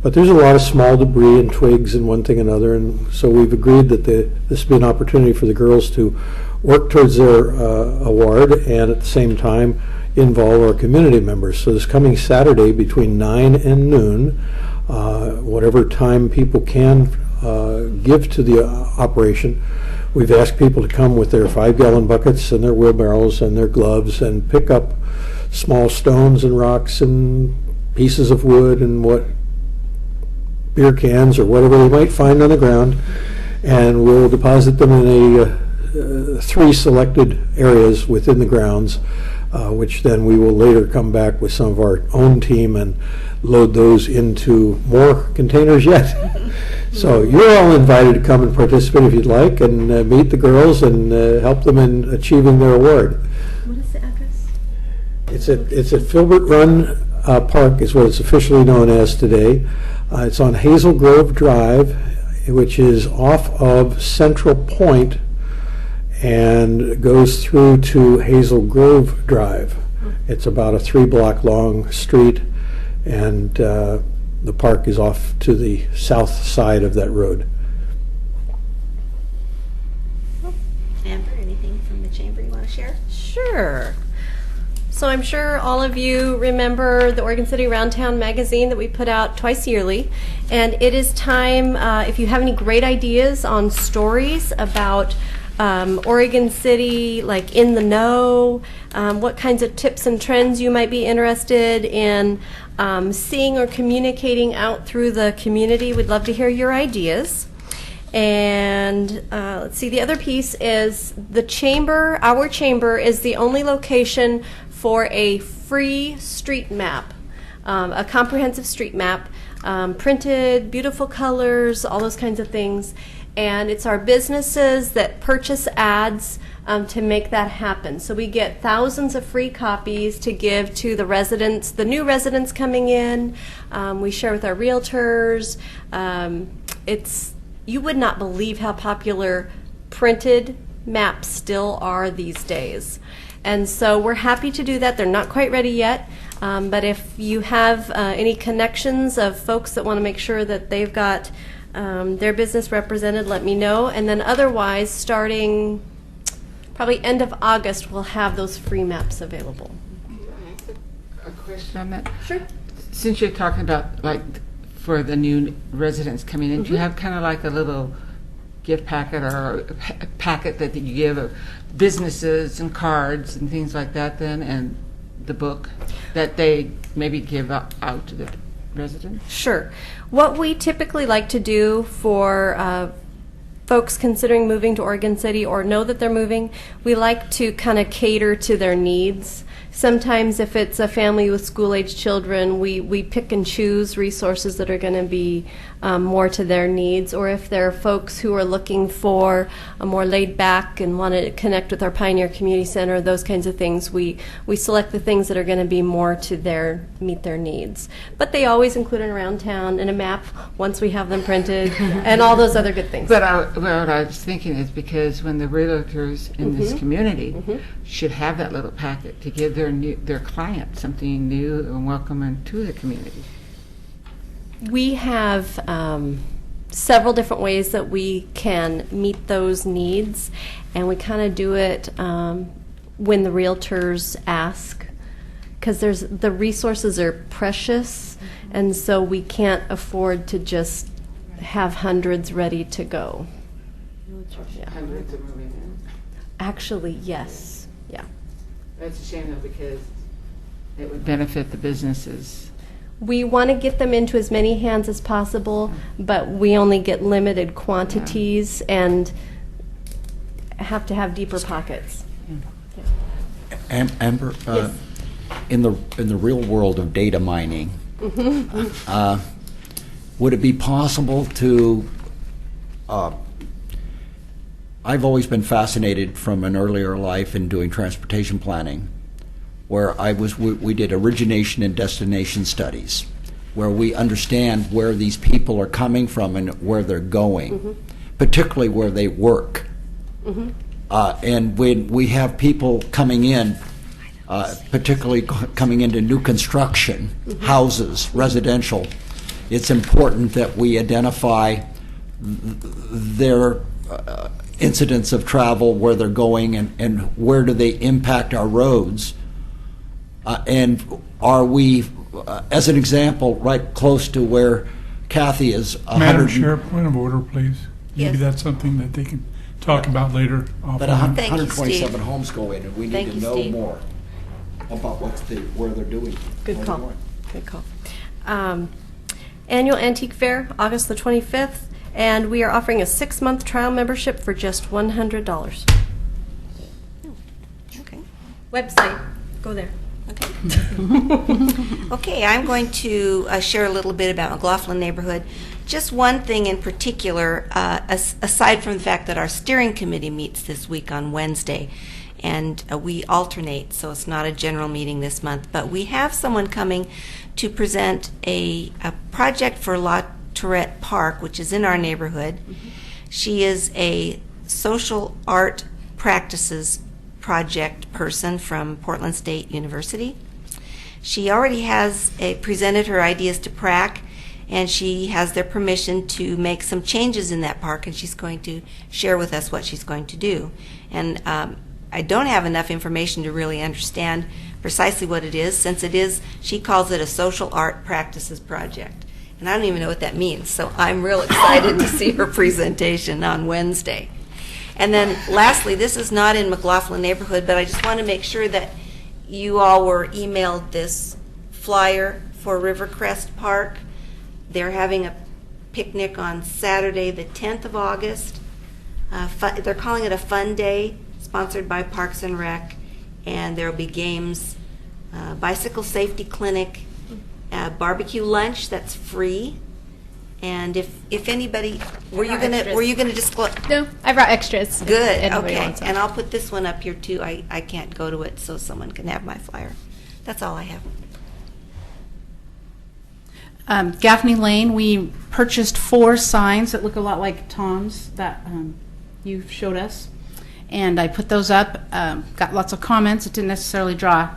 But there's a lot of small debris and twigs and one thing and another, and so we've agreed that this would be an opportunity for the girls to work towards their award and at the same time involve our community members. So this coming Saturday between 9 and noon, whatever time people can give to the operation, we've asked people to come with their 5-gallon buckets and their wheelbarrows and their gloves and pick up small stones and rocks and pieces of wood and what beer cans or whatever they might find on the ground, and we'll deposit them in 3 selected areas within the grounds, which then we will later come back with some of our own team and load those into more containers yet. So you're all invited to come and participate if you'd like, and meet the girls and help them in achieving their award. What is the address? It's at Filbert Run Park is what it's officially known as today. It's on Hazel Grove Drive, which is off of Central Point and goes through to Hazel Grove Drive. It's about a 3-block long street, and the park is off to the south side of that road. Amber, anything from the chamber you want to share? Sure. So I'm sure all of you remember the Oregon City Round Town magazine that we put out twice yearly. And it is time, if you have any great ideas on stories about Oregon City, like in the know, what kinds of tips and trends you might be interested in seeing or communicating out through the community. We'd love to hear your ideas. And let's see, the other piece is the chamber. Our chamber is the only location for a free street map, a comprehensive street map, printed, beautiful colors, all those kinds of things. And it's our businesses that purchase ads to make that happen. So we get thousands of free copies to give to the residents, the new residents coming in. We share with our realtors. You would not believe how popular printed maps still are these days. And so we're happy to do that. They're not quite ready yet, but if you have any connections of folks that want to make sure that they've got their business represented, let me know. And then otherwise, starting probably end of August, we'll have those free maps available. A question on that? Sure. Since you're talking about, like, for the new residents coming in, do you have kind of like a little gift packet or a packet that you give of businesses and cards and things like that then, and the book that they maybe give out to the residents? Sure. What we typically like to do for folks considering moving to Oregon City or know that they're moving, we like to kind of cater to their needs. Sometimes if it's a family with school-age children, we pick and choose resources that are going to be more to their needs. Or if there are folks who are looking for a more laid-back and want to connect with our Pioneer Community Center, those kinds of things, we select the things that are going to be more to meet their needs. But they always include an around town and a map once we have them printed and all those other good things. But what I was thinking is because when the realtors in this community should have that little packet to give their client something new and welcoming to the community. We have several different ways that we can meet those needs, and we kind of do it when the realtors ask, because the resources are precious, and so we can't afford to just have hundreds ready to go. Yeah. Hundreds are moving in. Actually, yes. Yeah. That's a shame though, because it would benefit the businesses. We want to get them into as many hands as possible, but we only get limited quantities and have to have deeper pockets. Amber, Yes. in the real world of data mining, Mhm. would it be possible to? I've always been fascinated from an earlier life in doing transportation planning, where we did origination and destination studies, where we understand where these people are coming from and where they're going, particularly where they work. And when we have people coming in, particularly coming into new construction, houses, residential, it's important that we identify their incidents of travel, where they're going, and where do they impact our roads. And are we, as an example, right close to where Kathy is? Madam Chair, point of order, please. Maybe Yes. that's something that they can talk about later. But offline. Thank you, 127 Steve. homes go in, and we need Thank to you, know Steve. more about where they're doing. Good where call. they're going. Good call. Annual Antique Fair, August the 25th, and we are offering a 6-month trial membership for just $100. Okay. Website, go there. Okay, I'm going to share a little bit about McLaughlin neighborhood. Just one thing in particular, aside from the fact that our steering committee meets this week on Wednesday, and we alternate, so it's not a general meeting this month, but we have someone coming to present a project for La Tourette Park, which is in our neighborhood. She is a social art practices project person from Portland State University. She already has presented her ideas to PRAC, and she has their permission to make some changes in that park, and she's going to share with us what she's going to do. And I don't have enough information to really understand precisely what it is, since it is, she calls it a social art practices project. And I don't even know what that means, so I'm real excited to see her presentation on Wednesday. And then lastly, this is not in McLaughlin neighborhood, but I just want to make sure that you all were emailed this flyer for Rivercrest Park. They're having a picnic on Saturday, the 10th of August. They're calling it a fun day, sponsored by Parks and Rec, and there will be games, bicycle safety clinic, barbecue lunch that's free. And if anybody, were you gonna disclose? No, I brought extras. if Good. anybody Okay. wants them. And I'll put this one up here too. I can't go to it, so someone can have my flyer. That's all I have. Gaffney Lane, we purchased 4 signs that look a lot like Tom's that you showed us. And I put those up, got lots of comments. It didn't necessarily draw.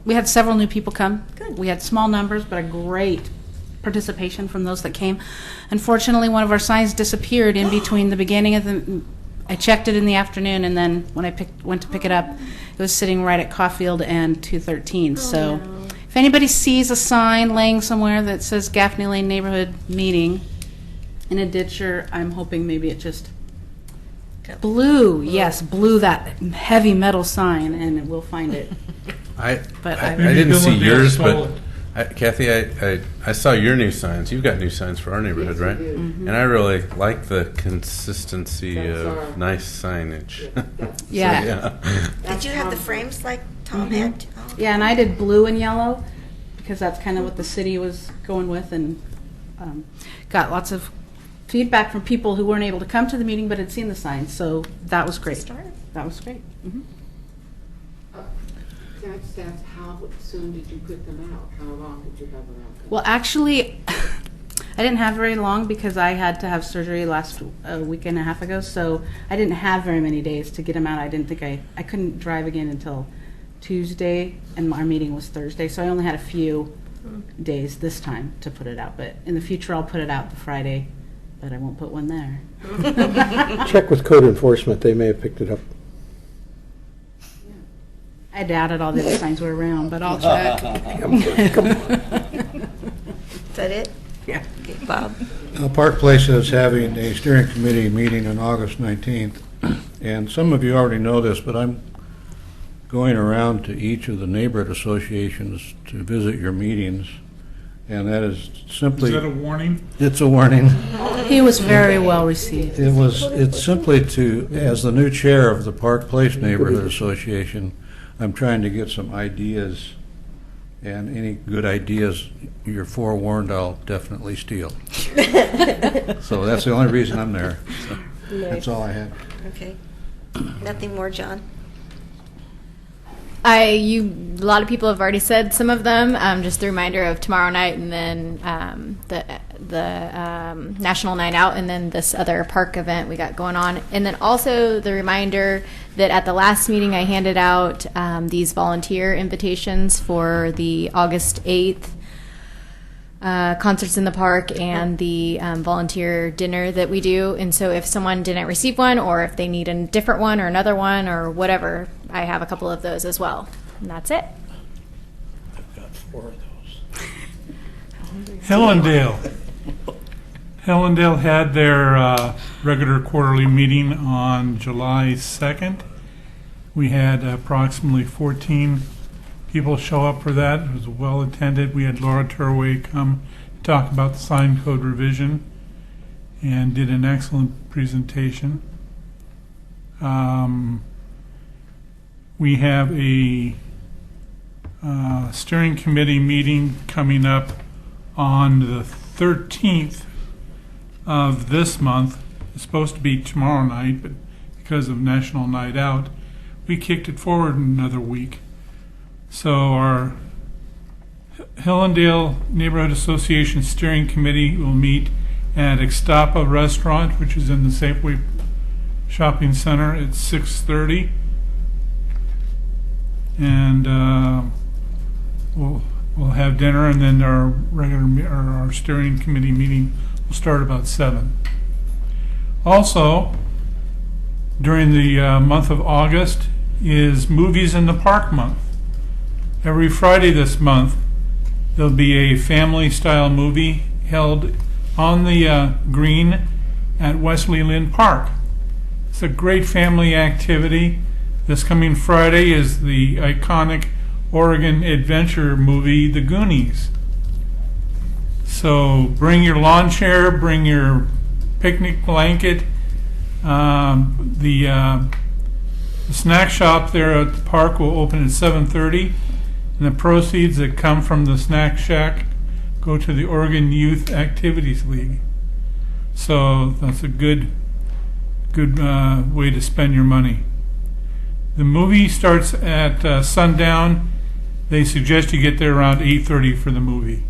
We had several new people come. Good. We had small numbers, but a great participation from those that came. Unfortunately, one of our signs disappeared in between the beginning of the. I checked it in the afternoon, and then when I went to pick it up, it was sitting right at Caulfield and 213. So, if anybody sees a sign laying somewhere that says Gaffney Lane Neighborhood Meeting in a ditch, or I'm hoping maybe it just blew that heavy metal sign, and we'll find it. I But didn't see Maybe yours, stole but Kathy, I saw your new signs. You've got new signs for our neighborhood, right? And I really like the consistency of nice signage. Yeah. Did you have the frames like Tom had? Oh. Yeah, and I did blue and yellow because that's kind of what the city was going with, and got lots of feedback from people who weren't able to come to the meeting but had seen the signs. So that was great. That was great. That's how soon did you put them out? How long did you have them out? Well, actually, I didn't have very long because I had to have surgery last week and a half ago, so I didn't have very many days to get them out. I didn't think I couldn't drive again until Tuesday, and our meeting was Thursday, so I only had a few days this time to put it out. But in the future, I'll put it out the Friday, but I won't put one there. Check with code enforcement. They may have picked it up. I doubted all the other signs were around, but I'll check. Is that it? Yeah. Okay, Bob? Park Place is having a steering committee meeting on August 19th, and some of you already know this, but I'm going around to each of the neighborhood associations to visit your meetings, and that is simply... Is that a warning? It's a warning. He was very well received. It's simply to, as the new chair of the Park Place Neighborhood Association, I'm trying to get some ideas, and any good ideas, you're forewarned, I'll definitely steal. So that's the only reason I'm there. So that's all I have. Okay. Nothing more, John? A lot of people have already said some of them. Just a reminder of tomorrow night, and then the National Night Out, and then this other park event we got going on, and then also the reminder that at the last meeting I handed out these volunteer invitations for the August 8th concerts in the park and the volunteer dinner that we do. And so if someone didn't receive one, or if they need a different one or another one or whatever, I have a couple of those as well. And that's it. I've got 4 of those. Hellendale had their regular quarterly meeting on July 2nd. We had approximately 14 people show up for that. It was well attended. We had Laura Turway come talk about the sign code revision and did an excellent presentation. We have a steering committee meeting coming up on the 13th of this month. It's supposed to be tomorrow night, but because of National Night Out, we kicked it forward another week. So our Hellendale Neighborhood Association Steering Committee will meet at Ixtapa Restaurant, which is in the Safeway Shopping Center at 6:30. And we'll have dinner, and then our our steering committee meeting will start about 7. Also, during the month of August is Movies in the Park month. Every Friday this month, there'll be a family-style movie held on the green at Wesley Lynn Park. It's a great family activity. This coming Friday is the iconic Oregon adventure movie, The Goonies. So bring your lawn chair, bring your picnic blanket. The snack shop there at the park will open at 7:30. And the proceeds that come from the snack shack go to the Oregon Youth Activities League. So that's a good way to spend your money. The movie starts at sundown. They suggest you get there around 8:30 for the movie.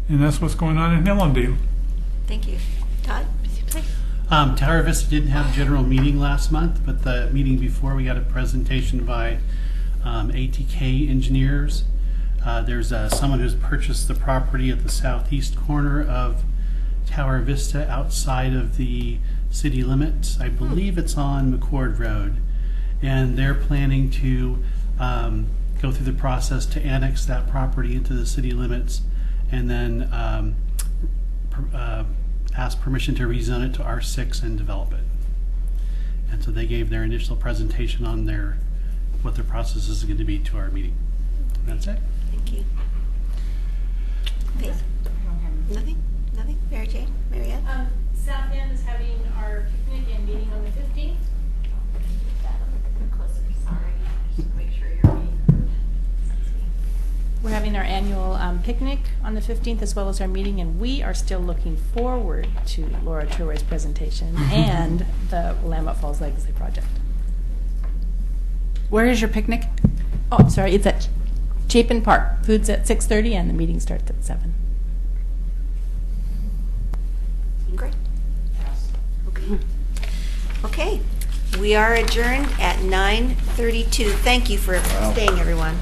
And that's what's going on in Hellendale. Thank you. Todd? Tower Vista didn't have a general meeting last month, but the meeting before we got a presentation by ATK engineers. There's someone who's purchased the property at the southeast corner of Tower Vista outside of the city limits. I believe it's on McCord Road. And they're planning to go through the process to annex that property into the city limits, and then ask permission to rezone it to R6 and develop it. And so they gave their initial presentation on what their process is going to be to our meeting. That's it. Thank you. Faith? Nothing? Nothing? Mary Jane? Marianne? South End is having our picnic and meeting on the 15th. We're having our annual picnic on the 15th, as well as our meeting, and we are still looking forward to Laura Turway's presentation and the Willamette Falls Legacy Project. Where is your picnic? Oh, I'm sorry, it's at Chapin Park. Food's at 6:30 and the meeting starts at 7. Great. Okay. Okay. We are adjourned at 9:32. Thank you for staying, everyone.